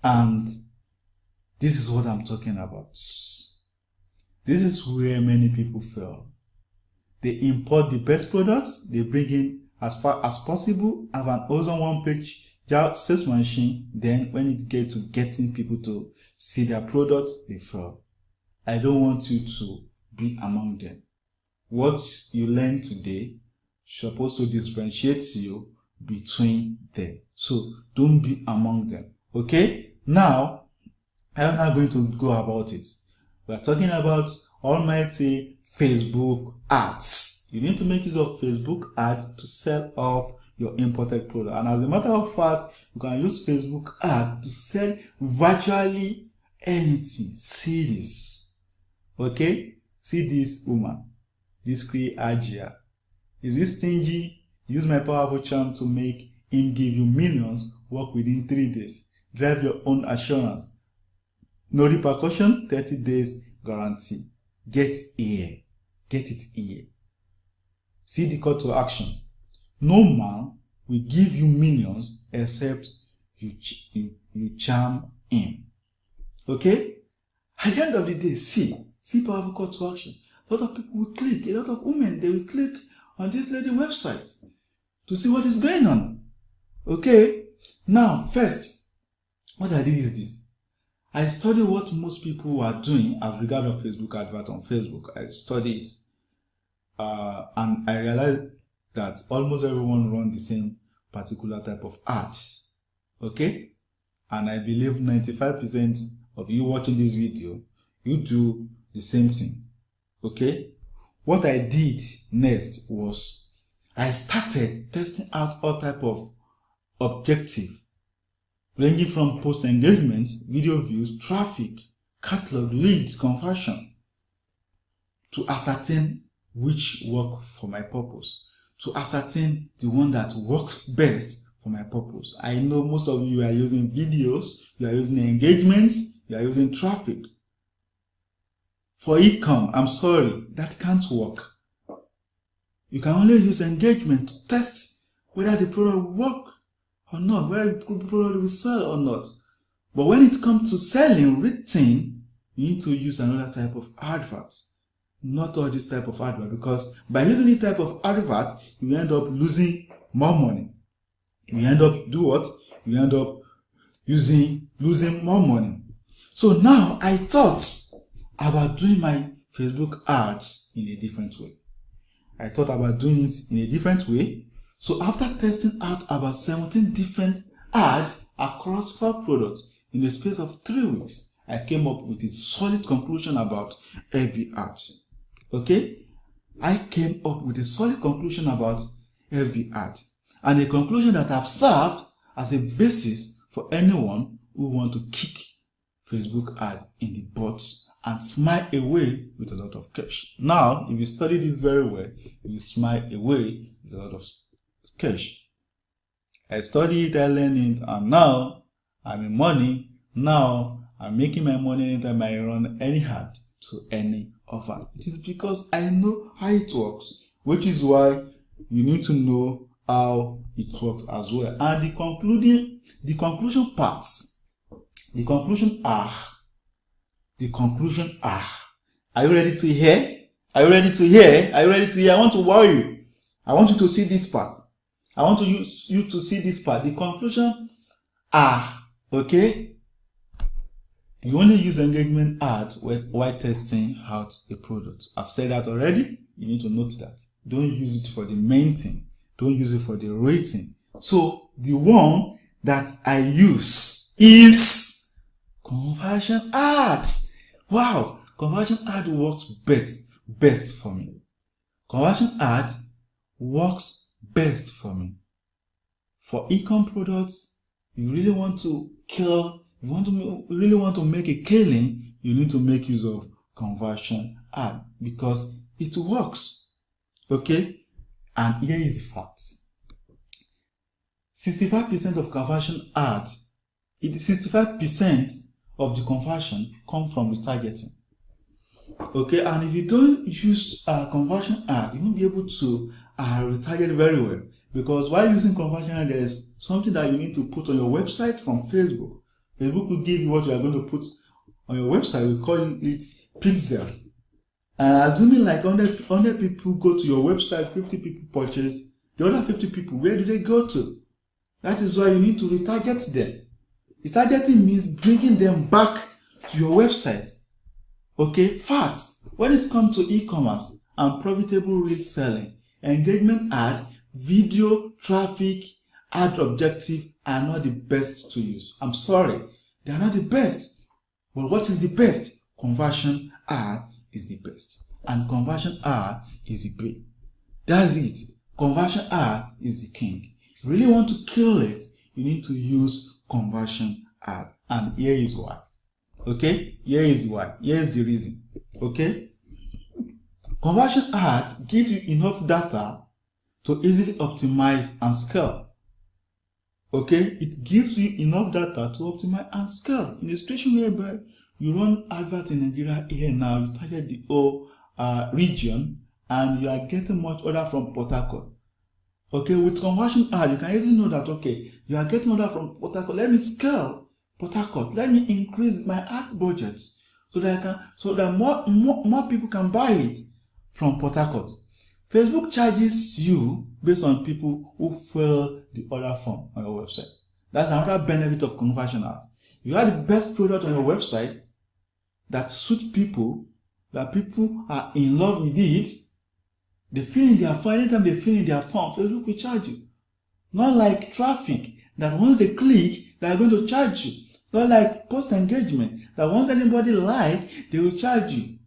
And this is what I'm talking about. This is where many people fail. They import the best products, they bring in as far as possible, have an awesome one-page sales machine. Then when it gets to getting people to see their product, they fail. I don't want you to be among them. What you learn today is supposed to differentiate you between them. So don't be among them. Okay? Now, I'm not going to go about it. We are talking about almighty Facebook ads. You need to make use of Facebook ads to sell off your imported product. And as a matter of fact, you can use Facebook ads to sell virtually anything. See this. Okay? See this woman. This Queen Ajia. Is this stingy? Use my powerful charm to make him give you millions. Work within 3 days. Drive your own assurance. No repercussion, 30 days guarantee. Get here. Get it here. See the call to action. No man will give you millions except you charm him. Okay? At the end of the day, see powerful call to action. A lot of people will click. A lot of women, they will click on this lady website to see what is going on. Okay? Now, first, what I did is this. I studied what most people are doing as regard of Facebook advert on Facebook. I studied it. And I realized that almost everyone runs the same particular type of ads. Okay? And I believe 95% of you watching this video, you do the same thing. Okay? What I did next was I started testing out all type of objective, ranging from post engagement, video views, traffic, catalog, leads, conversion, to ascertain which work for my purpose, to ascertain the one that works best for my purpose. I know most of you are using videos, you are using engagements, you are using traffic. For e-com, I'm sorry, that can't work. You can only use engagement to test whether the product will work or not, whether the product will sell or not. But when it comes to selling written, you need to use another type of advert. Not all this type of advert, because by using this type of advert, you end up losing more money. You end up do what? You end up losing more money. So now I thought about doing my Facebook ads in a different way. I thought about doing it in a different way. So after testing out about 17 different ads across 4 products in the space of 3 weeks, I came up with a solid conclusion about FB ads. Okay? I came up with a solid conclusion about FB ads, and a conclusion that I've served as a basis for anyone who want to kick Facebook ad in the bots and smile away with a lot of cash. Now, if you study this very well, you smile away with a lot of cash. I studied it, I learned it, and now I'm in money. Now I'm making my money anytime I run any ad to any offer. It is because I know how it works, which is why you need to know how it works as well. And the conclusion are you ready to hear? Are you ready to hear? Are you ready to hear? I want to wow you. I want you to see this part. I want you to see this part. The conclusion are, okay? You only use engagement ad while testing out a product. I've said that already. You need to note that. Don't use it for the main thing. Don't use it for the rating. So the one that I use is conversion ads. Wow, conversion ad works best for me. Conversion ad works best for me. For e-com products, you really want to really want to make a killing, you need to make use of conversion ad because it works. Okay? And here is the fact. 65% of conversion ad, 65% of the conversion come from retargeting. Okay, and if you don't use conversion ad, you won't be able to retarget very well, because while using conversion ad, there's something that you need to put on your website from Facebook. Facebook will give you what you are going to put on your website. We call it pixel. Assuming like 100 people go to your website, 50 people purchase, the other 50 people, where do they go to? That is why you need to retarget them. Retargeting means bringing them back to your website. Okay, facts. When it comes to e-commerce and profitable retail selling, engagement ad, video, traffic, ad objective are not the best to use. I'm sorry, they are not the best. But what is the best? Conversion ad is the best. And conversion ad is the brain. That's it. Conversion ad is the king. If you really want to kill it, you need to use conversion ad. And here is why. Okay? Here is why. Here is the reason. Okay? Conversion ad gives you enough data to easily optimize and scale. Okay? It gives you enough data to optimize and scale. In a situation whereby you run adverts in Nigeria here now, you target the whole region, and you are getting much order from Port Harcourt. Okay, with conversion ad, you can easily know that, okay, you are getting order from Port Harcourt. Let me scale Port Harcourt. Let me increase my ad budgets so that more people can buy it from Port Harcourt. Facebook charges you based on people who fill the order form on your website. That's another benefit of conversion ad. You have the best product on your website that suits people, that people are in love with it. They fill in their form. Anytime they fill in their form, Facebook will charge you. Not like traffic, that once they click, they are going to charge you. Not like post engagement, that once anybody like, they will charge you.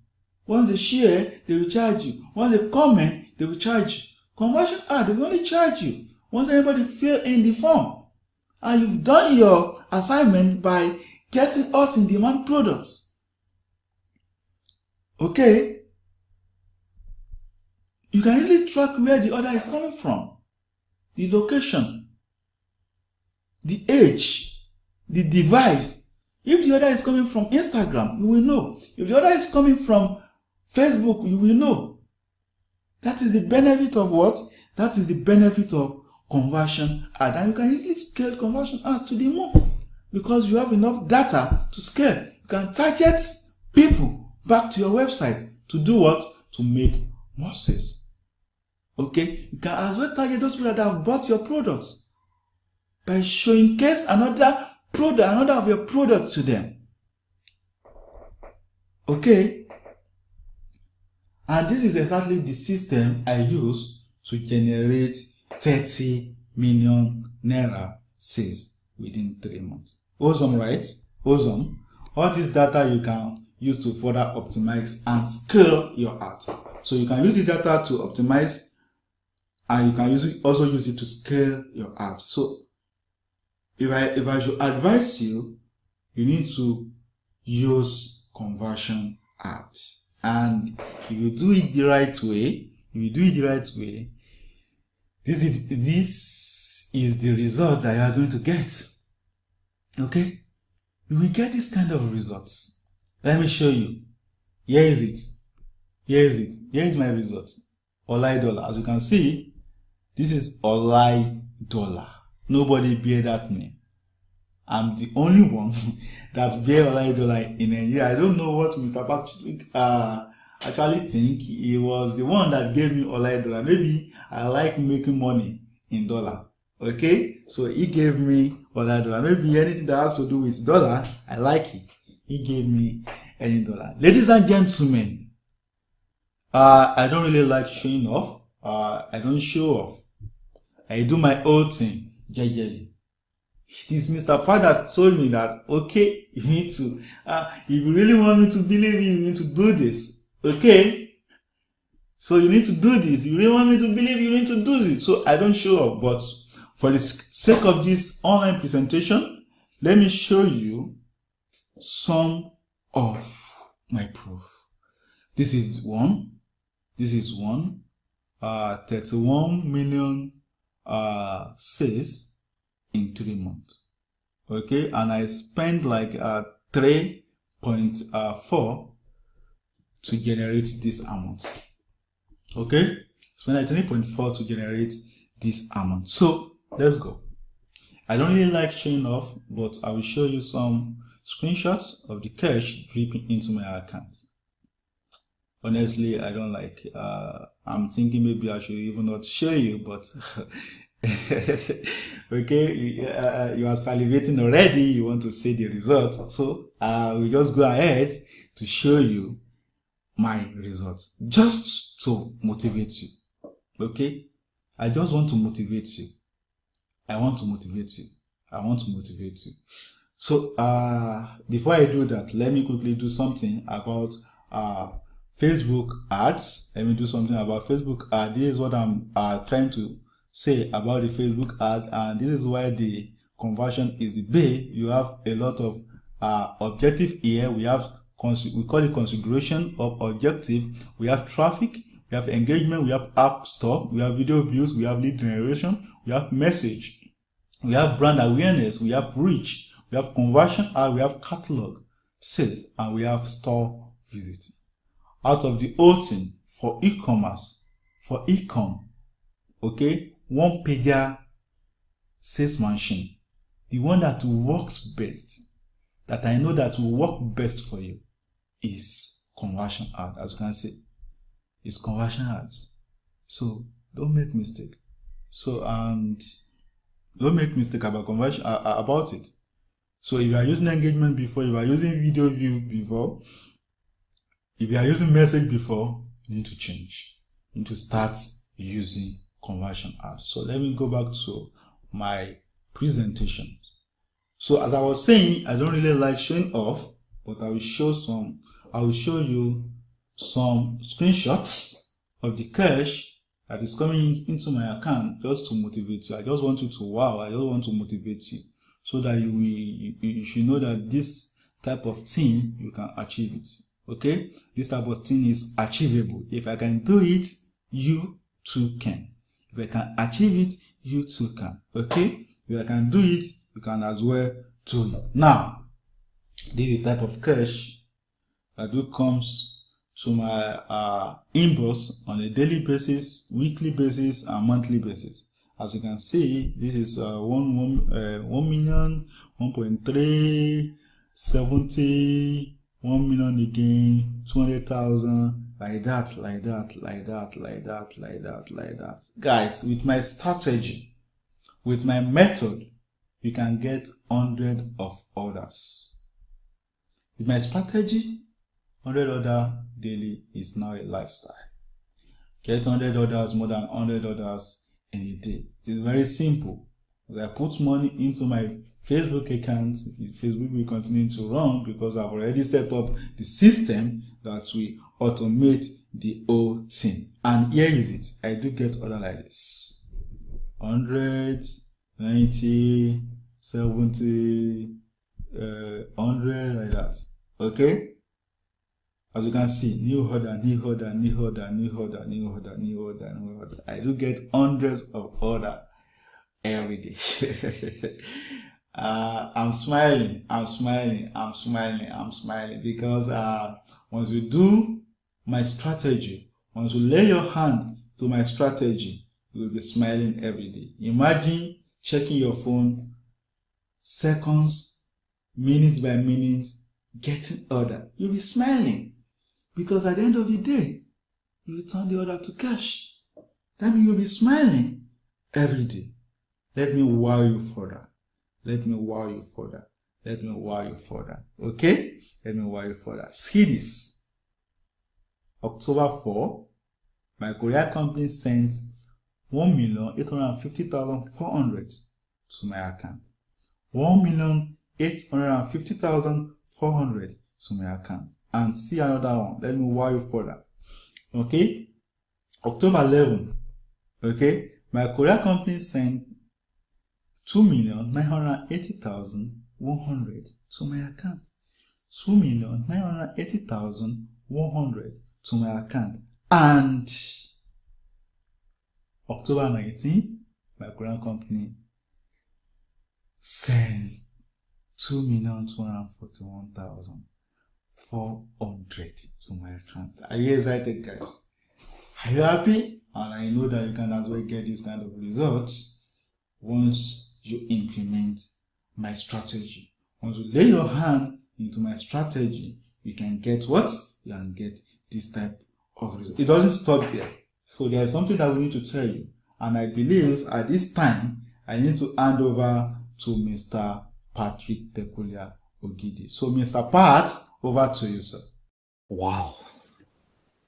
Once they share, they will charge you. Once they comment, they will charge you. Conversion ad, they will only charge you once anybody fill in the form. And you've done your assignment by getting hot in demand products. Okay? You can easily track where the order is coming from, the location, the age, the device. If the order is coming from Instagram, you will know. If the order is coming from Facebook, you will know. That is the benefit of what? That is the benefit of conversion ad. And you can easily scale conversion ads to the moon because you have enough data to scale. You can target people back to your website to do what? To make more sales. Okay? You can as well target those people that have bought your products by showcasing another of your products to them. Okay? And this is exactly the system I use to generate 30 million naira sales within 3 months. Awesome, right? Awesome. All this data you can use to further optimize and scale your ad. So you can use the data to optimize, and you can also use it to scale your ad. So if I should advise you, you need to use conversion ads. And if you do it the right way, this is the result that you are going to get. Okay, you will get this kind of results. Let me show you. Here is it. Here is my results. Olaide. As you can see, this is Olaide. Nobody bear that name. I'm the only one that bear Olaide in Nigeria. I don't know what Mr. Patrick actually think. He was the one that gave me Olaide. Maybe I like making money in dollar. Okay, so he gave me Olaide. Maybe anything that has to do with dollar, I like it. He gave me any dollar. Ladies and gentlemen, I don't really like showing off. I don't show off. I do my own thing. It is Mr. Pat that told me that, okay, you need to, if you really want me to believe you need to do this. Okay? So you need to do this. You really want me to believe you need to do this. So I don't show up, but for the sake of this online presentation, let me show you some of my proof. This is one. 31 million sales in 3 months. Okay, and I spent like 3.4 to generate this amount. Okay, spend like 3.4 to generate this amount. So let's go. I don't really like showing off, but I will show you some screenshots of the cash dripping into my account. Honestly, I don't like. I'm thinking maybe I should even not show you, but okay, you are salivating already. You want to see the results, so we just go ahead to show you my results, just to motivate you. Okay, I just want to motivate you. I want to motivate you. So before I do that, let me quickly do something about Facebook ads. Let me do something about Facebook ad. This is what I'm trying to say about the Facebook ad, and this is why the conversion is the bay. You have a lot of objective here. We call it configuration of objective. We have traffic, we have engagement, we have app store, we have video views, we have lead generation, we have message, we have brand awareness, we have reach, we have conversion ad, we have catalog sales, and we have store visit. Out of the whole thing, for e-commerce, for e-com, okay, one pager sales machine, the one that works best, that I know that will work best for you, is conversion ad. As you can see, it's conversion ads. So don't make mistake. Don't make mistake about conversion about it. So if you are using engagement before, if you are using video view before, if you are using message before, you need to change. You need to start using conversion ads. So let me go back to my presentation. So as I was saying, I don't really like showing off, but I will show you some screenshots of the cash that is coming into my account, just to motivate you. I just want you to wow. I just want to motivate you, so that you should know that this type of thing, you can achieve it. Okay, this type of thing is achievable. If I can do it, you too can. If I can achieve it, you too can. Okay, if I can do it, you can as well do it. Now, this is the type of cash that comes to my inbox on a daily basis, weekly basis, and monthly basis. As you can see, this is 1 million, 1.3, 70, 1 million again, 200,000, like that. Guys, with my strategy, with my method, you can get 100 of orders. With my strategy, 100 orders daily is now a lifestyle. Get 100 orders, more than 100 orders in a day. It is very simple. As I put money into my Facebook account, Facebook will continue to run because I've already set up the system that will automate the whole thing. And here is it. I do get order like this: 100, 90, 70, 100, like that. Okay. As you can see, new order, new order, new order, new order, new order, new order, new order. I do get hundreds of order every day. I'm smiling, I'm smiling, I'm smiling, I'm smiling because once we do my strategy, once you lay your hand to my strategy, you will be smiling every day. Imagine checking your phone seconds, minutes by minutes, getting order. You'll be smiling because at the end of the day, you return the order to cash. That means you'll be smiling every day. Let me wow you further. Let me wow you further. Let me wow you further. Okay? Let me wow you further. See this. October 4, my courier company sent 1,850,400 to my account. 1,850,400 to my account. And see another one. Let me wow you further. Okay? October 11. Okay? My courier company sent 2,980,100 to my account. 2,980,100 to my account. And October 19, my courier company sent 2,241,400 to my account. Are you excited, guys? Are you happy? And I know that you can as well get this kind of results once you implement my strategy. Once you lay your hand into my strategy, you can get what? You can get this type of result. It doesn't stop there. So there is something that we need to tell you. And I believe at this time, I need to hand over to Mr. Patrick Peculiar Ogidi. So Mr. Pat, over to you, sir. Wow.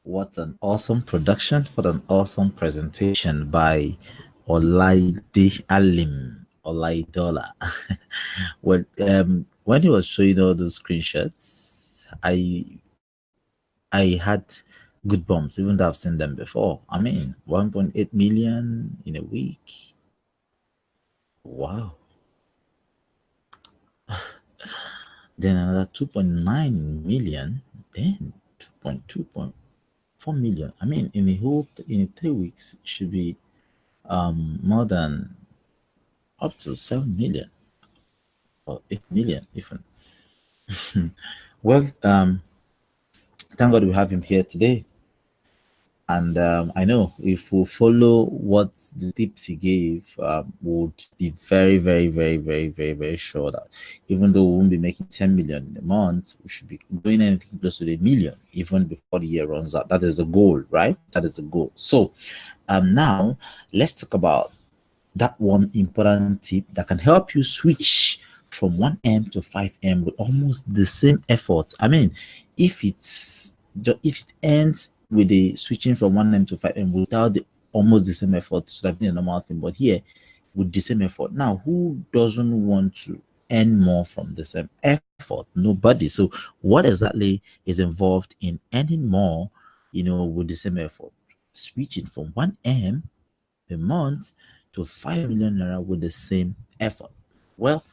What an awesome production. What an awesome presentation by Olaide Alim Olaidola. Well, when he was showing all those screenshots, I had good bumps, even though I've seen them before. I mean, 1.8 million in a week. Wow. Then another 2.9 million, then 2.4 million. I mean, in 3 weeks, it should be more than up to 7 million or 8 million even. Well, thank God we have him here today. And I know if we follow what the tips he gave, would be very, very, very, very, very, very sure that even though we won't be making 10 million in a month, we should be doing anything close to a million even before the year runs out. That is the goal, right? That is the goal. So now let's talk about that one important tip that can help you switch from 1M to 5M with almost the same effort. I mean, if it ends with the switching from 1M to 5M without the almost the same effort, it should have been a normal thing. But here, with the same effort. Now, who doesn't want to earn more from the same effort? Nobody. So, what exactly is involved in earning more, with the same effort? Switching from 1M a month to 5 million naira with the same effort. Well,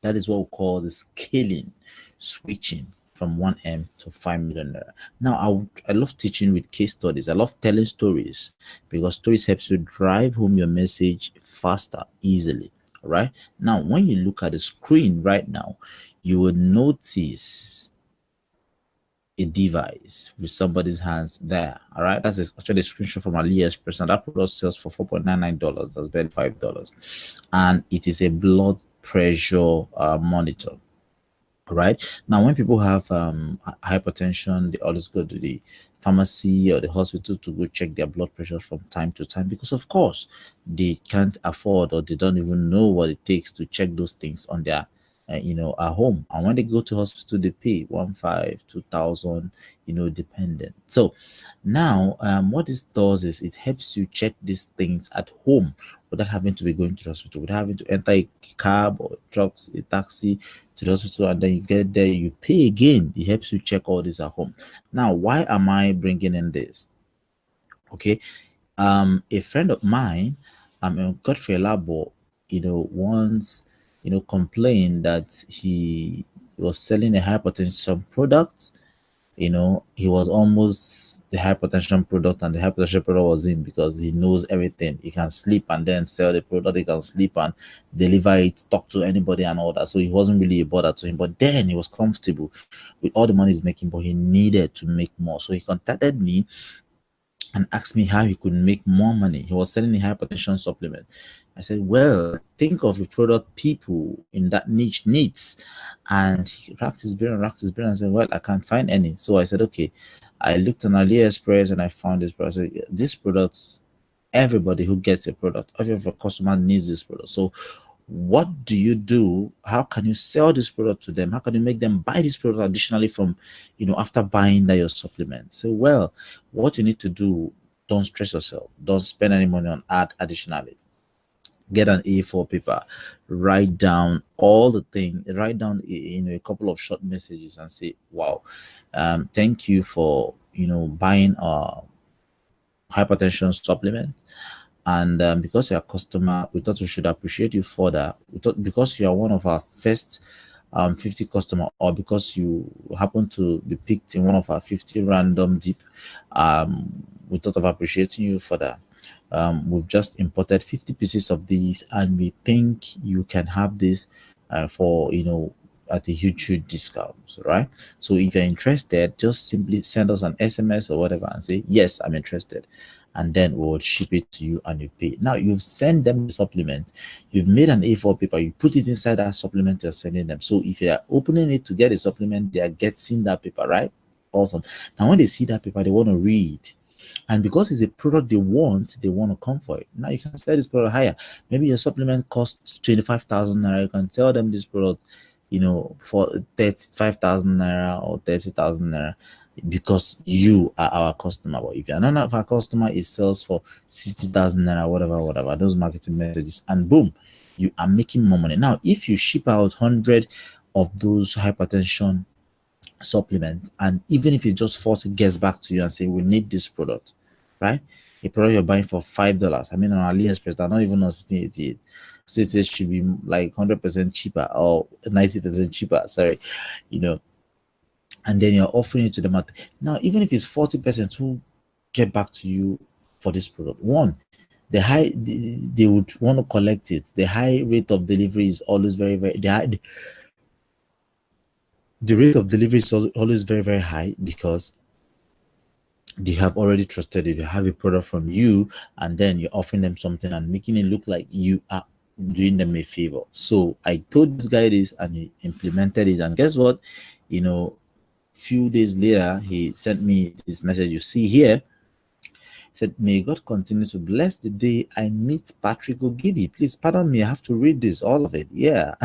that is what we call the scaling, switching from 1M to 5 million naira. Now, I love teaching with case studies. I love telling stories because stories helps you drive home your message faster, easily. All right. Now, when you look at the screen right now, you will notice a device with somebody's hands there. All right, that's actually a screenshot from AliExpress, and that product sells for $4.99. That's barely $5, and it is a blood pressure monitor. Right now, when people have hypertension, they always go to the pharmacy or the hospital to go check their blood pressure from time to time because, of course, they can't afford or they don't even know what it takes to check those things on their at home. And when they go to hospital, they pay 1,500, 2,000, dependent. So now, what this does is it helps you check these things at home without having to be going to the hospital, without having to enter a cab or trucks, a taxi to the hospital, and then you get there, you pay again. It helps you check all this at home. Now, why am I bringing in this? Okay, a friend of mine, Godfrey Labo, once complained that he He was selling a hypertension product. He was almost the hypertension product, and the hypertension product was him because he knows everything. He can sleep and then sell the product. He can sleep and deliver it, talk to anybody and all that. So he wasn't really a bother to him. But then he was comfortable with all the money he's making, but he needed to make more. So he contacted me and asked me how he could make more money. He was selling a hypertension supplement. I said, well, think of the product people in that niche needs. And he racked his brain and said, well, I can't find any. So I said, okay. I looked on AliExpress and I found this product. I said, this product's everybody who gets a product, every customer needs this product. So what do you do? How can you sell this product to them? How can you make them buy this product additionally from, after buying that your supplement? So, well, what you need to do, don't stress yourself. Don't spend any money on ad additionally. Get an A4 paper, write down all the things, write down, a couple of short messages and say, wow, thank you for, buying a hypertension supplement. And because you're a customer, we thought we should appreciate you further. We thought because you are one of our first 50 customer, or because you happen to be picked in one of our 50 random deep, we thought of appreciating you for that. We've just imported 50 pieces of these, and we think you can have this for at a huge discount, right? So if you're interested, just simply send us an SMS or whatever and say, yes, I'm interested, and then we'll ship it to you and you pay. Now you've sent them the supplement, you've made an A4 paper, you put it inside that supplement you're sending them. So if you're opening it to get a supplement, they are getting that paper, right? Awesome. Now when they see that paper, they want to read. And because it's a product they want to come for it. Now you can sell this product higher. Maybe your supplement costs 25,000 naira. You can tell them this product, for 35,000 naira or 30,000 naira, because you are our customer. But if you're not our customer, it sells for 60,000 naira, whatever, those marketing messages, and boom, you are making more money. Now, if you ship out 100 of those hypertension supplements, and even if it just 40 gets back to you and say, we need this product, right? A product you're buying for $5. I mean, on AliExpress, they're not even on 1688. It should be like 100% cheaper or 90% cheaper, sorry, and then you're offering it to them at, now even if it's 40% who get back to you for this product, one, they would want to collect it. The high rate of delivery is always the rate of delivery is always very high, because they have already trusted it. You have a product from you, and then you're offering them something and making it look like you are doing them a favor. So I told this guy this, and he implemented it, and guess what? Few days later, he sent me this message you see here. He said, may God continue to bless the day I meet Patrick Ogidi. Please pardon me, I have to read this, all of it. Yeah.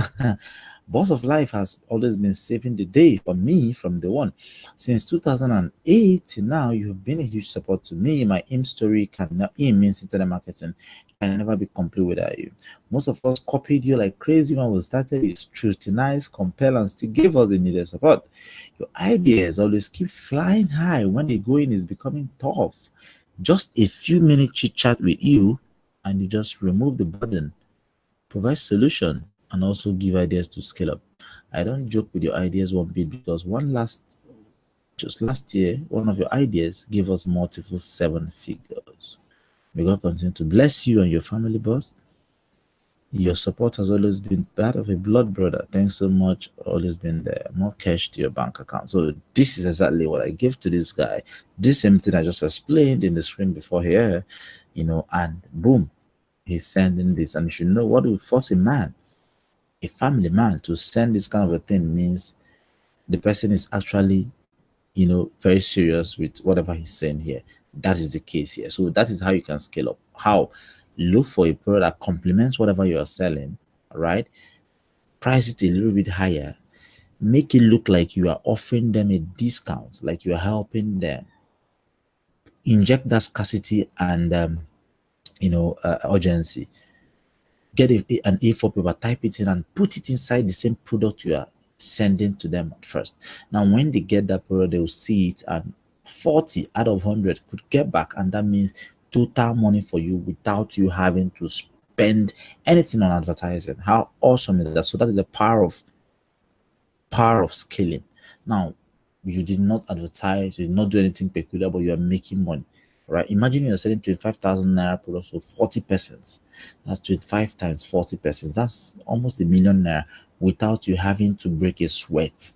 Boss of Life has always been saving the day for me from the one. Since 2008 till now, you have been a huge support to me. My IM story IM means internet marketing, can never be complete without you. Most of us copied you like crazy when we started. You scrutinized, compel, and still gave us the needed support. Your ideas always keep flying high when the going is becoming tough. Just a few minutes chit chat with you, and you just remove the burden, provide solution, and also give ideas to scale up. I don't joke with your ideas one bit, because just last year, one of your ideas gave us multiple seven figures. May God continue to bless you and your family, boss. Your support has always been part of a blood brother. Thanks so much. Always been there. More cash to your bank account. So this is exactly what I give to this guy. This same thing I just explained in the screen before here, and boom, he's sending this. And you should know, what will force a family man, to send this kind of a thing means the person is actually, very serious with whatever he's saying here. That is the case here. So that is how you can scale up. How? Look for a product that complements whatever you are selling, right? Price it a little bit higher. Make it look like you are offering them a discount, like you are helping them. Inject that scarcity and urgency. Get an A4 paper, type it in, and put it inside the same product you are sending to them at first. Now, when they get that product, they will see it, and 40 out of 100 could get back, and that means total money for you without you having to spend anything on advertising. How awesome is that? So that is the power of power of scaling. Now, you did not advertise, you did not do anything peculiar, but you are making money. Right? Imagine you're selling 25,000 naira products for 40 persons. That's 25 times 40 persons. That's almost a million naira without you having to break a sweat,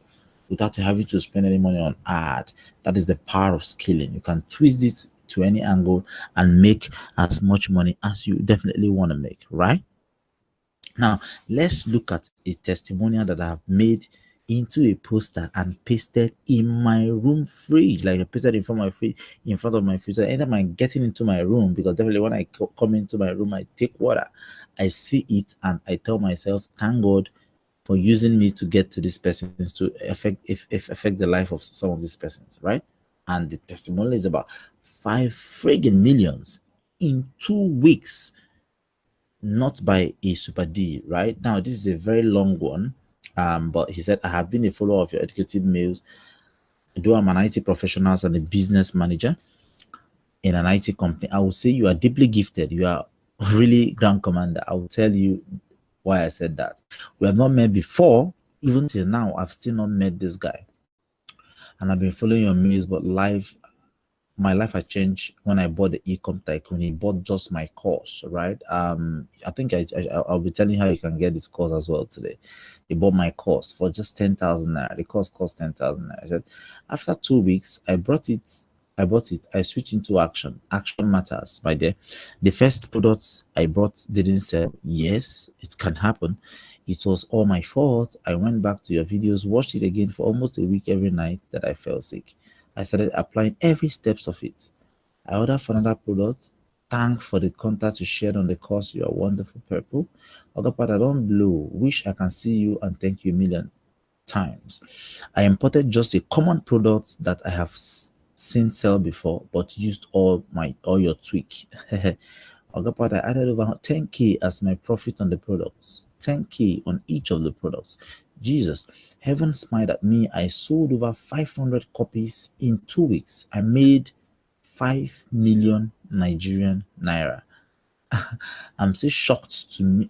without you having to spend any money on ad. That is the power of scaling. You can twist it to any angle and make as much money as you definitely want to make, right? Now, let's look at a testimonial that I've made into a poster and pasted in my room fridge. Like I pasted in front of my fridge, in front of my fridge. So anytime I'm getting into my room, because definitely when I come into my room, I take water, I see it, and I tell myself, thank God for using me to get to these persons to affect if affect the life of some of these persons, right? And the testimonial is about 5 friggin' millions in 2 weeks, not by a super D, right? Now, this is a very long one. But he said, I have been a follower of your educative mails. Though I'm an IT professional and a business manager in an IT company, I will say you are deeply gifted. You are really grand commander. I will tell you why I said that. We have not met before. Even till now, I've still not met this guy. And I've been following your mails, but my life had changed when I bought the Ecom Tycoon. He bought just my course, right? I think I'll be telling you how you can get this course as well today. He bought my course for just 10,000 naira. The course cost 10,000 naira. I said, after 2 weeks, I brought it. I bought it. I switched into action. Action matters, my dear. The first product I bought didn't sell. Yes, it can happen. It was all my fault. I went back to your videos, watched it again for almost a week every night that I fell sick. I started applying every steps of it. I ordered for another product. Thank for the contact you shared on the course. You are wonderful, Purple. Other part, I don't blow. Wish I can see you and thank you a million times. I imported just a common product that I have seen sell before, but used all your tweak. Other part, I added over 10K as my profit on the products. 10K on each of the products. Jesus, heaven smiled at me. I sold over 500 copies in 2 weeks. I made 5 million Nigerian naira. I'm still shocked to me.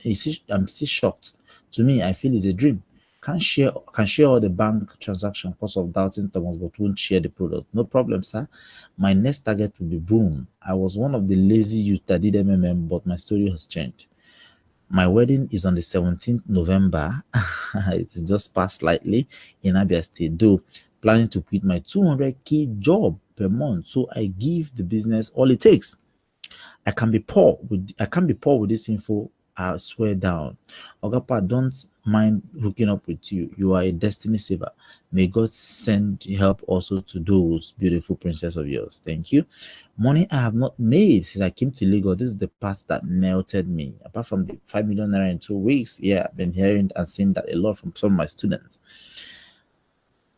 I'm still shocked. To me, I feel it's a dream. Can share all the bank transaction cost of doubting Thomas, but won't share the product. No problem, sir. My next target will be boom. I was one of the lazy youth that did MMM, but my story has changed. My wedding is on the 17th November. It just passed slightly in Abia State, though planning to quit my 200K job per month. So I give the business all it takes. I can't be poor with this info. I swear down. Ogapa, don't mind hooking up with you. You are a destiny saver. May God send help also to those beautiful princess of yours. Thank you. Money I have not made since I came to Lagos. This is the part that melted me. Apart from the 5 million naira in 2 weeks, yeah, I've been hearing and seeing that a lot from some of my students.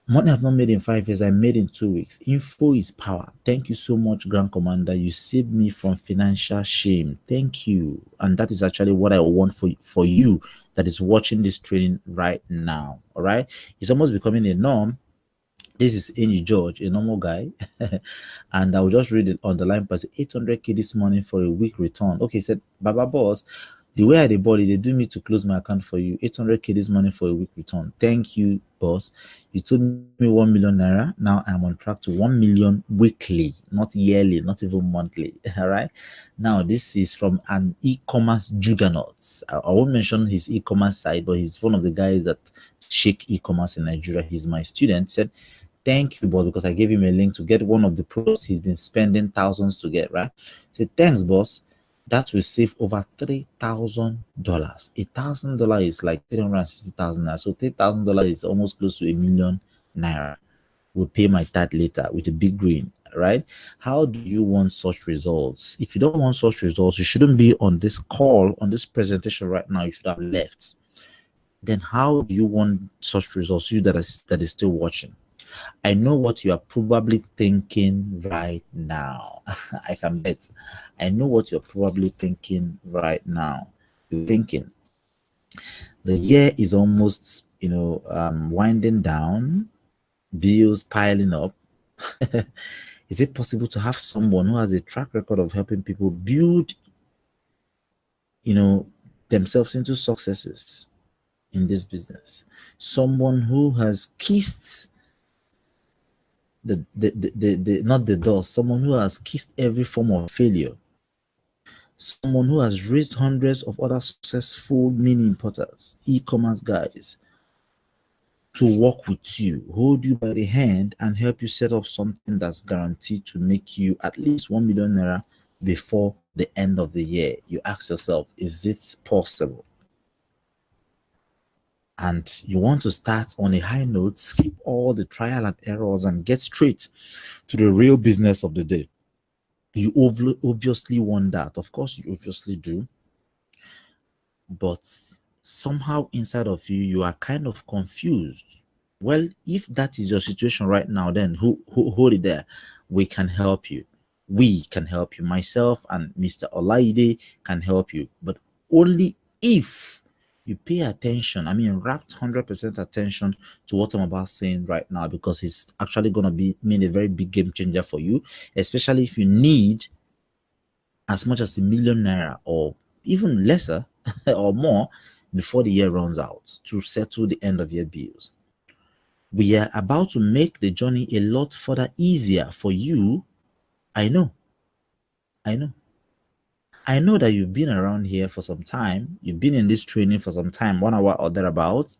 Money I've not made in 5 years, I made in 2 weeks. Info is power. Thank you so much, Grand Commander. You saved me from financial shame. Thank you. And that is actually what I want for you that is watching this training right now. All right. It's almost becoming a norm. This is Angie George, a normal guy. And I'll just read it on the line pass 800K this morning for a week return. Okay, he said, Baba boss, the way I did body, they do me to close my account for you. 800K this morning for a week return. Thank you, boss. You told me 1 million naira. Now I'm on track to 1 million weekly, not yearly, not even monthly. All right. Now, this is from an e-commerce juggernaut. I won't mention his e-commerce site, but he's one of the guys that shake e-commerce in Nigeria. He's my student. He said, thank you, boss, because I gave him a link to get one of the products he's been spending thousands to get, right? Say, thanks, boss. That will save over $3,000. $1,000 is like 360,000 naira. So $3,000 is almost close to a million naira. Will pay my dad later with a big green, right? How do you want such results? If you don't want such results, you shouldn't be on this call, on this presentation right now. You should have left. Then how do you want such results? You that is still watching. I know what you are probably thinking right now. I can bet. I know what you're probably thinking right now. You're thinking the year is almost, winding down, bills piling up. Is it possible to have someone who has a track record of helping people build, themselves into successes? in this business. Someone who has kissed the not the door, someone who has kissed every form of failure, someone who has raised hundreds of other successful mini importers, e-commerce guys, to work with you, hold you by the hand, and help you set up something that's guaranteed to make you at least 1 million naira before the end of the year. You ask yourself, is it possible? And you want to start on a high note, skip all the trial and errors, and get straight to the real business of the day. You obviously want that. Of course, you obviously do. But somehow inside of you, you are kind of confused. Well, if that is your situation right now, then who hold it there. We can help you. We can help you. Myself and Mr. Olaide can help you, but only if you pay attention. I mean, wrapped 100% attention to what I'm about saying right now, because it's actually gonna mean a very big game changer for you, especially if you need as much as 1 million naira or even lesser or more before the year runs out to settle the end of year bills. We are about to make the journey a lot further easier for you. I know. I know. I know that you've been around here for some time. You've been in this training for some time, 1 hour or thereabouts.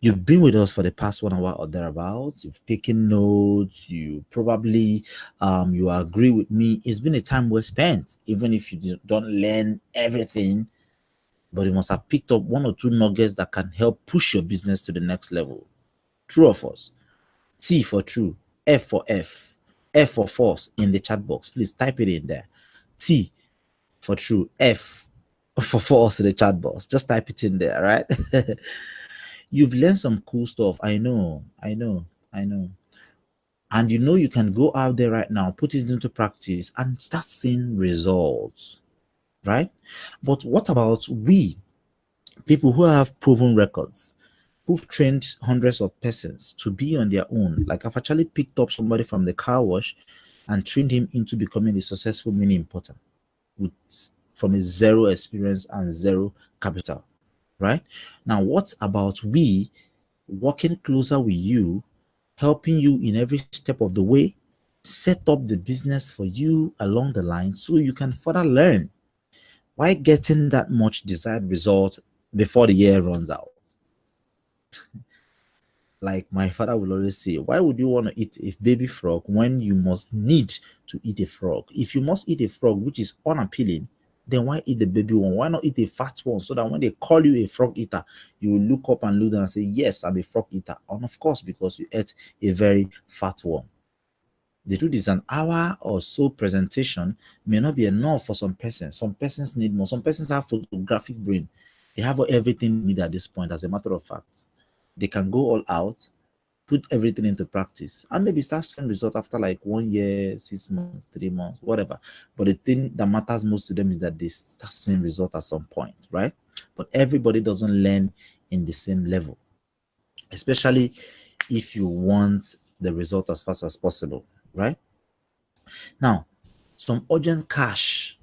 You've been with us for the past 1 hour or thereabouts. You've taken notes. You probably you agree with me. It's been a time well spent, even if you don't learn everything, but you must have picked up 1 or 2 nuggets that can help push your business to the next level. True or false? T for true, F for F for false in the chat box. Please type it in there. T for true, F for false in the chat box. Just type it in there, right? You've learned some cool stuff. I know. And you know you can go out there right now, put it into practice, and start seeing results, right? But what about we, people who have proven records, who've trained hundreds of persons to be on their own? Like, I've actually picked up somebody from the car wash and trained him into becoming a successful mini importer with from a zero experience and zero capital, right? Now, what about we working closer with you, helping you in every step of the way, set up the business for you along the line so you can further learn while getting that much desired result before the year runs out? Like my father will always say, why would you want to eat a baby frog when you must need to eat a frog? If you must eat a frog which is unappealing, then why eat the baby one? Why not eat a fat one, so that when they call you a frog eater, you will look up and look down and say, yes, I'm a frog eater. And of course, because you ate a very fat one. The truth is, an hour or so presentation may not be enough for some persons. Some persons need more. Some persons have photographic brain. They have everything they need at this point. As a matter of fact, they can go all out, put everything into practice, and maybe start seeing result after like 1 year, 6 months, 3 months, whatever. But the thing that matters most to them is that they start seeing result at some point, right? But everybody doesn't learn in the same level, especially if you want the result as fast as possible, right? Now, some urgent cash.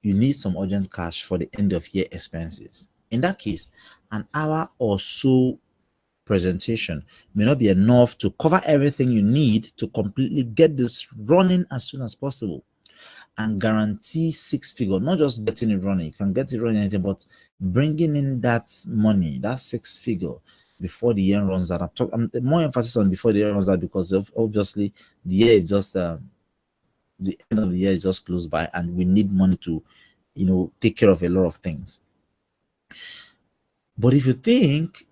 You need some urgent cash for the end of year expenses. In that case, an hour or so presentation may not be enough to cover everything you need to completely get this running as soon as possible and guarantee 6 figure. Not just getting it running, you can get it running anything, but bringing in that money, that 6 figure, before the year runs out. I'm more emphasis on before the year runs out, because obviously the year is just the end of the year is just close by, and we need money to take care of a lot of things. But if you think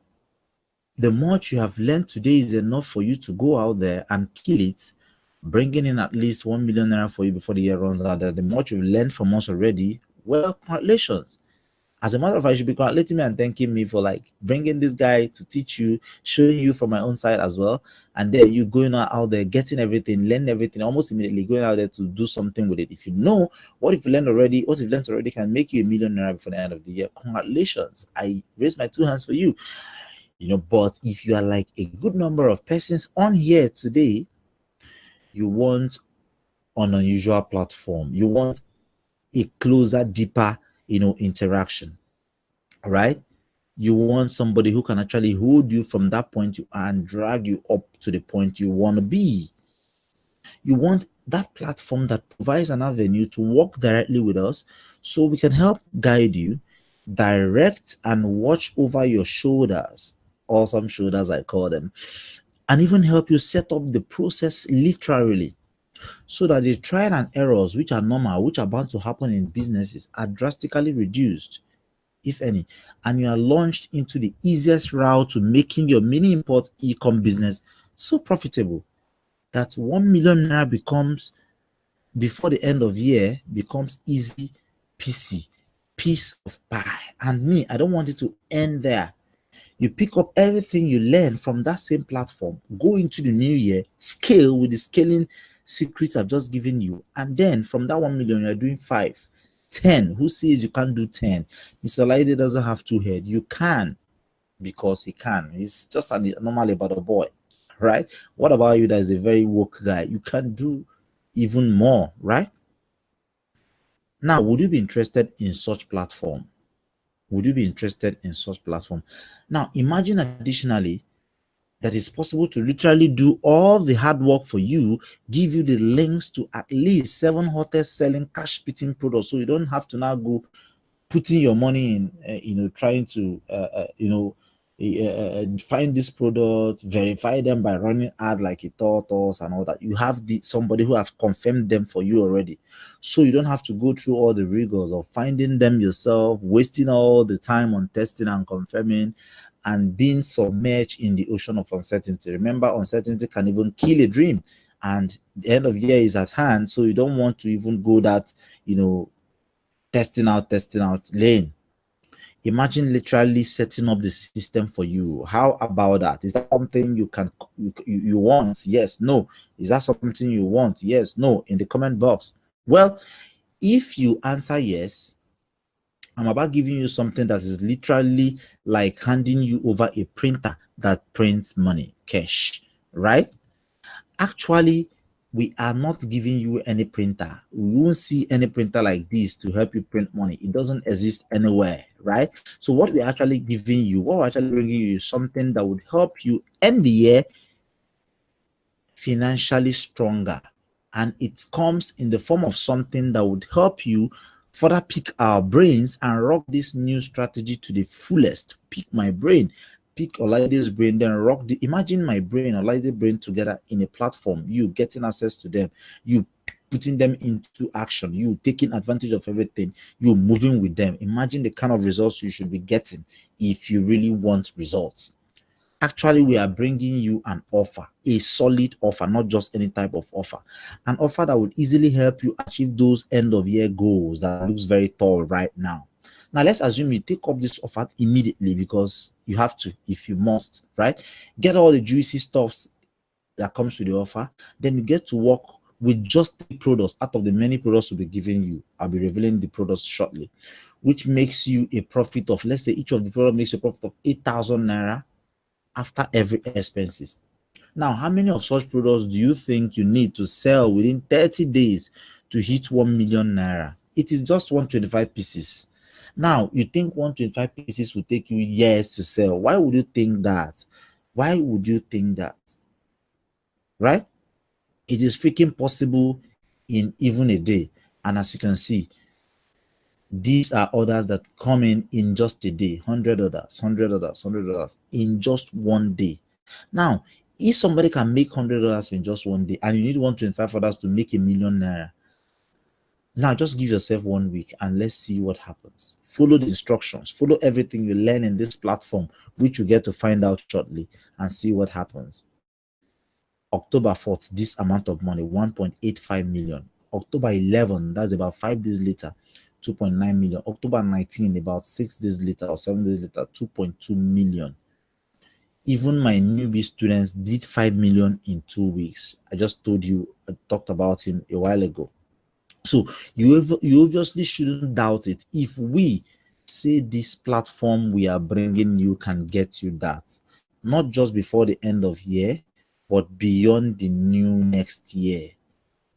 the much you have learned today is enough for you to go out there and kill it, bringing in at least 1 million naira for you before the year runs out, the much you've learned from us already, well, congratulations. As a matter of fact, you should be congratulating me and thanking me for like bringing this guy to teach you, showing you from my own side as well. And then you going out there, getting everything, learning everything, almost immediately going out there to do something with it. If you know what you've learned already, can make you 1 million naira before the end of the year. Congratulations. I raise my 2 hands for you. But if you are like a good number of persons on here today, you want an unusual platform, you want a closer, deeper interaction, right? You want somebody who can actually hold you from that point you are and drag you up to the point you want to be. You want that platform that provides an avenue to work directly with us so we can help guide you, direct and watch over your shoulders, awesome shoulders, I call them, and even help you set up the process literally so that the trial and errors, which are normal, which are bound to happen in businesses, are drastically reduced, if any, and you are launched into the easiest route to making your mini import e-com business so profitable that 1 million naira becomes, before the end of year, becomes easy PC, piece of pie. And me, I don't want it to end there. You pick up everything you learn from that same platform, go into the new year, scale with the scaling secrets I've just given you, and then from that 1 million, you're doing 5, 10. Who says you can't do 10? Mr. Laide doesn't have two heads. You can, because he can. He's just a normal about a boy, right? What about you that is a very woke guy? You can do even more, right? Now, would you be interested in such platform? Would you be interested in such platform? Now, imagine additionally that it's possible to literally do all the hard work for you, give you the links to at least 7 hottest selling cash spitting products, so you don't have to now go putting your money in, trying to, find this product, verify them by running ad like a tortoise and all that. You have somebody who have confirmed them for you already, so you don't have to go through all the rigors of finding them yourself, wasting all the time on testing and confirming, and being submerged in the ocean of uncertainty. Remember, uncertainty can even kill a dream, and the end of year is at hand, so you don't want to even go that, testing out lane. Imagine literally setting up the system for you. How about that? Is that something you want? Yes, no. Is that something you want? Yes, no, in the comment box. Well, if you answer yes, I'm about giving you something that is literally like handing you over a printer that prints money, cash, right? Actually, we are not giving you any printer. We won't see any printer like this to help you print money. It doesn't exist anywhere, right? So what we're actually giving you, what we're actually bringing you, is something that would help you end the year financially stronger. And it comes in the form of something that would help you further pick our brains and rock this new strategy to the fullest. Pick my brain, pick Olaide's brain, then rock the, imagine my brain, Olaide's brain together in a platform, you getting access to them, you putting them into action, you taking advantage of everything, you moving with them. Imagine the kind of results you should be getting if you really want results. Actually, we are bringing you an offer, a solid offer, not just any type of offer, an offer that would easily help you achieve those end of year goals that looks very tall right now. Now, let's assume you take up this offer immediately, because you have to, if you must, right? Get all the juicy stuffs that comes with the offer, then you get to work with just 3 products out of the many products we'll be giving you. I'll be revealing the products shortly, which makes you a profit of, let's say each of the products makes you a profit of 8,000 naira after every expenses. Now, how many of such products do you think you need to sell within 30 days to hit 1 million naira? It is just 125 pieces. Now, you think 125 pieces will take you years to sell. Why would you think that? Why would you think that? Right? It is freaking possible in even a day. And as you can see, these are orders that come in just a day. 100 orders, 100 orders, 100 orders in just one day. Now, if somebody can make $100 in just one day, and you need 125 orders to make a million naira, now just give yourself 1 week and let's see what happens. Follow the instructions, follow everything you learn in this platform, which you get to find out shortly, and see what happens. October 4th, this amount of money, 1.85 million. October 11, that's about 5 days later, 2.9 million. October 19, about 6 days later or 7 days later, 2.2 million. Even my newbie students did 5 million in 2 weeks. I just told you, I talked about him a while ago. So you obviously shouldn't doubt it. If we say this platform we are bringing you can get you that, not just before the end of year, but beyond the new next year.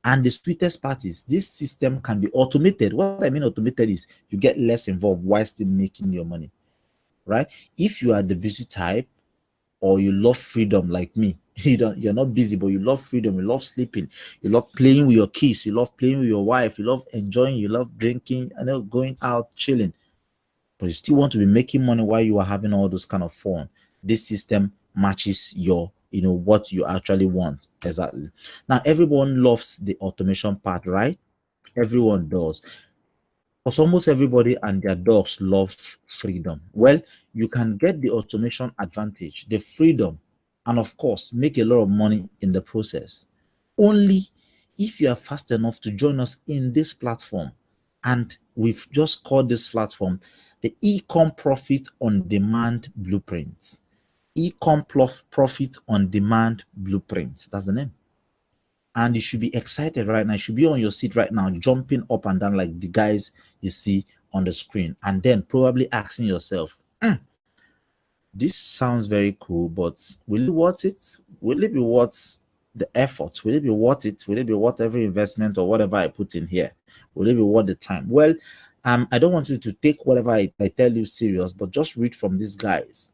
And the sweetest part is this system can be automated. What I mean automated is you get less involved while still making your money. right? If you are the busy type, or you love freedom like me, you're not busy, but you love freedom, you love sleeping, you love playing with your kids, you love playing with your wife, you love enjoying, you love drinking, and then going out chilling, but you still want to be making money while you are having all those kind of fun. This system matches your, what you actually want exactly. Now everyone loves the automation part, right? Everyone does. But almost everybody and their dogs love freedom. Well, you can get the automation advantage, the freedom, and of course, make a lot of money in the process. Only if you are fast enough to join us in this platform. And we've just called this platform the Ecom Profit on Demand Blueprint. Ecom Profit on Demand Blueprint. That's the name. And you should be excited right now. You should be on your seat right now, jumping up and down like the guys you see on the screen, and then probably asking yourself, this sounds very cool, but will it worth it? Will it be worth the effort? Will it be worth it? Will it be worth every investment or whatever I put in here? Will it be worth the time? Well, I don't want you to take whatever I tell you serious, but just read from these guys.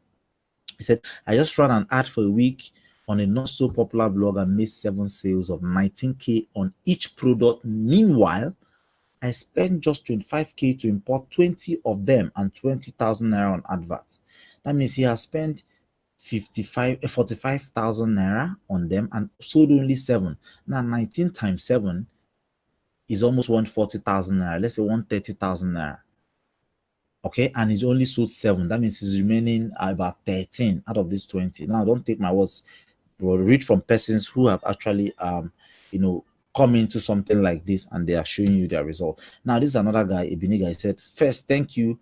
He said, I just ran an ad for a week on a not so popular blog and made 7 sales of 19K on each product. Meanwhile, I spent just 25K to import 20 of them and 20,000 naira on adverts. That means he has spent 45,000 naira on them and sold only 7. Now 19 times 7 is almost 140,000 naira. Let's say 130,000 naira. Okay, and he's only sold 7. That means he's remaining about 13 out of these 20. Now don't take my words, but read from persons who have actually come into something like this and they are showing you their result. Now this is another guy, a Benin guy, said, first, thank you.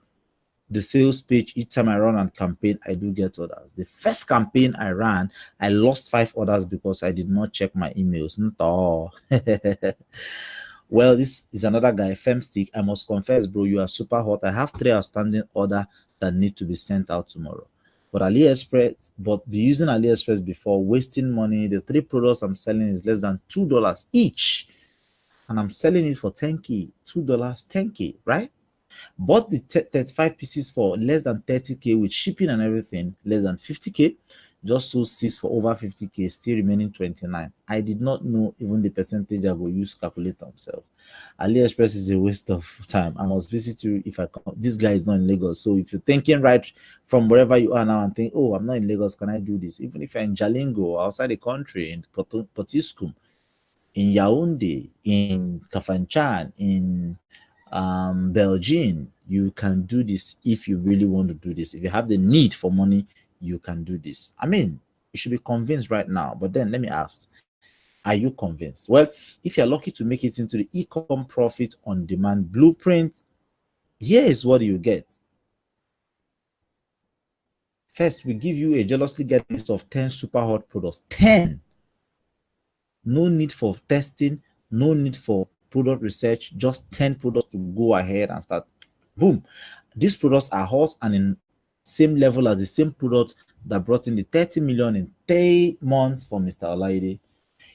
The sales page, each time I run a campaign, I do get orders. The first campaign I ran, I lost 5 orders because I did not check my emails. Well, this is another guy, Femstick. I must confess, bro, you are super hot. I have 3 outstanding orders that need to be sent out tomorrow. But be using AliExpress before, wasting money. The 3 products I'm selling is less than $2 each. And I'm selling it for 10K, $2, 10K, right? Bought the 35 pieces for less than 30K with shipping and everything, less than 50K. Just sold 6 for over 50K, still remaining 29. I did not know even the percentage I will use to calculate themselves. AliExpress is a waste of time. I must visit you if I come. This guy is not in Lagos. So if you're thinking right from wherever you are now and think, oh, I'm not in Lagos, can I do this? Even if you're in Jalingo, outside the country, in Potiskum, in Yaoundé, in Kafanchan, in Belgium, you can do this if you really want to do this. If you have the need for money, you can do this. I mean, you should be convinced right now. But then let me ask, are you convinced? Well, if you're lucky to make it into the Ecom Profit on Demand Blueprint, here is what you get. First, we give you a jealously get list of 10 super hot products. 10. No need for testing, no need for product research, just 10 products to go ahead and start. Boom. These products are hot and in same level as the same product that brought in the 30 million in 3 months for Mr. Olaide.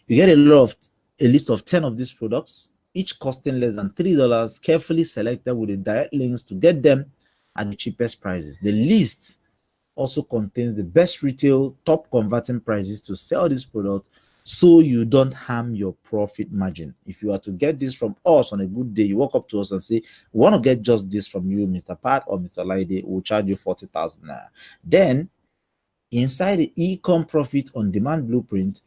You get a list of 10 of these products, each costing less than $3, carefully selected with the direct links to get them at the cheapest prices. The list also contains the best retail, top converting prices to sell this product, so you don't harm your profit margin. If you are to get this from us on a good day, you walk up to us and say, we want to get just this from you, Mr. Pat or Mr. Laide, we'll charge you 40,000 naira. Then, inside the Ecom Profit on Demand Blueprint,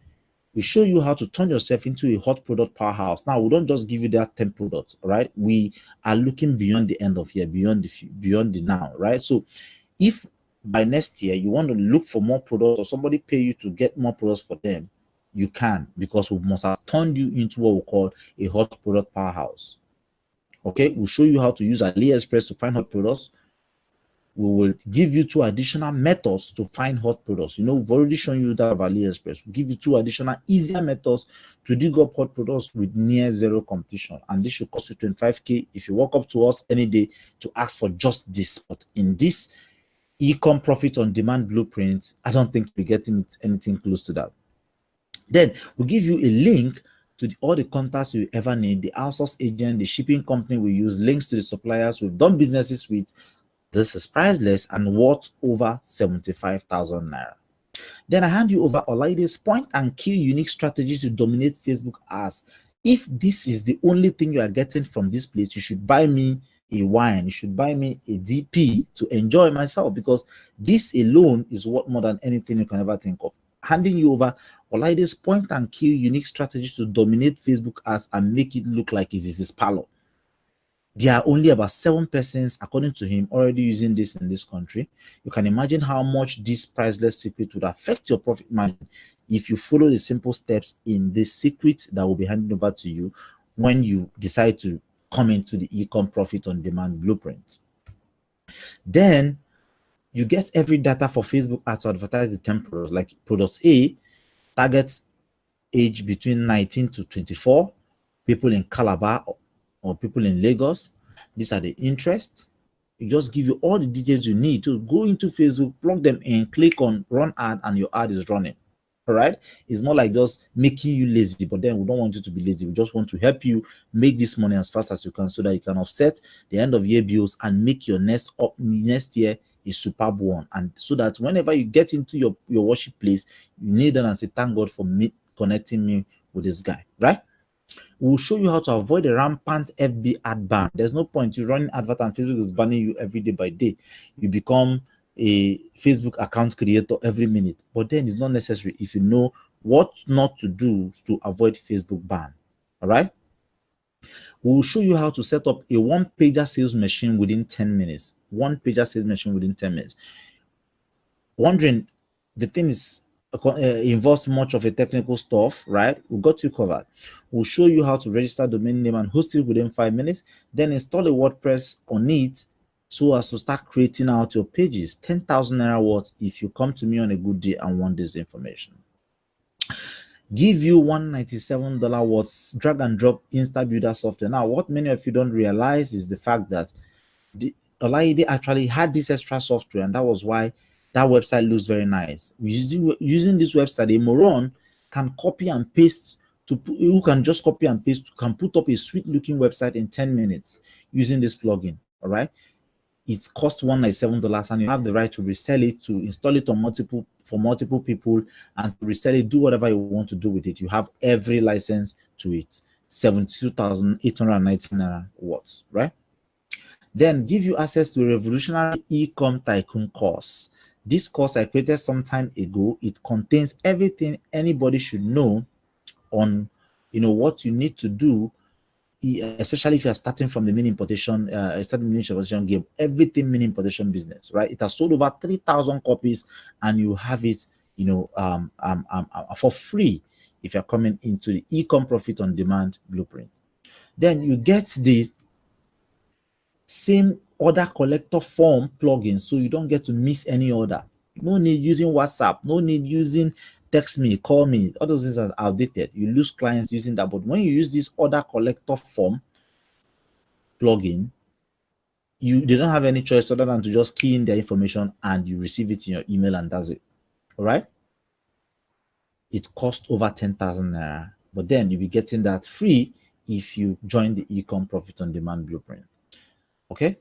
we show you how to turn yourself into a hot product powerhouse. Now, we don't just give you that 10 products, right? We are looking beyond the end of year, beyond the now, right? So, if by next year you want to look for more products or somebody pay you to get more products for them, you can, because we must have turned you into what we call a hot product powerhouse. Okay, we'll show you how to use AliExpress to find hot products. We will give you 2 additional methods to find hot products. We've already shown you that of AliExpress. We'll give you 2 additional easier methods to dig up hot products with near zero competition. And this should cost you 25K if you walk up to us any day to ask for just this. But in this Ecom Profit on Demand Blueprint, I don't think we're getting anything close to that. Then we'll give you a link to all the contacts you ever need, the outsource agent, the shipping company we use, links to the suppliers we've done businesses with, This is priceless and worth over 75,000 naira. Then I hand you over Olaide's point and kill unique strategy to dominate Facebook ads. If this is the only thing you are getting from this place, you should buy me a wine, you should buy me a DP to enjoy myself, because this alone is worth more than anything you can ever think of. Handing you over Olaide's point and kill unique strategy to dominate Facebook ads and make it look like it is his parlor. There are only about 7 persons, according to him, already using this in this country. You can imagine how much this priceless secret would affect your profit margin if you follow the simple steps in this secret that will be handed over to you when you decide to come into the e-com profit on demand blueprint. Then you get every data for Facebook ads to advertise the 10 products, like product A, targets age between 19 to 24, people in Calabar or people in Lagos. These are the interests. It just give you all the details you need to go into Facebook, plug them in, click on run ad, and your ad is running. All right. It's more like just making you lazy, but then we don't want you to be lazy. We just want to help you make this money as fast as you can so that you can offset the end of year bills and make your next year a superb one. And so that whenever you get into your worship place, you kneel down and say, thank God for me connecting me with this guy, right? We'll show you how to avoid a rampant FB ad ban. There's no point you running advert and Facebook is banning you every day by day. You become a Facebook account creator every minute, but then it's not necessary if you know what not to do to avoid Facebook ban. All right. We'll show you how to set up a one-pager sales machine within 10 minutes. One-pager sales machine within 10 minutes. Wondering, the thing is involves much of a technical stuff, right? We got you covered. We'll show you how to register domain name and host it within 5 minutes, then install a WordPress on it so as to start creating out your pages. 10,000 naira worth if you come to me on a good day and want this information. Give you $197 worth drag and drop Insta Builder software. Now, what many of you don't realize is the fact that Olaide actually had this extra software, and that was why that website looks very nice. Using this website, a moron can copy and paste you can just copy and paste, can put up a sweet looking website in 10 minutes using this plugin. All right. It costs $197 and you have the right to resell it, to install it on multiple people, and to resell it, do whatever you want to do with it. You have every license to it. 72,819 naira worth, right? Then give you access to a revolutionary e-com tycoon course. This course I created some time ago. It contains everything anybody should know on, what you need to do, especially if you are starting from the mini importation, game, everything mini importation business, right? It has sold over 3,000 copies, and you have it, for free if you're coming into the e-com profit on demand blueprint. Then you get the same order collector form plugin, so you don't get to miss any order. No need using WhatsApp, no need using text me, call me. All those things are outdated. You lose clients using that. But when you use this order collector form plugin, they don't have any choice other than to just key in their information and you receive it in your email, and that's it. All right. It costs over 10,000 naira, but then you'll be getting that free if you join the e-com profit on demand blueprint. Okay.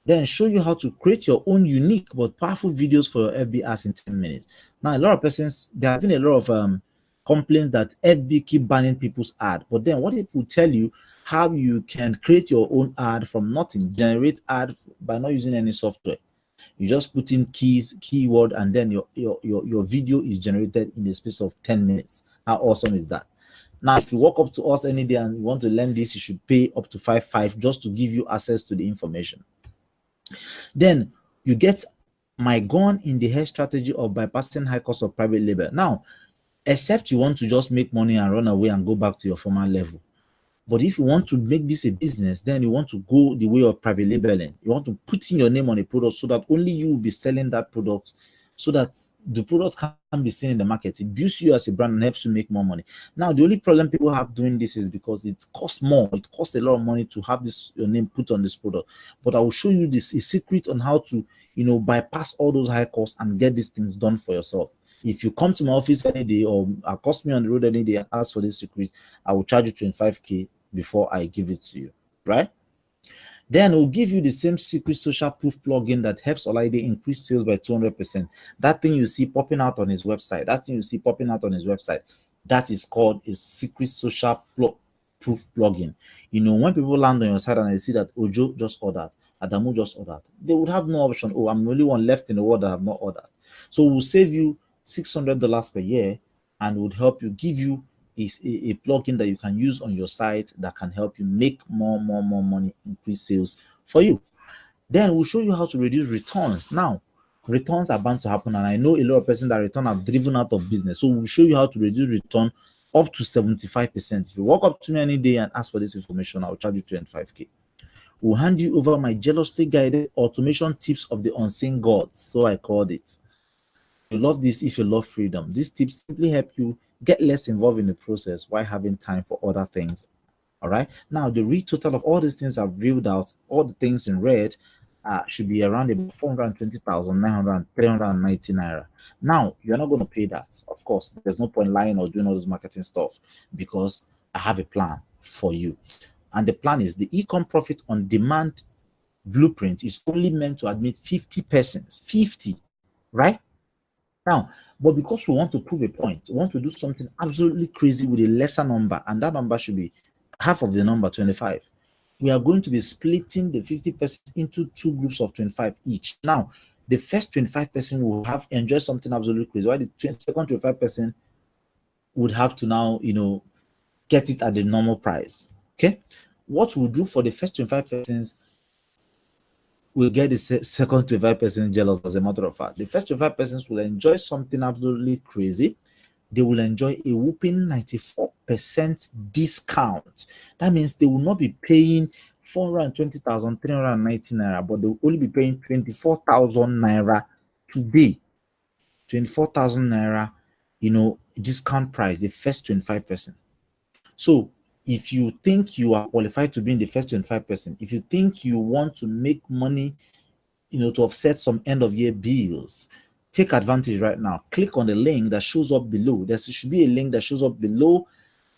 Then show you how to create your own unique but powerful videos for your FB ads in 10 minutes. Now, a lot of persons, there have been a lot of complaints that FB keep banning people's ad. But then what if we tell you how you can create your own ad from nothing, generate ad by not using any software? You just put in keyword, and then your video is generated in the space of 10 minutes. How awesome is that? Now, if you walk up to us any day and you want to learn this, you should pay up to 5,500 just to give you access to the information. Then you get my gun in the hair strategy of bypassing high cost of private label. Now, except you want to just make money and run away and go back to your former level. But if you want to make this a business, then you want to go the way of private labeling. You want to put in your name on a product so that only you will be selling that product, so that the product can be seen in the market. It builds you as a brand and helps you make more money. Now, the only problem people have doing this is because it costs more. It costs a lot of money to have your name put on this product. But I will show you a secret on how to, bypass all those high costs and get these things done for yourself. If you come to my office any day or accost me on the road any day and ask for this secret, I will charge you 25K before I give it to you, right? Then we'll give you the same secret social proof plugin that helps Olaide increase sales by 200%. That thing you see popping out on his website, that is called a secret social proof plugin. You know, when people land on your site and they see that Ojo just ordered, Adamu just ordered, they would have no option. Oh, I'm the only one left in the world that have not ordered. So we'll save you $600 per year and would help you, give you a plugin that you can use on your site that can help you make more money, increase sales for you. Then we'll show you how to reduce returns. Now, returns are bound to happen, and I know a lot of persons that return have driven out of business. So we'll show you how to reduce return up to 75%. If you walk up to me any day and ask for this information, I'll charge you 25K. We'll hand you over my jealously guided automation tips of the unseen gods, so I called it. You love this if you love freedom. These tips simply help you get less involved in the process while having time for other things. All right. Now, the real total of all these things I've reeled out, all the things in red, should be around about 420,900 naira. Now, you're not going to pay that. Of course, there's no point lying or doing all this marketing stuff because I have a plan for you. And the plan is the e-com profit on demand blueprint is only meant to admit 50 persons. 50, right? Now, but because we want to prove a point, we want to do something absolutely crazy with a lesser number, and that number should be half of the number, 25. We are going to be splitting the 50% into two groups of 25 each. Now, the first 25% will have enjoyed something absolutely crazy, while the second 25% would have to now, get it at the normal price. Okay? What we'll do for the first 25%, will get the second 25% jealous, as a matter of fact. The first 25% will enjoy something absolutely crazy. They will enjoy a whooping 94% discount. That means they will not be paying 420,390 naira, but they will only be paying 24,000 naira today. 24,000 naira, discount price, the first 25%. So if you think you are qualified to be in the first 25%, if you think you want to make money, to offset some end of year bills, take advantage right now. Click on the link that shows up below. There should be a link that shows up below,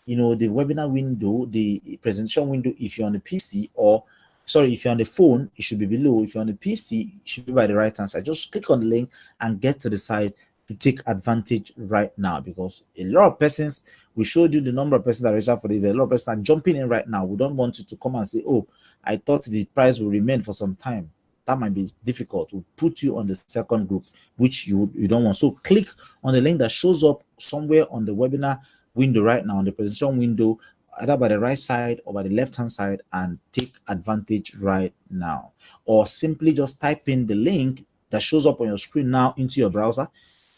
the webinar window, the presentation window. If you're on the PC, if you're on the phone, it should be below. If you're on the PC, it should be by the right hand side. Just click on the link and get to the side to take advantage right now, because a lot of persons, we showed you the number of persons that registered for the event. A lot of persons are jumping in right now. We don't want you to come and say, oh, I thought the price will remain for some time. That might be difficult. We'll put you on the second group, which you don't want. So click on the link that shows up somewhere on the webinar window right now, on the presentation window, either by the right side or by the left hand side, and take advantage right now. Or simply just type in the link that shows up on your screen now into your browser,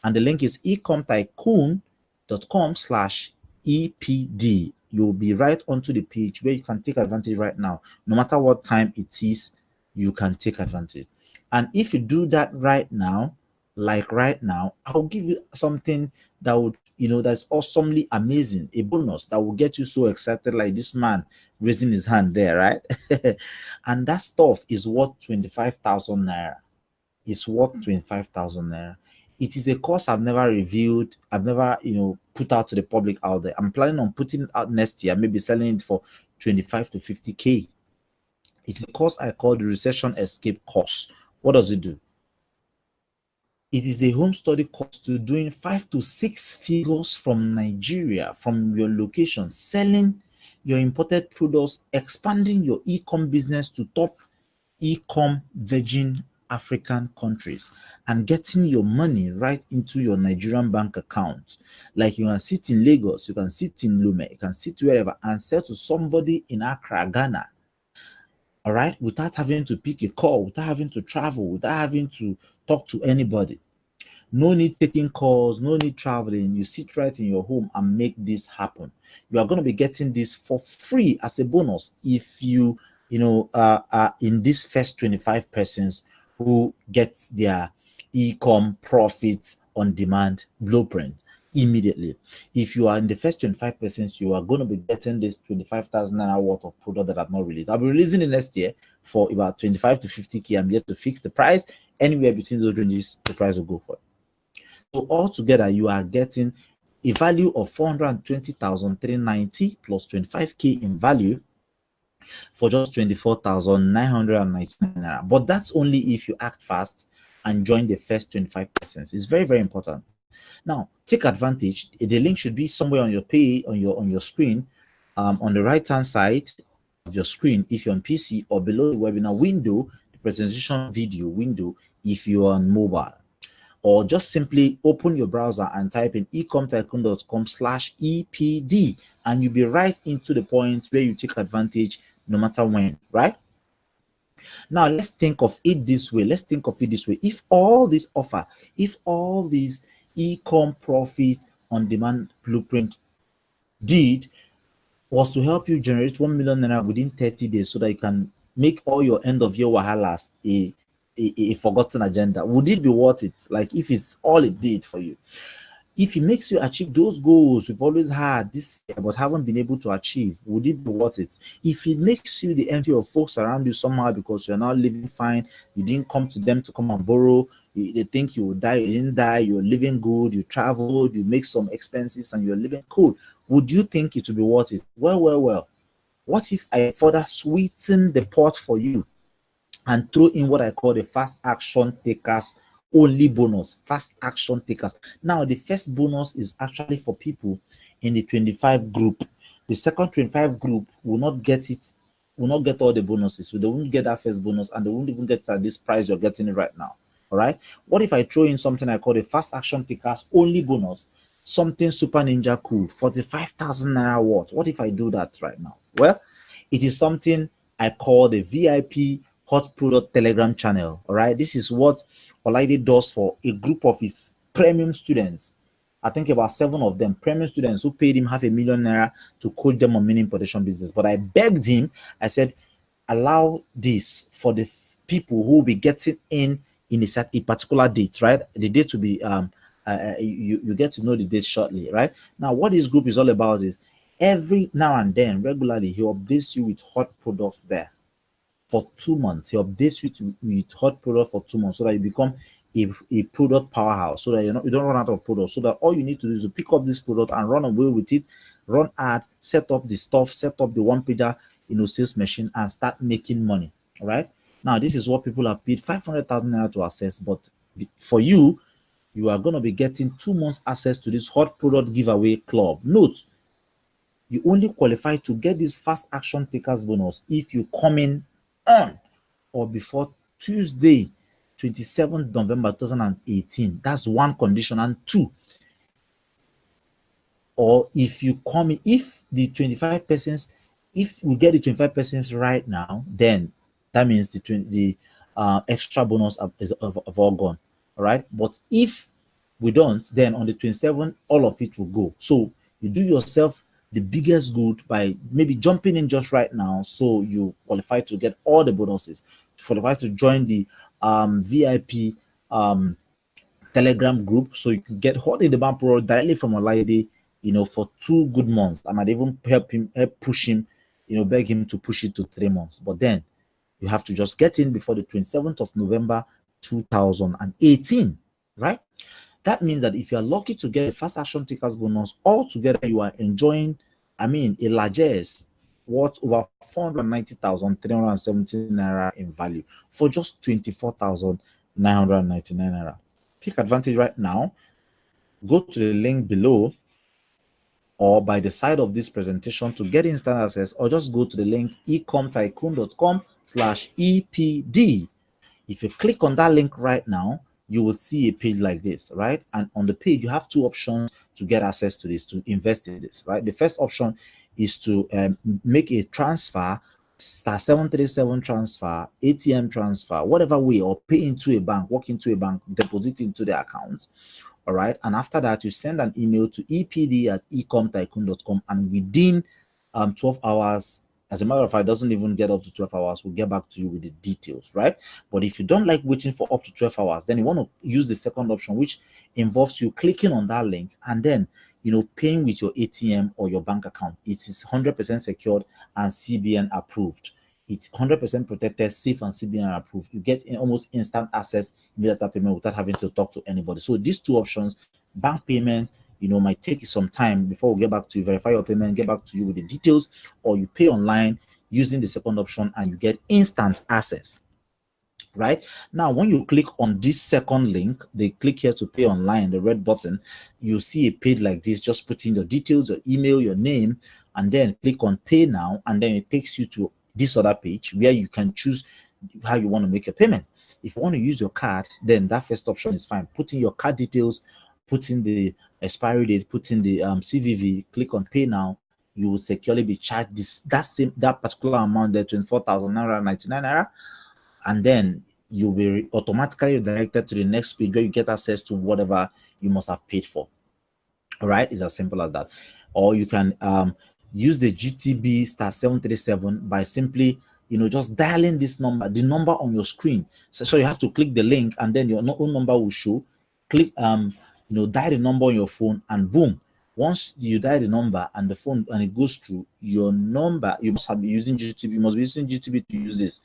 and the link is ecomtycoon.com/EPD. You'll be right onto the page where you can take advantage right now. No matter what time it is, you can take advantage. And if you do that right now, like right now, I'll give you something that would, that's awesomely amazing, a bonus that will get you so excited, like this man raising his hand there, right? And that stuff is worth 25,000 naira. It's worth 25,000 naira. It is a course I've never reviewed. I've never, put out to the public out there. I'm planning on putting it out next year, maybe selling it for 25 to 50K. It's a course I call the Recession Escape course. What does it do? It is a home study course to doing 5 to 6 figures from Nigeria, from your location, selling your imported products, expanding your e-com business to top e-com virgin African countries, and getting your money right into your Nigerian bank account. Like, you can sit in Lagos, you can sit in Lome, you can sit wherever and sell to somebody in Accra, Ghana. All right, without having to pick a call, without having to travel, without having to talk to anybody. No need taking calls, no need traveling. You sit right in your home and make this happen. You are going to be getting this for free as a bonus if you, in this first 25 persons who get their e-com profit on demand blueprint immediately. If you are in the first 25%, you are going to be getting this 25,000 naira worth of product that I've not released. I'll be releasing it next year for about 25 to 50K. I'm yet to fix the price. Anywhere between those ranges, the price will go for it. So altogether, you are getting a value of 420,390 plus 25K in value, for just 24,999 naira. But that's only if you act fast and join the first 25%. It's very, very important. Now, take advantage. The link should be somewhere on your page, on your screen, on the right hand side of your screen if you're on PC, or below the webinar window, the presentation video window if you're on mobile. Or just simply open your browser and type in ecomtycoon.com/EPD, and you'll be right into the point where you take advantage no matter when, right? Now, let's think of it this way. Let's think of it this way. If all this offer, if all these e-com profit on demand blueprint did was to help you generate 1 million naira within 30 days so that you can make all your end of year wahalas a forgotten agenda, would it be worth it? Like, if it's all it did for you, if it makes you achieve those goals we've always had this year but haven't been able to achieve, would it be worth it? If it makes you the envy of folks around you somehow because you're not living fine, you didn't come to them to come and borrow, they think you will die, you didn't die, you're living good, you traveled, you make some expenses, and you're living cool, would you think it would be worth it? Well, what if I further sweeten the pot for you and throw in what I call the fast action takers only bonus? Fast action takers. Now, the first bonus is actually for people in the 25 group. The second 25 group will not get it, will not get all the bonuses. So they won't get that first bonus, and they won't even get it at this price you're getting it right now. All right. What if I throw in something I call the fast action takers only bonus? Something super ninja cool, 45,000 naira worth. What if I do that right now? Well, it is something I call the VIP hot product Telegram channel. All right, this is what Olaide does for a group of his premium students. I think about 7 of them, premium students, who paid him 500,000 naira to coach them on mini importation business. But I begged him, I said, allow this for the people who will be getting in a particular date, right? The date will be you get to know the date shortly, right? Now, what this group is all about is every now and then, regularly, he updates you with hot products there for 2 months. He updates you with hot product for 2 months so that you become a product powerhouse, so that you don't run out of products, so that all you need to do is to pick up this product and run away with it, run ad, set up the stuff, set up the one pager, sales machine, and start making money. All right. Now, this is what people have paid 500,000 naira to access, but for you, you are going to be getting 2 months access to this hot product giveaway club. Note, you only qualify to get this fast action takers bonus if you come in on or before Tuesday, 27th November 2018. That's one condition. And 2, or if you come in, if the 25%, if we get the 25% right now, then that means the extra bonus is all gone. All right. But if we don't, then on the 27th, all of it will go. So you do yourself the biggest good by maybe jumping in just right now, so you qualify to get all the bonuses, qualify to join the VIP Telegram group, so you can get hot in the bank pro directly from Olaide, for 2 good months. I might even help push him, beg him to push it to 3 months. But then you have to just get in before the 27th of November 2018, right? That means that if you are lucky to get a fast action takers bonus, altogether you are enjoying, a largesse worth over 490,317 naira in value for just 24,999 naira. Take advantage right now. Go to the link below or by the side of this presentation to get instant access, or just go to the link ecomtycoon.com/EPD. If you click on that link right now, you will see a page like this, right? And on the page, you have 2 options to get access to this, to invest in this, right? The first option is to make a transfer, *737 transfer, ATM transfer, whatever way, or pay into a bank, walk into a bank, deposit into the account. All right. And after that, you send an email to epd@ecomtycoon.com, and within 12 hours, as a matter of fact, it doesn't even get up to 12 hours. We'll get back to you with the details, right? But if you don't like waiting for up to 12 hours, then you want to use the second option, which involves you clicking on that link and then, paying with your ATM or your bank account. It is 100% secured and CBN approved. It's 100% protected, safe, and CBN approved. You get almost instant access, immediate payment without having to talk to anybody. So these 2 options, bank payment, might take some time before we get back to you, verify your payment, get back to you with the details, or you pay online, using the second option, and you get instant access. Right now, when you click on this second link, they click here to pay online, the red button, you see a page like this. Just put in your details, your email, your name, and then click on pay now, and then it takes you to this other page where you can choose how you want to make your payment. If you want to use your card, then that first option is fine. Put in your card details, put in the expiry date, put in the CVV, click on pay now. You will securely be charged that particular amount there, 24,000 naira, 99 naira, and then you'll be automatically redirected to the next page where you get access to whatever you must have paid for. All right, it's as simple as that. Or you can use the GTB *737 by simply, just dialing this number, the number on your screen. So you have to click the link, and then your own number will show. Click dial the number on your phone, and boom. Once you dial the number and the phone and it goes through your number, you must have been using GTB. You must be using GTB to use this.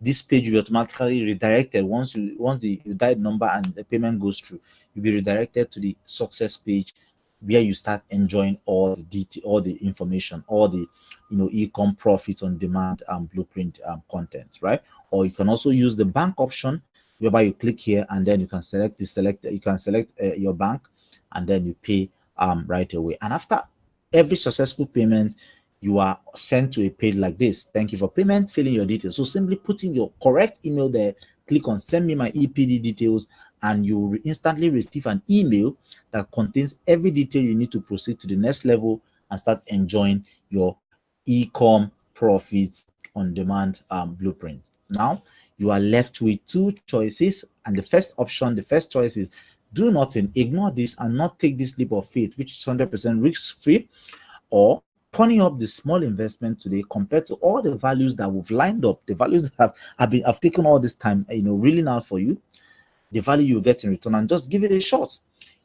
This page will be automatically redirected once you dial the number and the payment goes through. You'll be redirected to the success page where you start enjoying all the detail, all the information, all the e-com profit on demand and blueprint content, right? Or you can also use the bank option, whereby you click here and then you can select your bank, and then you pay right away. And after every successful payment, you are sent to a page like this. Thank you for payment, fill in your details. So simply put in your correct email there, click on send me my EPD details, and you will instantly receive an email that contains every detail you need to proceed to the next level and start enjoying your e-com profits on demand blueprint. Now you are left with two choices, and the first choice is do nothing, ignore this and not take this leap of faith, which is 100% risk free, or turning up the small investment today compared to all the values that we've lined up, the values that have taken all this time, reeling out for you, the value you get in return, and just give it a shot.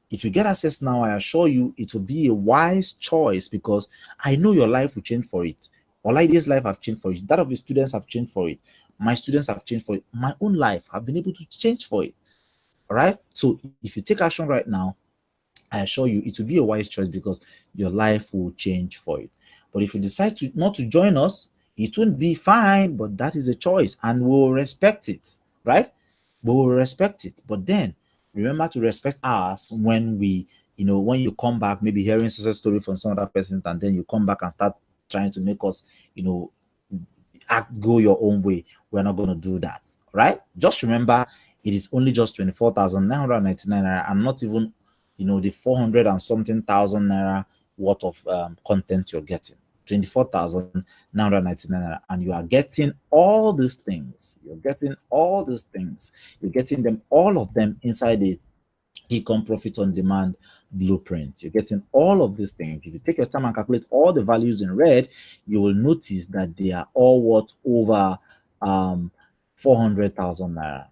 If you get access now, I assure you it will be a wise choice, because I know your life will change for it. Olaide's life have changed for it. That of his students have changed for it. My students have changed for it. My own life have been able to change for it. All right. So if you take action right now, I assure you it will be a wise choice, because your life will change for it. But if you decide not to join us, it won't be fine, but that is a choice and we'll respect it, right? We will respect it. But then remember to respect us when when you come back, maybe hearing success story from some other person, and then you come back and start trying to make us, go your own way. We're not going to do that, right? Just remember, it is only just 24,999 naira, and not even the 400 and something thousand naira worth of content you're getting. 24,999 naira, and you are getting all these things. You're getting all these things. You're getting them, all of them, inside the e-com profit on demand blueprint. You're getting all of these things. If you take your time and calculate all the values in red, you will notice that they are all worth over 400,000 naira.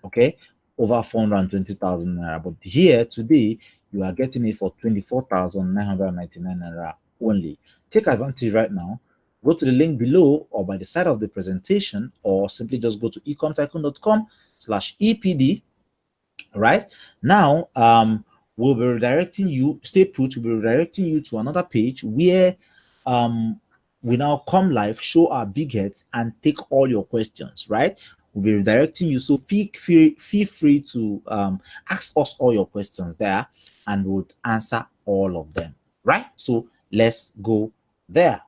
Okay, over 420,000 naira. But here today, you are getting it for 24,999 naira only. Take advantage right now. Go to the link below or by the side of the presentation, or simply just go to ecomtycoon.com/EPD. Right now, we'll be redirecting you. Stay put. We'll be redirecting you to another page where we now come live, show our big heads, and take all your questions. Right, we'll be redirecting you, so feel free to ask us all your questions there, and we'll answer all of them. Right, so let's go there.